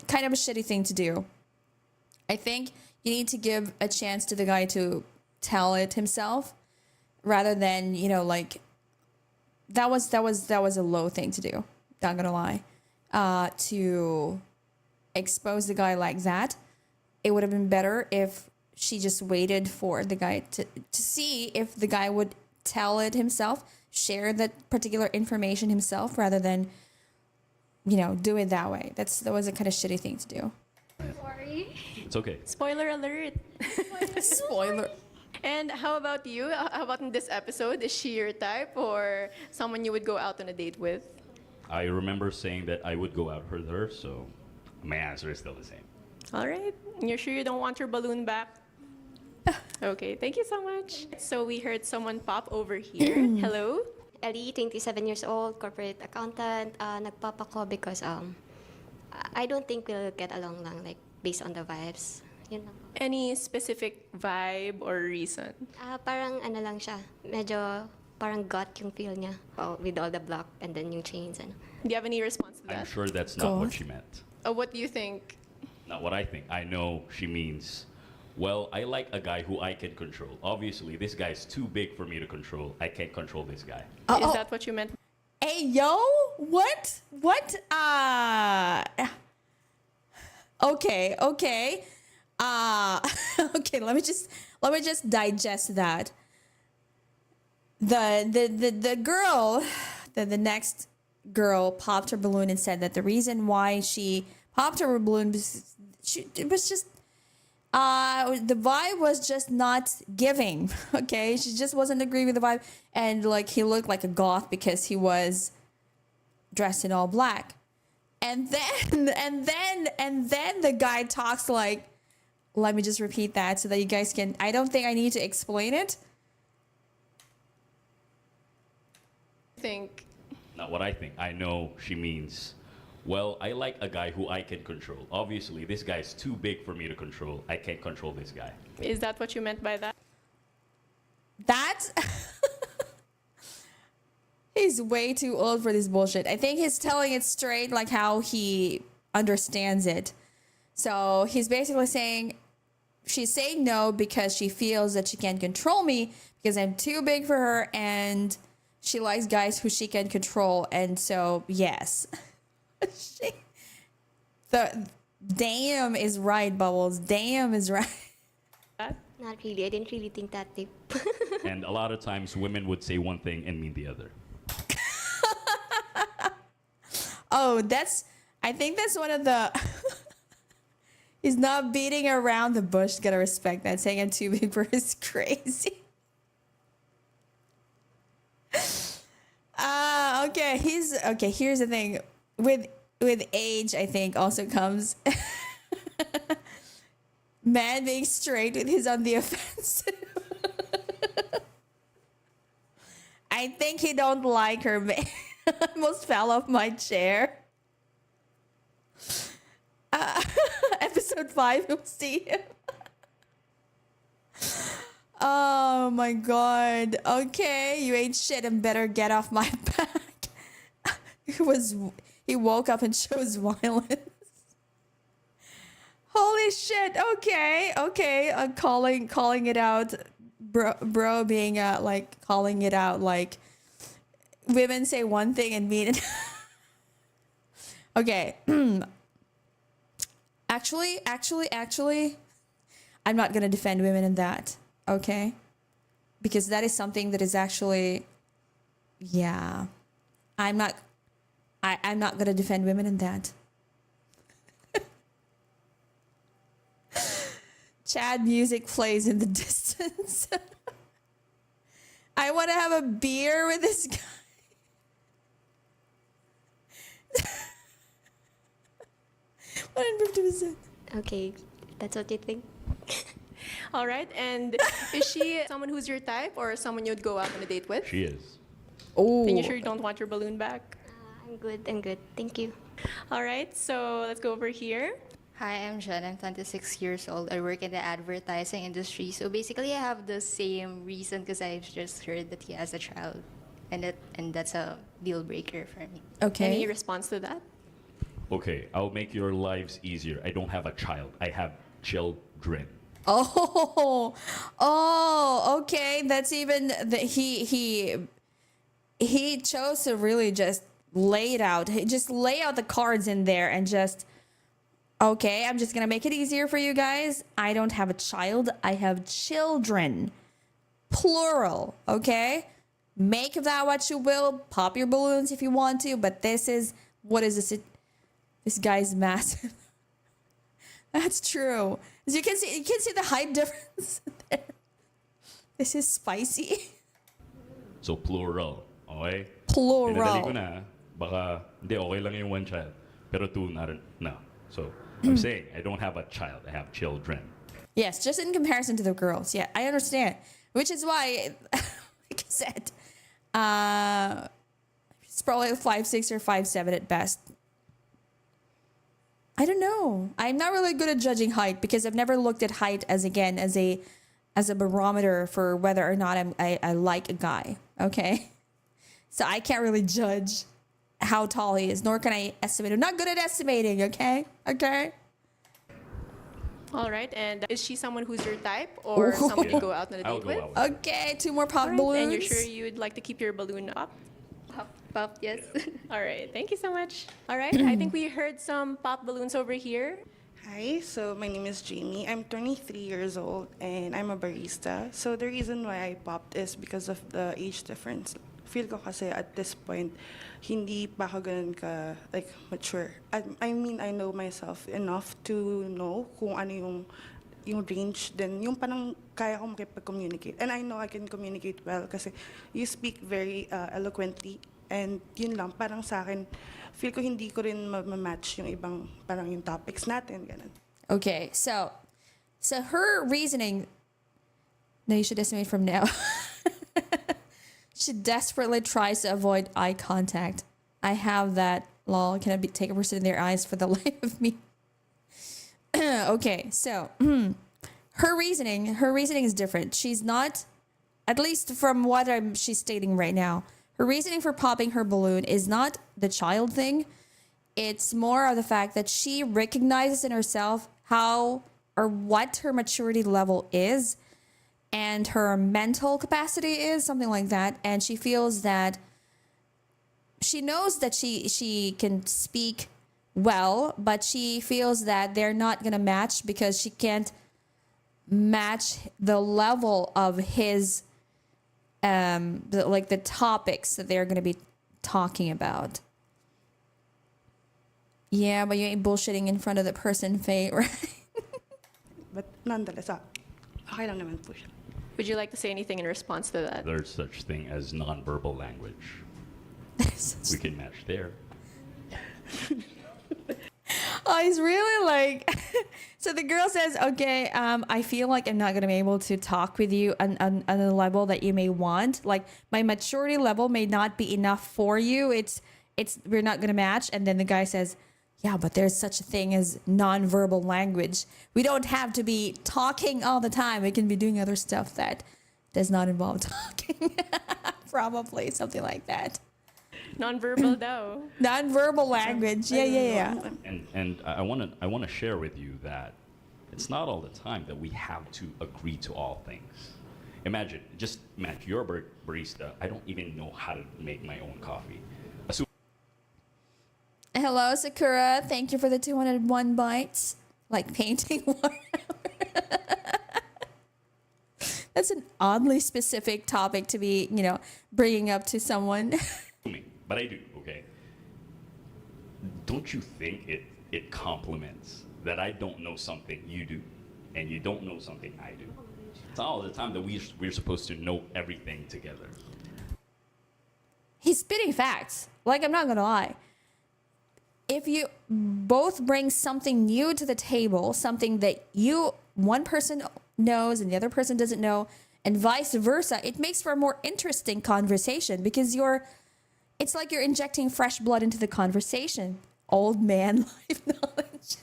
kind of a shitty thing to do. I think you need to give a chance to the guy to tell it himself rather than, like, that was a low thing to do. Not gonna lie. To expose the guy like that, it would have been better if she just waited for the guy to see if the guy would tell it himself, share that particular information himself, rather than, do it that way. That was a kind of shitty thing to do. Sorry. It's okay. Spoiler alert. Spoiler. And how about you? How about in this episode? Is she your type or someone you would go out on a date with? I remember saying that I would go out with her, so my answer is still the same. All right. You're sure you don't want your balloon back? Okay, thank you so much. So we heard someone pop over here. Hello? Ellie, 27 years old, corporate accountant. Nagpapako because I don't think we'll get along lang, like based on the vibes. Yun lang. Any specific vibe or reason? Parang ano lang siya, medyo parang gut yung feel niya with all the block and then yung chains. Ano. Do you have any response to that? I'm sure that's not what she meant. What do you think? Not what I think. I know she means, well, I like a guy who I can control. Obviously, this guy's too big for me to control. I can't control this guy. Is that what you meant? Hey, yo, what? Okay. Okay, let me just digest that. The girl, the next girl popped her balloon and said that the reason why she popped her balloon was it was just the vibe was just not giving. Okay, she just wasn't agreeing with the vibe, and like he looked like a goth because he was dressed in all black, and then the guy talks like, let me just repeat that so that you guys can. I don't think I need to explain it. Think. Not what I think. I know she means, well, I like a guy who I can control. Obviously, this guy's too big for me to control. I can't control this guy. Is that what you meant by that? That he's way too old for this bullshit. I think he's telling it straight like how he understands it. So he's basically saying she's saying no because she feels that she can't control me because I'm too big for her and she likes guys who she can control. And so, yes. The damn is right, Bubbles. Damn is right. Not really. I didn't really think that deep. And a lot of times women would say one thing and mean the other. Oh, I think that's one of the... He's not beating around the bush. Gotta respect that. Saying I'm too big for her is crazy. Okay. Here's the thing. With age, I think also comes man being straight with his on the offensive. I think he don't like her. Man. I almost fell off my chair. Episode 5, you'll see him. Oh my god. Okay, you ain't shit and better get off my back. He woke up and chose violence. Holy shit. Okay. Calling it out. Bro being like calling it out like women say one thing and mean it. Okay. Actually, I'm not going to defend women in that, okay? Because that is something that is actually, yeah. I'm not going to defend women in that. Chad music plays in the distance. I want to have a beer with this guy. Okay, that's what you think. All right, and is she someone who's your type or someone you'd go out on a date with? She is. Oh. And you sure you don't want your balloon back? I'm good. Thank you. All right, so let's go over here. Hi, I'm Jen. I'm 26 years old. I work in the advertising industry. So basically, I have the same reason because I've just heard that he has a child. And that's a deal breaker for me. Okay. Any response to that? Okay, I'll make your lives easier. I don't have a child. I have children. Oh, okay. That's even he chose to really just lay it out. Just lay out the cards in there and just, okay, I'm just gonna make it easier for you guys. I don't have a child. I have children, plural. Okay, make of that what you will. Pop your balloons if you want to. But this is what is this? This guy's massive. That's true. As you can see the height difference there. This is spicy. So plural, okay? Plural. Pinadali ko na, baka hindi okay lang yung one child, pero two na rin. No. So I'm saying I don't have a child. I have children. Yes, just in comparison to the girls. Yeah, I understand. Which is why, like I said, She's probably 5'6" or 5'7" at best. I don't know. I'm not really good at judging height because I've never looked at height as a barometer for whether or not I like a guy. Okay, so I can't really judge how tall he is, nor can I estimate. I'm not good at estimating. Okay. All right, and is she someone who's your type or someone you go out on a I'll date go with? out with her. Okay, 2 more pop All right, balloons. and you're sure you'd like to keep your balloon up? Pop, yes. All right, thank you so much. All right, I think we heard some pop balloons over here. Hi, so my name is Jamie. I'm 23 years old and I'm a barista. So the reason why I popped is because of the age difference. Feel ko kasi at this point, hindi pa ako ganun ka, like, mature. I mean, I know myself enough to know kung ano yung range, then yung parang kaya ko makipag-communicate. And I know I can communicate well kasi you speak very eloquently. And yun lang, parang sa akin, feel ko hindi ko rin ma-match yung ibang, parang yung topics natin, ganun. Okay, so her reasoning. No, you should estimate from now. She desperately tries to avoid eye contact. I have that. Lol, can I take a person in their eyes for the life of me? Okay, so her reasoning is different. She's not, at least from what she's stating right now, her reasoning for popping her balloon is not the child thing. It's more of the fact that she recognizes in herself how or what her maturity level is and her mental capacity is, something like that. And she feels that she knows that she can speak well, but she feels that they're not going to match because she can't match the level of his, the topics that they're going to be talking about. Yeah, but you ain't bullshitting in front of the person, Faye, right? But nonetheless, okay lang naman po siya. Would you like to say anything in response to that? There's such thing as nonverbal language. We can match there. Oh, he's really like. So the girl says, "Okay, I feel like I'm not gonna be able to talk with you on a level that you may want. Like my maturity level may not be enough for you. It's we're not gonna match." And then the guy says, "Yeah, but there's such a thing as nonverbal language. We don't have to be talking all the time. We can be doing other stuff that does not involve talking." Probably something like that. Non-verbal daw. Non-verbal language. Yeah. And I want to share with you that it's not all the time that we have to agree to all things. Just imagine you're a barista. I don't even know how to make my own coffee. Hello, Sakura. Thank you for the 201 bites. Like painting one. That's an oddly specific topic to be, bringing up to someone. But I do, okay? Don't you think it compliments that I don't know something you do, and you don't know something I do? It's not all the time that we're supposed to know everything together. He's spitting facts. Like, I'm not gonna lie. If you both bring something new to the table, something that one person knows and the other person doesn't know, and vice versa, it makes for a more interesting conversation because it's like you're injecting fresh blood into the conversation. Old man life knowledge.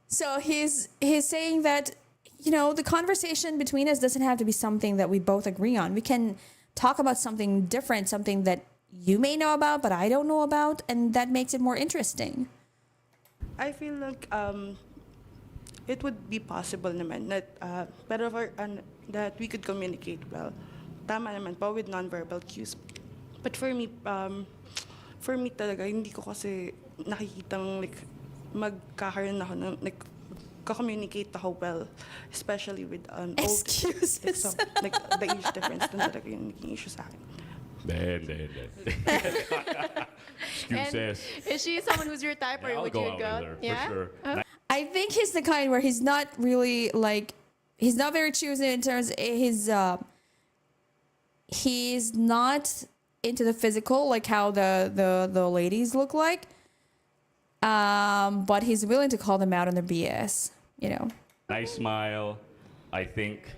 So he's saying that, the conversation between us doesn't have to be something that we both agree on. We can talk about something different, something that you may know about, but I don't know about, and that makes it more interesting. I feel like it would be possible naman that that we could communicate well. Tama naman po with nonverbal cues. But for me talaga, hindi ko kasi nakikitang magkakaroon ako ng communicate ako well, especially with excuses. Like the age difference dun talaga yung naging issue sa akin. Excuses. Is she someone who's your type, or I'll would go you out go? with her, Yeah. for sure. I think he's the kind where he's not really he's not very choosy in terms of he's not into the physical, like how the ladies look like. But he's willing to call them out on their BS, Nice smile. I think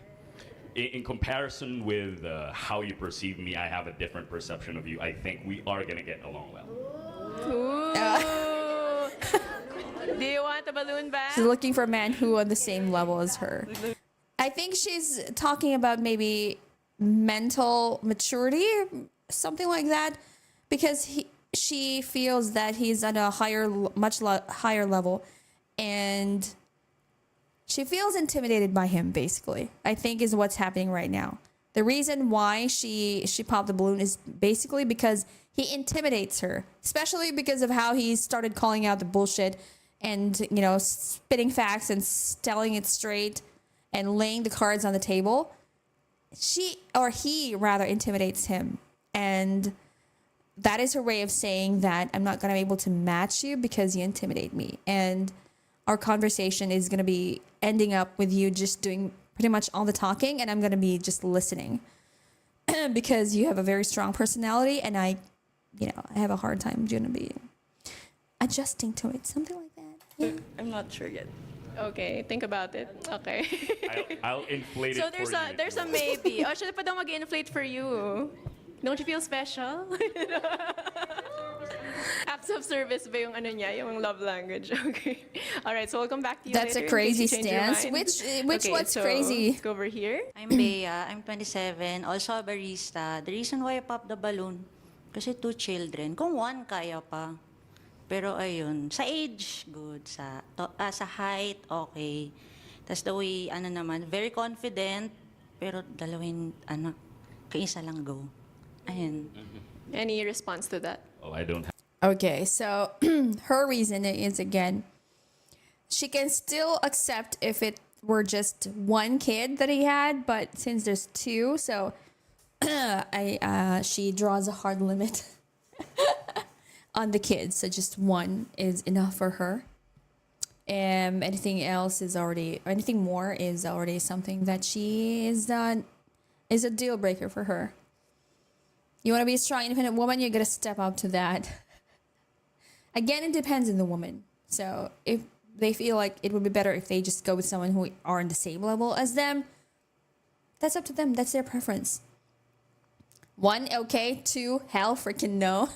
in comparison with how you perceive me, I have a different perception of you. I think we are gonna get along well. Ooh. Do you want a balloon back? She's looking for a man who on the same level as her. I think she's talking about maybe mental maturity, something like that, because she feels that he's at a higher level, and she feels intimidated by him, basically, I think is what's happening right now. The reason why she popped the balloon is basically because he intimidates her, especially because of how he started calling out the bullshit and, you know, spitting facts and telling it straight and laying the cards on the table. He rather intimidates him. And that is her way of saying that I'm not going to be able to match you because you intimidate me. And our conversation is going to be ending up with you just doing pretty much all the talking, and I'm going to be just listening because you have a very strong personality, and I have a hard time going to be adjusting to it, something like that. Yeah. I'm not sure yet. Okay, think about it. Okay. I'll inflate So it for you. there's a maybe. Oh, siya pa daw mag-inflate for you. Don't you feel special? Acts of service ba yung ano niya, yung love language? Okay. All right, so we'll come back to you That's later a crazy in case you change your stance. mind. Which Okay, what's so crazy? Let's go over here. I'm Bea. I'm 27. Also a barista. The reason why I popped the balloon, kasi 2 children. Kung 1, kaya pa. Pero ayun, sa age, good. Sa height, okay. Tapos the way, naman, very confident. Pero dalawin, kaisa lang go. Ayun. Any response to that? Oh, I don't have. Okay, so her reason is, again, she can still accept if it were just 1 kid that he had, but since there's 2, so she draws a hard limit on the kids. So just 1 is enough for her. Anything more is already something that she is a deal breaker for her. You want to be a strong, independent woman, you got to step up to that. Again, it depends on the woman. So if they feel like it would be better if they just go with someone who are on the same level as them, that's up to them. That's their preference. 1, okay. 2, hell freaking no.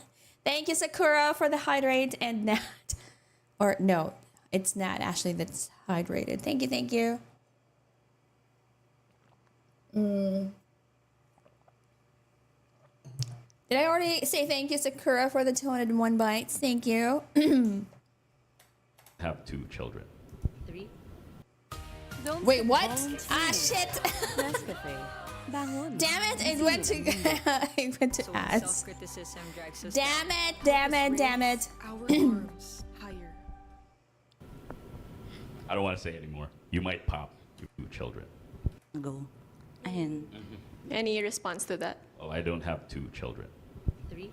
Thank you, Sakura, for the hydrate, and Nat. Or no, it's Nat, Ashley, that's hydrated. Thank you. Did I already say thank you, Sakura, for the 201 bites? Thank you. Have 2 children. 3. Wait, what? Shit. Bangon. Damn it, it went to it went to ads. Self-criticism drags us Damn it. Our arms higher. I don't want to say anymore. You might pop 2 children. Go. Ayun. Any response to that? Oh, I don't have 2 children. 3.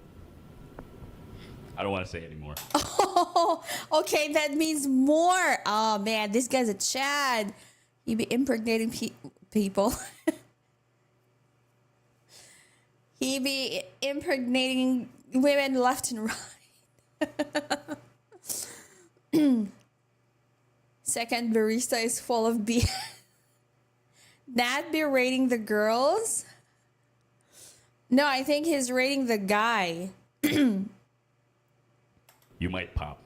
I don't want to say anymore. Oh, okay, that means more. Oh man, this guy's a Chad. He be impregnating people. He be impregnating women left and right. Second barista is full of BS. Nat be rating the girls? No, I think he's rating the guy. You might pop.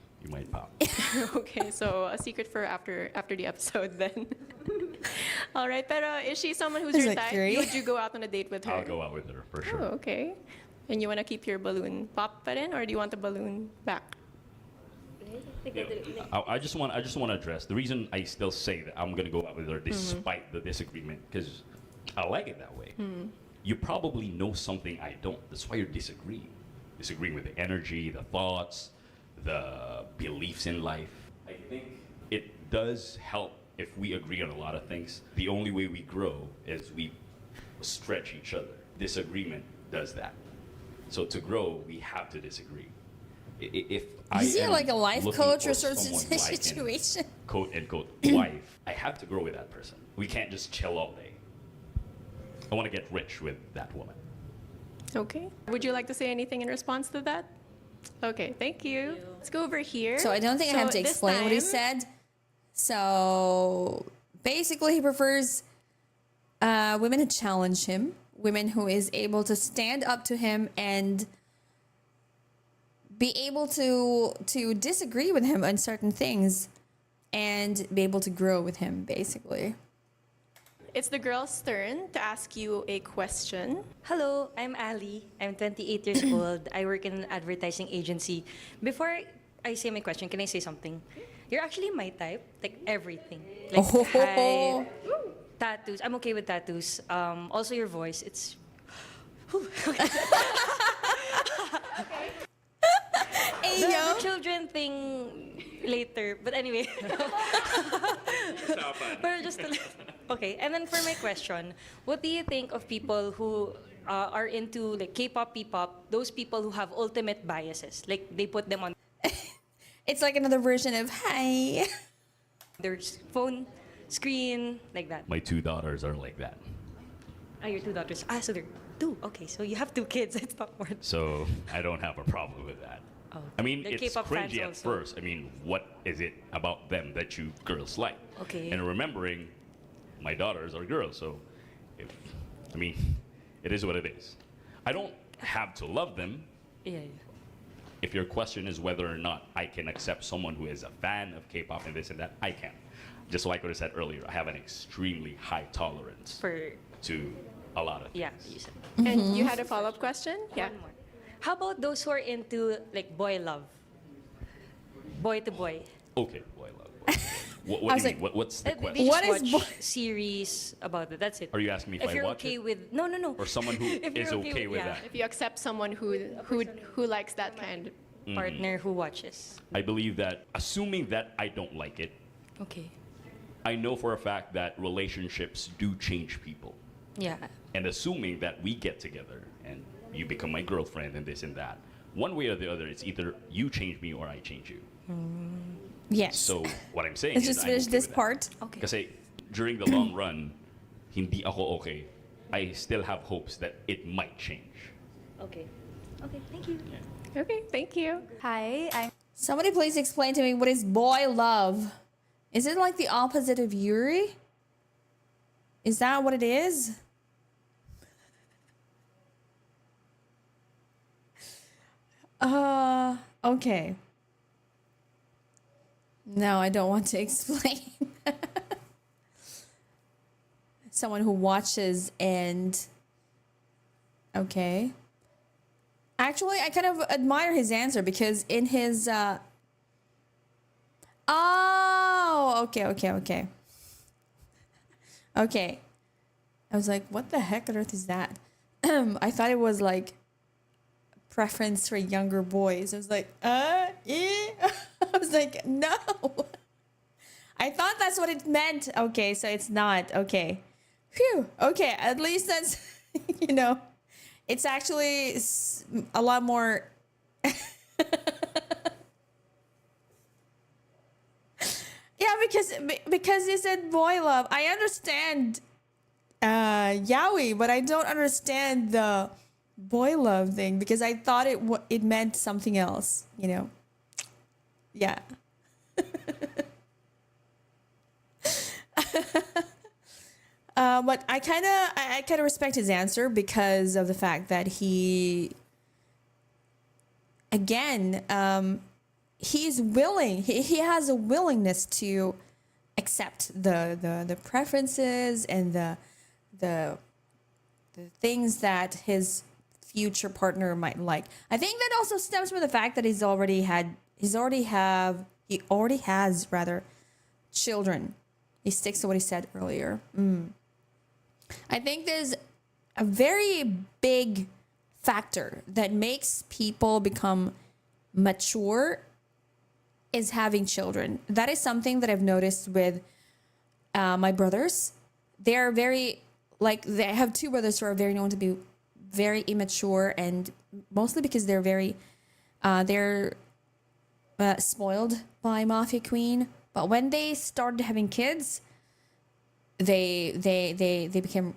Okay, so a secret for after the episode then. All right, pero is she someone who's your type? Would you go out on a date with her? I'll go out with her for sure. Oh, okay. And you want to keep your balloon pop pa rin, or do you want the balloon back? I just want to address the reason I still say that I'm gonna go out with her despite the disagreement, because I like it that way. You probably know something I don't. That's why you're disagreeing with the energy, the thoughts, the beliefs in life. I think it does help if we agree on a lot of things. The only way we grow is we stretch each other. Disagreement does that. So to grow, we have to disagree. If Is he like a life coach or sort of situation? Quote unquote wife, I have to grow with that person. We can't just chill all day. I want to get rich with that woman. Okay. Would you like to say anything in response to that? Okay, thank you. Let's go over here. So I don't think I have to explain what he said. So basically, he prefers women who challenge him, women who is able to stand up to him and be able to disagree with him on certain things and be able to grow with him, basically. It's the girl's turn to ask you a question. Hello, I'm Ali. I'm 28 years old. I work in an advertising agency. Before I say my question, can I say something? You're actually my type, like everything. Like height, tattoos. I'm okay with tattoos. Also your voice, it's... The children thing later, but anyway. Pero just a okay, and then for my question, what do you think of people who are into like K-pop, P-pop, those people who have ultimate biases, like they put them on It's like another version of hi. their phone screen, like that. My 2 daughters are like that. Ah, your 2 daughters. Ah, so they're 2. Okay, so you have 2 kids. It's not more. So I don't have a problem with that. Oh, I mean, they're it's K-pop fans cringy at also. first. I mean, what is it about them that you girls like? Okay. And remembering, my daughters are girls, so if, I mean, it is what it is. I don't have to love them. Yeah. If your question is whether or not I can accept someone who is a fan of K-pop and this and that, I can. Just like what I said earlier, I have an extremely high tolerance For to a lot of things. yeah, you said. And you had a follow-up question? Yeah. One more. How about those who are into like boy love? Boy to boy. Okay, boy love. Boy, love. What I do was you mean? like, What's the They question? just What is watch series about it. That's it. Are you asking me if I you're watch okay it? with no. Or someone who If is you're okay with yeah. that? If you accept someone who likes that kind. Partner who watches. I believe that, assuming that I don't like it, Okay. I know for a fact that relationships do change people. Yeah. And assuming that we get together and you become my girlfriend and this and that, one way or the other, it's either you change me or I change you. Yes. So what I'm saying Let's is just I'm finish okay this with that. part. Okay. Kasi during the long run, hindi ako okay. I still have hopes that it might change. Okay. Okay. Thank you. Okay, thank you. Hi, I'm Somebody please explain to me what is boy love. Is it like the opposite of Yuri? Is that what it is? Okay. No, I don't want to explain. Someone who watches and okay. Actually, I kind of admire his answer because in his oh, okay. Okay. I was like, what the heck on earth is that? I thought it was like preference for younger boys. I was like, I was like, no. I thought that's what it meant. Okay, so it's not. Okay. Phew. Okay, at least that's, you know, it's actually a lot more. Yeah, because you said boy love. I understand yaoi, but I don't understand the boy love thing because I thought it meant something else, you know. Yeah. But I kind of respect his answer because of the fact that he, again, he's willing. He has a willingness to accept the preferences and the things that his future partner might like. I think that also stems from the fact that he already has children. He sticks to what he said earlier. I think there's a very big factor that makes people become mature is having children. That is something that I've noticed with my brothers. They are very, I have 2 brothers who are very known to be very immature, and mostly because they're very, spoiled by Mafia Queen. But when they started having kids, they became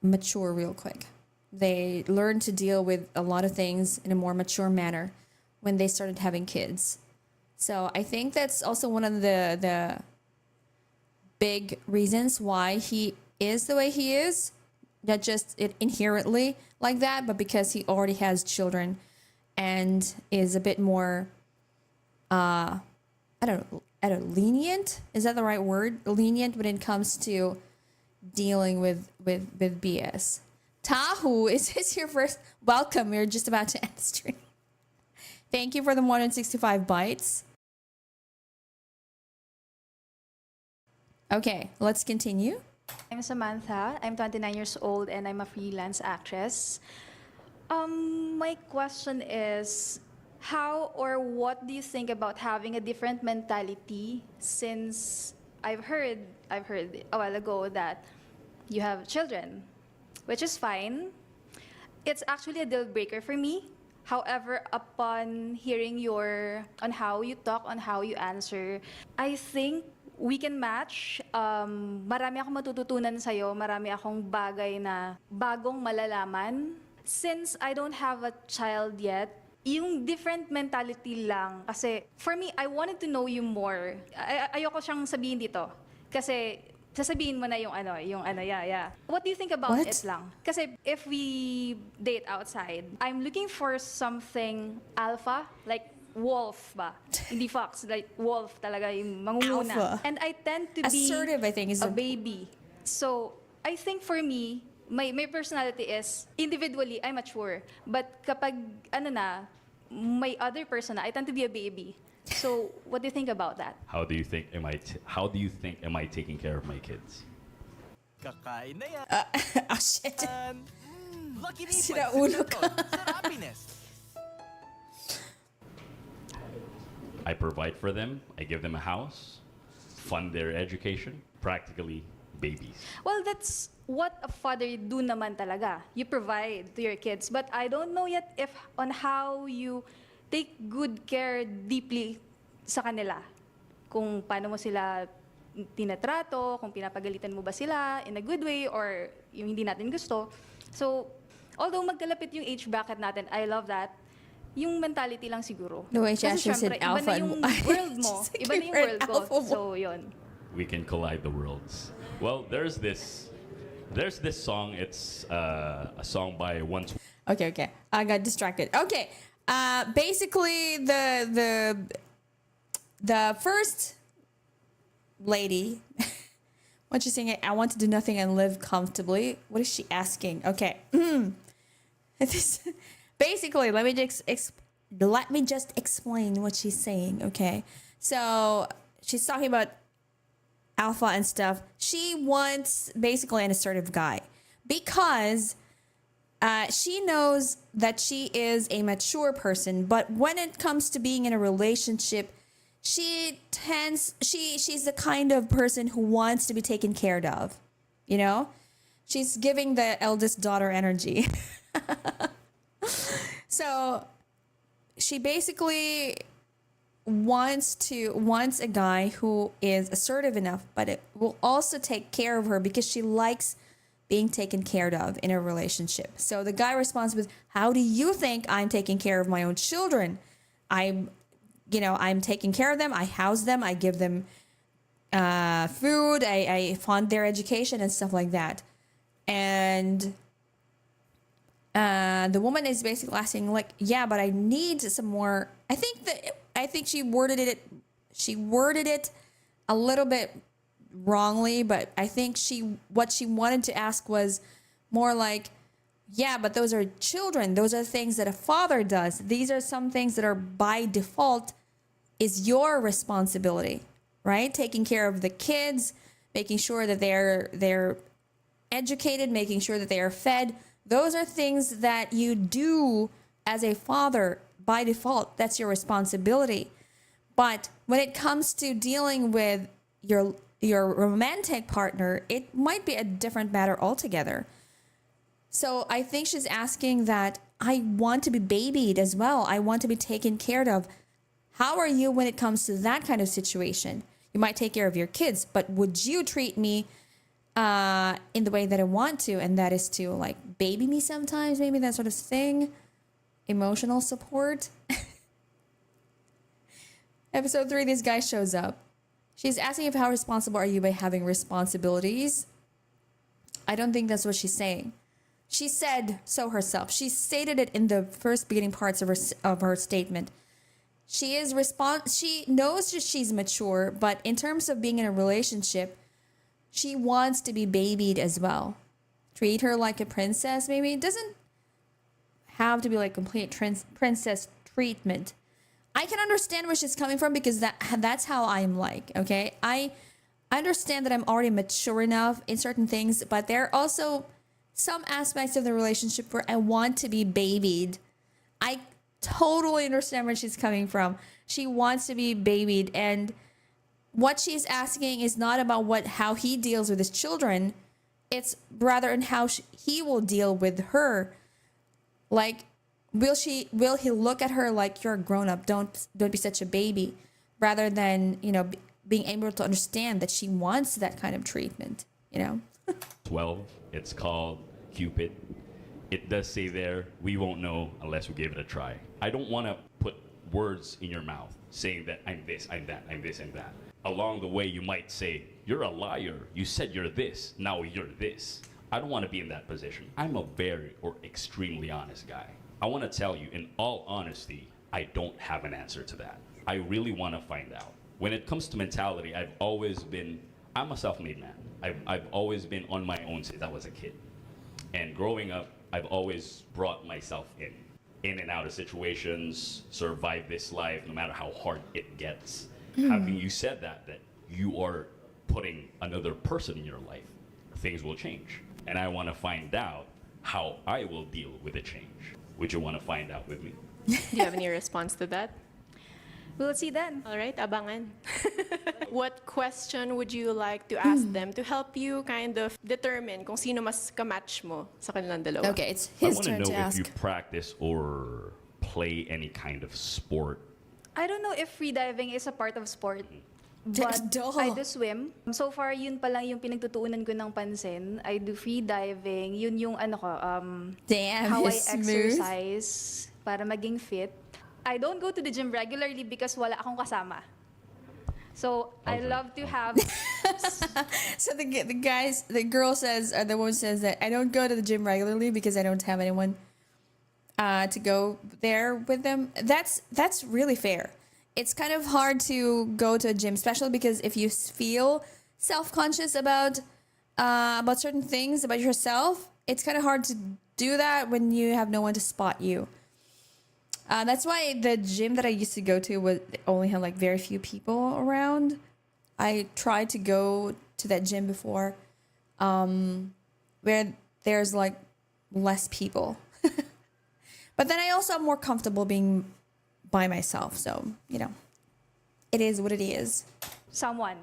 mature real quick. They learned to deal with a lot of things in a more mature manner when they started having kids. So I think that's also one of the big reasons why he is the way he is, not just inherently like that, but because he already has children and is a bit more, I don't know, lenient. Is that the right word? Lenient when it comes to dealing with BS. Tahu, is this your first? Welcome. We're just about to end the stream. Thank you for the 165 bytes. Okay, let's continue. I'm Samantha. I'm 29 years old and I'm a freelance actress. My question is, how or what do you think about having a different mentality, since I've heard a while ago that you have children, which is fine. It's actually a deal breaker for me. However, upon hearing on how you talk, on how you answer, I think we can match. Marami akong matututunan sa'yo, marami akong bagay na bagong malalaman. Since I don't have a child yet, yung different mentality lang. Kasi for me, I wanted to know you more. Ayoko siyang sabihin dito. Kasi sasabihin mo na yung yeah. What do you think about it lang? Kasi if we date outside, I'm looking for something alpha, like wolf ba? Hindi fox, like wolf talaga yung mangunguna. Alpha. And I tend to Assertive, be I think, is a baby. So, I think for me, my personality is, individually, I'm mature. But kapag, may other person na, I tend to be a baby. So, what do you think about that? How do you think am I taking care of my kids? Kakain na yan. Oh, shit. Lucky me, Sinaulo ka. I provide for them. I give them a house, fund their education, practically babies. Well, that's what a father do naman talaga. You provide to your kids. But I don't know yet on how you take good care deeply sa kanila. Kung paano mo sila tinatrato, kung pinapagalitan mo ba sila in a good way or yung hindi natin gusto. So, although magkalapit yung age bracket natin, I love that. Yung mentality lang siguro. The way Kasi Jasmine said syempre, alpha iba na yung world mo. Iba na yung world ko. So, yun. We can collide the worlds. Well, there's this song. It's a song by one. Okay. I got distracted. Okay. Basically, the first lady, what she's saying, I want to do nothing and live comfortably. What is she asking? Okay. Basically, let me just explain what she's saying. Okay. So she's talking about alpha and stuff. She wants basically an assertive guy because she knows that she is a mature person, but when it comes to being in a relationship, she's the kind of person who wants to be taken care of. You know? She's giving the eldest daughter energy. So she basically wants a guy who is assertive enough, but it will also take care of her because she likes being taken care of in a relationship. So the guy responds with, how do you think I'm taking care of my own children? I'm taking care of them. I house them. I give them food. I fund their education and stuff like that. And the woman is basically asking, like, yeah, but I need some more. I think she worded it a little bit wrongly, but I think what she wanted to ask was more like, yeah, but those are children. Those are things that a father does. These are some things that are by default is your responsibility, right? Taking care of the kids, making sure that they're educated, making sure that they are fed. Those are things that you do as a father by default. That's your responsibility. But when it comes to dealing with your romantic partner, it might be a different matter altogether. So I think she's asking that I want to be babied as well. I want to be taken care of. How are you when it comes to that kind of situation? You might take care of your kids, but would you treat me in the way that I want to? And that is to like baby me sometimes, maybe that sort of thing. Emotional support. Episode 3, this guy shows up. She's asking how responsible are you by having responsibilities. I don't think that's what she's saying. She said so herself. She stated it in the first beginning parts of her statement. She knows that she's mature, but in terms of being in a relationship, she wants to be babied as well. Treat her like a princess, maybe. It doesn't have to be like complete princess treatment. I can understand where she's coming from because that's how I'm like, okay? I understand that I'm already mature enough in certain things, but there are also some aspects of the relationship where I want to be babied. I totally understand where she's coming from. She wants to be babied, and what she's asking is not about how he deals with his children. It's rather in how he will deal with her. Like, will he look at her like, you're a grown up, don't be such a baby, rather than, being able to understand that she wants that kind of treatment, 12. It's called Cupid. It does say there, we won't know unless we give it a try. I don't want to put words in your mouth saying that I'm this, I'm that, I'm this, and that. Along the way, you might say, you're a liar. You said you're this. Now you're this. I don't want to be in that position. I'm a very or extremely honest guy. I want to tell you, in all honesty, I don't have an answer to that. I really want to find out. When it comes to mentality, I'm a self-made man. I've always been on my own since I was a kid. And growing up, I've always brought myself in and out of situations, survive this life, no matter how hard it gets. Having you said that you are putting another person in your life, things will change. And I want to find out how I will deal with the change. Would you want to find out with me? Do you have any response to that? We'll see then. All right, abangan. What question would you like to ask them to help you kind of determine kung sino mas kamatch mo sa kanilang dalawa? Okay, it's his turn to I want ask. to know if you practice or play any kind of sport. I don't know if freediving is a part of sport. But I do swim. So far, yun pa lang yung pinagtutuunan ko ng pansin. I do free diving. Yun yung Damn, how I he's smooth. exercise para maging fit. I don't go to the gym regularly because wala akong kasama. So I love to have. So the girl says, or the woman says that I don't go to the gym regularly because I don't have anyone to go there with them. That's really fair. It's kind of hard to go to a gym, especially because if you feel self-conscious about certain things about yourself, it's kind of hard to do that when you have no one to spot you. That's why the gym that I used to go to only had like very few people around. I tried to go to that gym before, where there's like less people. But then I also am more comfortable being by myself. So, it is what it is. Someone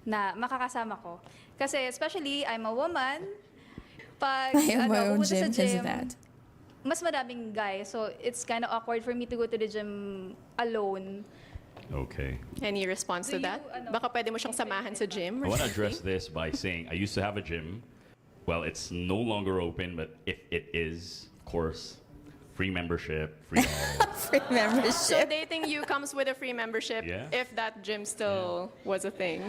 na makakasama ko. Kasi especially, I'm a woman. Pag I have my own pupunta gym sa because gym, of that. mas madaming guys. So it's kind of awkward for me to go to the gym alone. Okay. Any response to that? Baka pwede mo siyang samahan sa gym? I want to address this by saying I used to have a gym. Well, it's no longer open, but if it is, of course, free membership, free all. Free membership. So dating you comes with a free membership Yeah. if that gym still was a thing.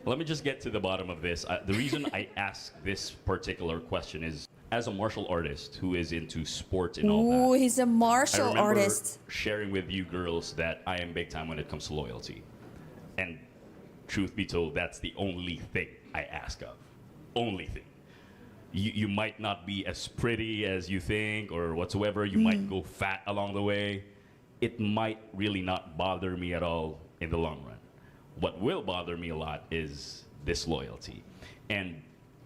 Let me just get to the bottom of this. The reason I ask this particular question is, as a martial artist who is into sports and all Ooh, that, he's a I martial remember artist. sharing with you girls that I am big time when it comes to loyalty. And truth be told, that's the only thing I ask of. Only thing. You might not be as pretty as you think or whatsoever. You might go fat along the way. It might really not bother me at all in the long run. What will bother me a lot is disloyalty. And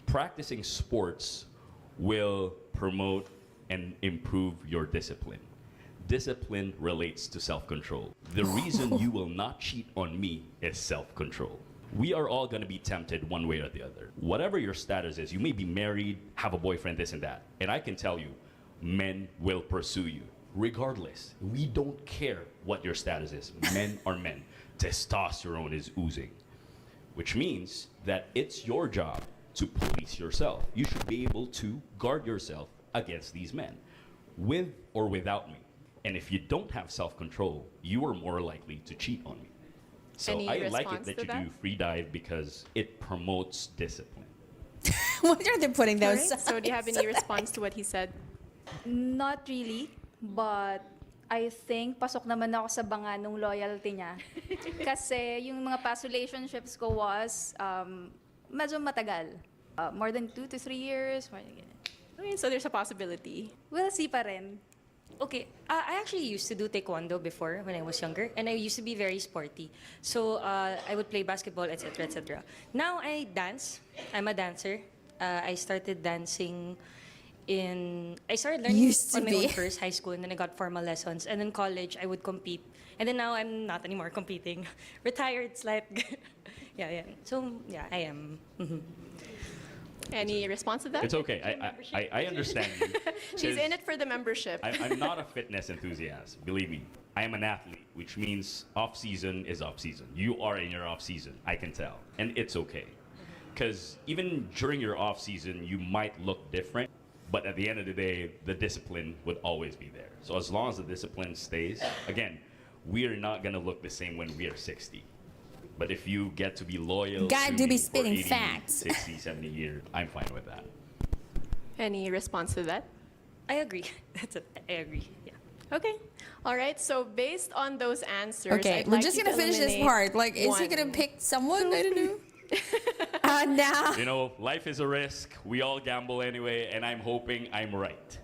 practicing sports will promote and improve your discipline. Discipline relates to self-control. The reason you will not cheat on me is self-control. We are all going to be tempted one way or the other. Whatever your status is, you may be married, have a boyfriend, this and that. And I can tell you, men will pursue you. Regardless, we don't care what your status is. Men are men. Testosterone is oozing. Which means that it's your job to police yourself. You should be able to guard yourself against these men, with or without me. And if you don't have self-control, you are more likely to cheat on me. So Any I like it response that to you that? do free dive because it promotes discipline. Why are they putting All those right, so do you have signs? any response to what he said? Not really, but I think pasok naman ako sa banga nung loyalty niya. Kasi yung mga past relationships ko was medyo matagal. More than 2 to 3 years. More than ganun. Okay, so there's a possibility. We'll see pa rin. Okay, I actually used to do taekwondo before when I was younger, and I used to be very sporty. So I would play basketball, etc., etc. Now I dance. I'm a dancer. I started dancing I started learning Used to on my be. own first, high school, and then I got formal lessons. And then college, I would compete. And then now I'm not anymore competing. Retired, like, yeah. So, yeah, I am. Any response to that? It's okay. I understand you. She's 'Cause in it for the membership. I'm not a fitness enthusiast. Believe me. I am an athlete, which means off season is off season. You are in your off season. I can tell. And it's okay. Because even during your off season, you might look different. But at the end of the day, the discipline would always be there. So as long as the discipline stays, again, we are not going to look the same when we are 60. But if you get to be loyal Got to to be me spitting for 80, facts. 60, 70 years, I'm fine with that. Any response to that? I agree. I agree, yeah. Okay. All right. So based on those answers, Okay, I'd we're like just you gonna to finish this eliminate part. Like, is he one. gonna pick someone? I don't know. Now. You know, life is a risk. We all gamble anyway, and I'm hoping I'm right.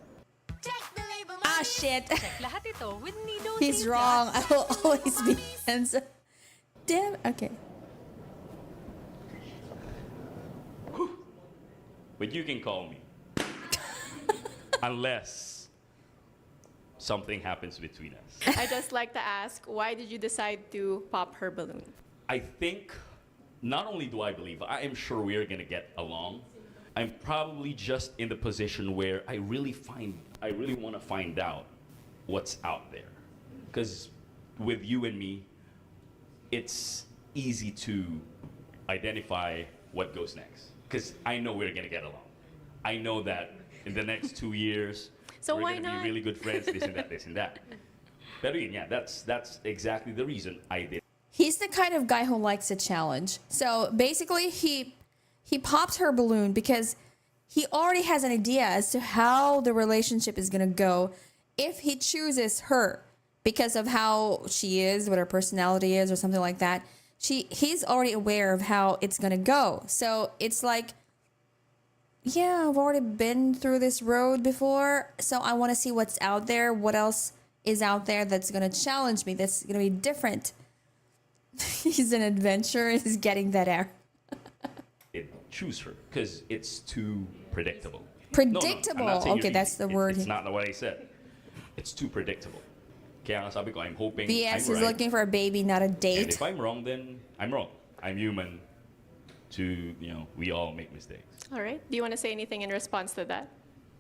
Ah, shit. Lahat ito with Nido He's J. wrong. I will always be handsome. Damn. Okay. But you can call me. Unless something happens between us. I just like to ask, why did you decide to pop her balloon? I think not only do I believe, I am sure we are going to get along. I'm probably just in the position where I really want to find out what's out there. Because with you and me, it's easy to identify what goes next. Because I know we're going to get along. I know that in the next 2 years, So we're why going to be not? really good friends, this and that, this and that. But yeah, that's exactly the reason I did. He's the kind of guy who likes a challenge. So basically, he popped her balloon because he already has an idea as to how the relationship is gonna go if he chooses her because of how she is, what her personality is, or something like that. He's already aware of how it's gonna go. So it's like, yeah, I've already been through this road before, so I want to see what's out there. What else is out there that's gonna challenge me? That's gonna be different. He's an adventurer. He's getting that air. Choose her because it's too predictable. Predictable. No, I'm not saying Okay, you're that's easy. the word. It's not what I said. It's too predictable. Kaya nga sabi ko, I'm hoping BS I'm is right. looking for a baby, not a And date. if I'm wrong, then I'm wrong. I'm human. We all make mistakes. All right. Do you want to say anything in response to that?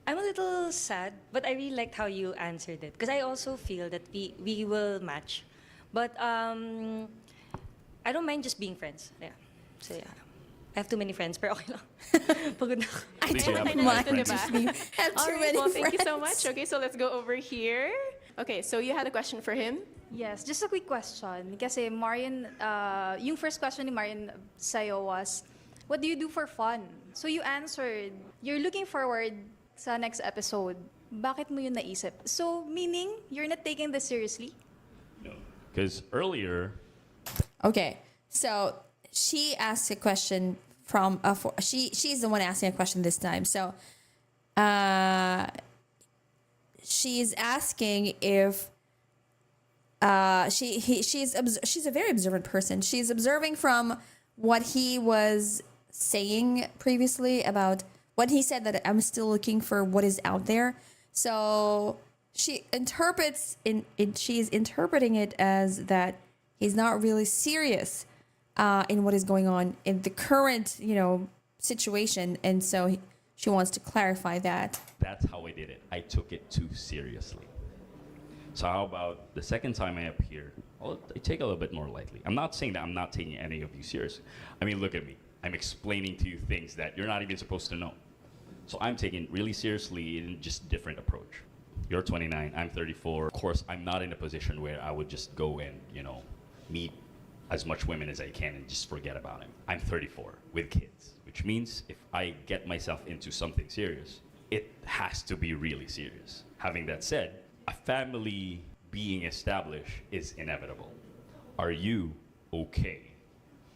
I'm a little sad, but I really liked how you answered it. Because I also feel that we will match. But I don't mind just being friends. Yeah. So yeah. I have too many friends, pero okay lang. Pagod na ako. I Least you don't have mind friends. just being have All too right. many Well, thank you so friends. much. Okay, so let's go over here. Okay, so you had a question for him. Yes, just a quick question. Kasi Marian, yung first question ni Marian sa'yo was, what do you do for fun? So you answered, you're looking forward sa next episode. Bakit mo yun naisip? So, meaning, you're not taking this seriously? No, because earlier, Okay, so she asked a question from she's the one asking a question this time. So, she's asking if she's a very observant person. She's observing from what he was saying previously about what he said that I'm still looking for what is out there. So she interprets she's interpreting it as that he's not really serious in what is going on in the current, situation, and so she wants to clarify that. that's how I did it. I took it too seriously. So how about the second time I appear, I take it a little bit more lightly. I'm not saying that I'm not taking any of you seriously. I mean, look at me. I'm explaining to you things that you're not even supposed to know. So I'm taking it really seriously in just different approach. You're 29, I'm 34. Of course, I'm not in a position where I would just go and, meet as much women as I can and just forget about him. I'm 34 with kids, which which means if I get myself into something serious, it has to be really serious. Having that said, a family being established is inevitable. Are you okay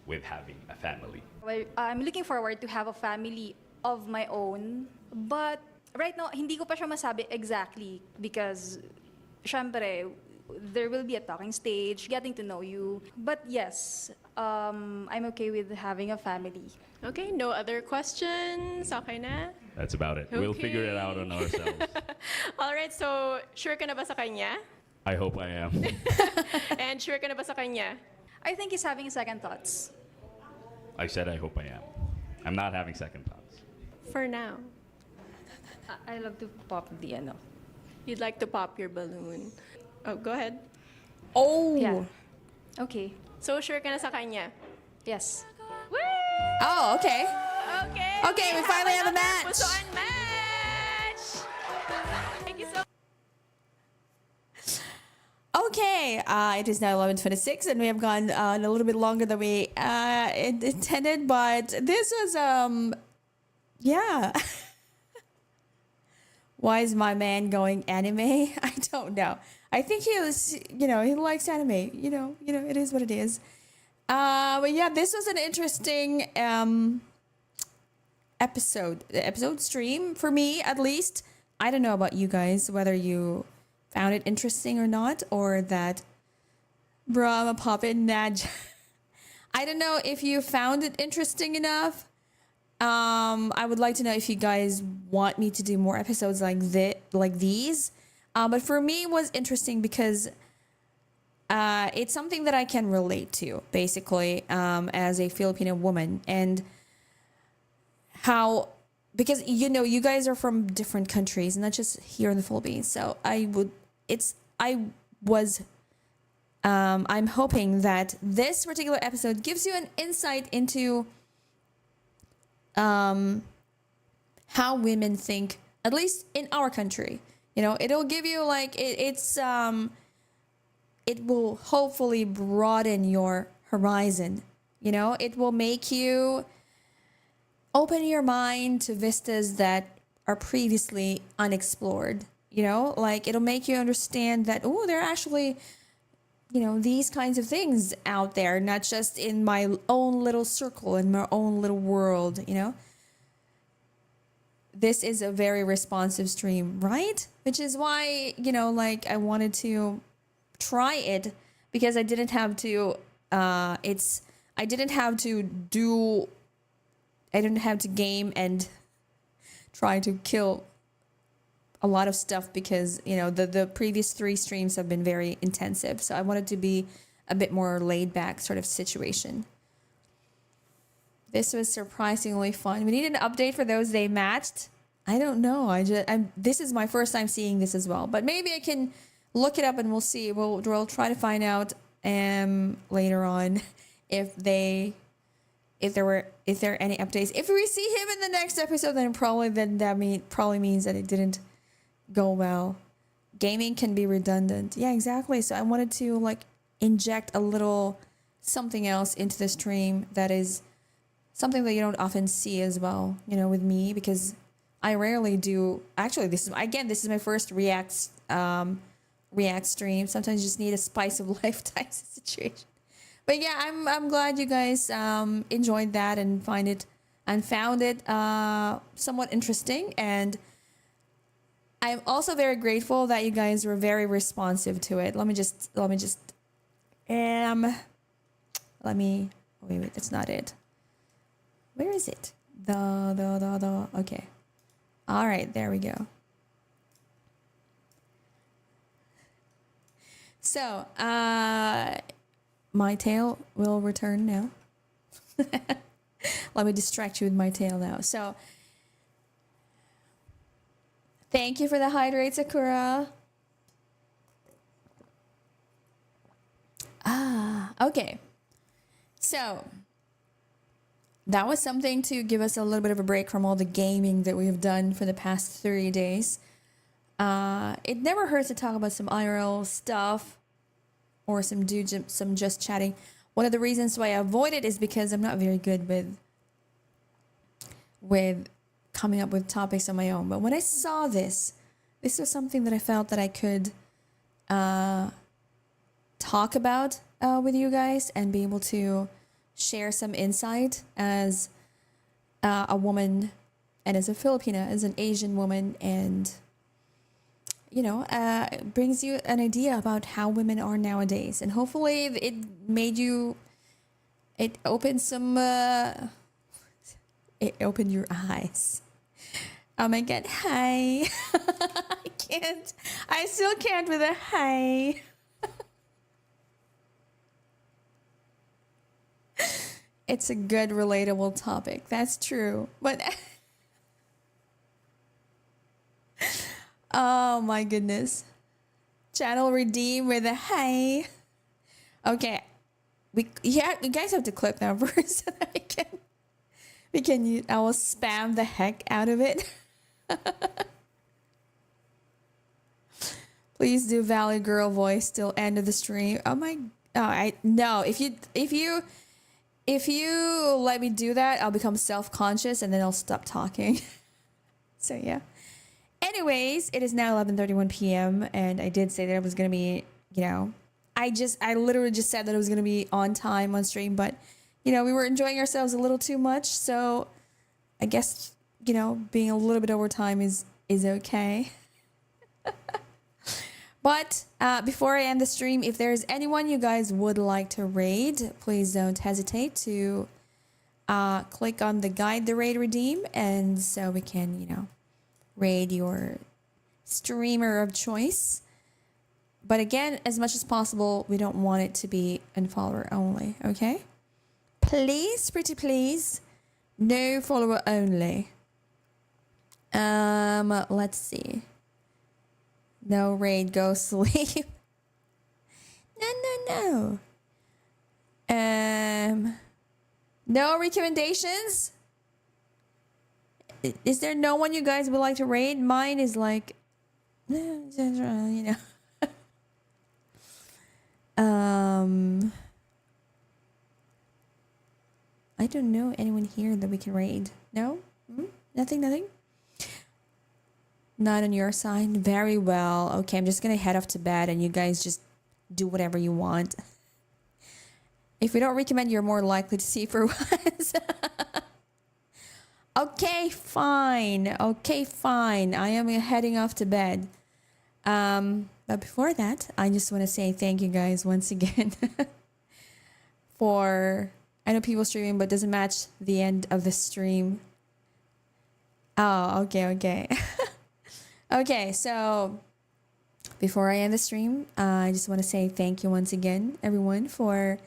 with having a family? Well, I'm looking forward to have a family of my own. But right now, hindi ko pa siya masabi exactly because, syempre, there will be a talking stage, getting to know you. But yes, I'm okay with having a family. Okay, no other questions? Okay na? That's about it. We'll figure it out on ourselves. Alright, so sure ka na ba sa kanya? I hope I am. And sure ka na ba sa kanya? I think he's having second thoughts. I said I hope I am. I'm not having second thoughts. For now. I love to pop the ano. You'd like to pop your balloon. Oh, go ahead. Oh! Yeah. Okay. So sure ka na sa kanya? Yes. Oh, okay. Okay. Okay, we finally have a match. Pusoan match. Thank you so Okay, it is now 11:26, and we have gone a little bit longer than we intended, but this was, yeah. Why is my man going anime? I don't know. I think he was, he likes anime. It is what it is. But yeah, this was an interesting episode stream for me, at least. I don't know about you guys, whether you found it interesting or not, or that Brahma Puppet Naj. I don't know if you found it interesting enough. I would like to know if you guys want me to do more episodes like these. But for me, it was interesting because it's something that I can relate to, basically, as a Filipino woman, and how, because you guys are from different countries, not just here in the Philippines. So I'm hoping that this particular episode gives you an insight into how women think, at least in our country. It'll give you it will hopefully broaden your horizon. It will make you open your mind to vistas that are previously unexplored. It'll make you understand that, there are actually, these kinds of things out there, not just in my own little circle, in my own little world, This is a very responsive stream, right? Which is why, I wanted to try it, because I didn't have to, I didn't have to game and try to kill a lot of stuff, because the previous 3 streams have been very intensive, so I wanted to be a bit more laid back sort of situation. This was surprisingly fun. We need an update for those they matched. I don't know. This is my first time seeing this as well, but maybe I can look it up and we'll see. We'll try to find out later on if there are any updates. If we see him in the next episode, then that probably means that it didn't go well. Gaming can be redundant. Yeah, exactly. So I wanted to inject a little something else into the stream that is something that you don't often see as well, with me, because I rarely do. Actually, this is my first React stream. Sometimes you just need a spice of life type of situation. But yeah, I'm glad you guys enjoyed that and found it somewhat interesting, and I'm also very grateful that you guys were very responsive to it. Wait, that's not it. Where is it? Okay. All right, there we go. So, my tail will return now. Let me distract you with my tail now. So, thank you for the hydrate, Sakura. Okay. So, that was something to give us a little bit of a break from all the gaming that we have done for the past 30 days. It never hurts to talk about some IRL stuff or some just chatting. One of the reasons why I avoid it is because I'm not very good with with coming up with topics on my own. But when I saw this was something that I felt that I could talk about with you guys and be able to share some insight as a woman and as a Filipina, as an Asian woman, and it brings you an idea about how women are nowadays. And hopefully it opened it opened your eyes. Oh my God, hi. I still can't with a hi. It's a good, relatable topic. That's true. But oh my goodness. Channel redeem with a hi. Okay. You guys have to clip that first so that I will spam the heck out of it. Please do Valley Girl voice till end of the stream. No. If you let me do that, I'll become self-conscious and then I'll stop talking. So yeah. Anyways, it is now 11:31 p.m. and I did say that it was gonna be, I literally just said that it was gonna be on time on stream, but we were enjoying ourselves a little too much. So I guess, being a little bit over time is okay. But before I end the stream, if there's anyone you guys would like to raid, please don't hesitate to click on the guide, the raid redeem, and so we can, raid your streamer of choice. But again, as much as possible, we don't want it to be unfollower only, okay? Please, pretty please, no follower only. Let's see. No raid, go sleep. No. No recommendations? Is there no one you guys would like to raid? Mine is like, I don't know anyone here that we can raid. No? Nothing? Not on your side? Very well. Okay, I'm just gonna head off to bed and you guys just do whatever you want. If we don't recommend, you're more likely to see for once. Okay, fine. I am heading off to bed. But before that, I just want to say thank you guys once again for, I know people streaming, but doesn't match the end of the stream. Oh, okay. Okay, so before I end the stream, I just want to say thank you once again, everyone, for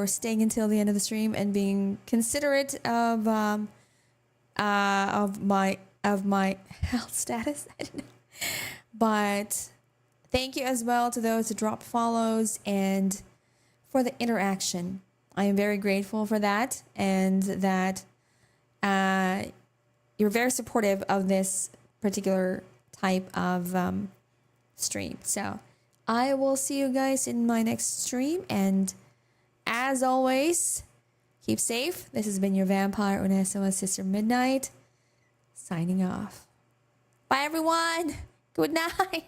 staying until the end of the stream and being considerate of my health status. I don't know. But thank you as well to those who dropped follows and for the interaction. I am very grateful for that, and that you're very supportive of this particular type of stream. So I will see you guys in my next stream, and as always, keep safe. This has been your vampire Oneesama Sister Midnight, signing off. Bye everyone. Good night.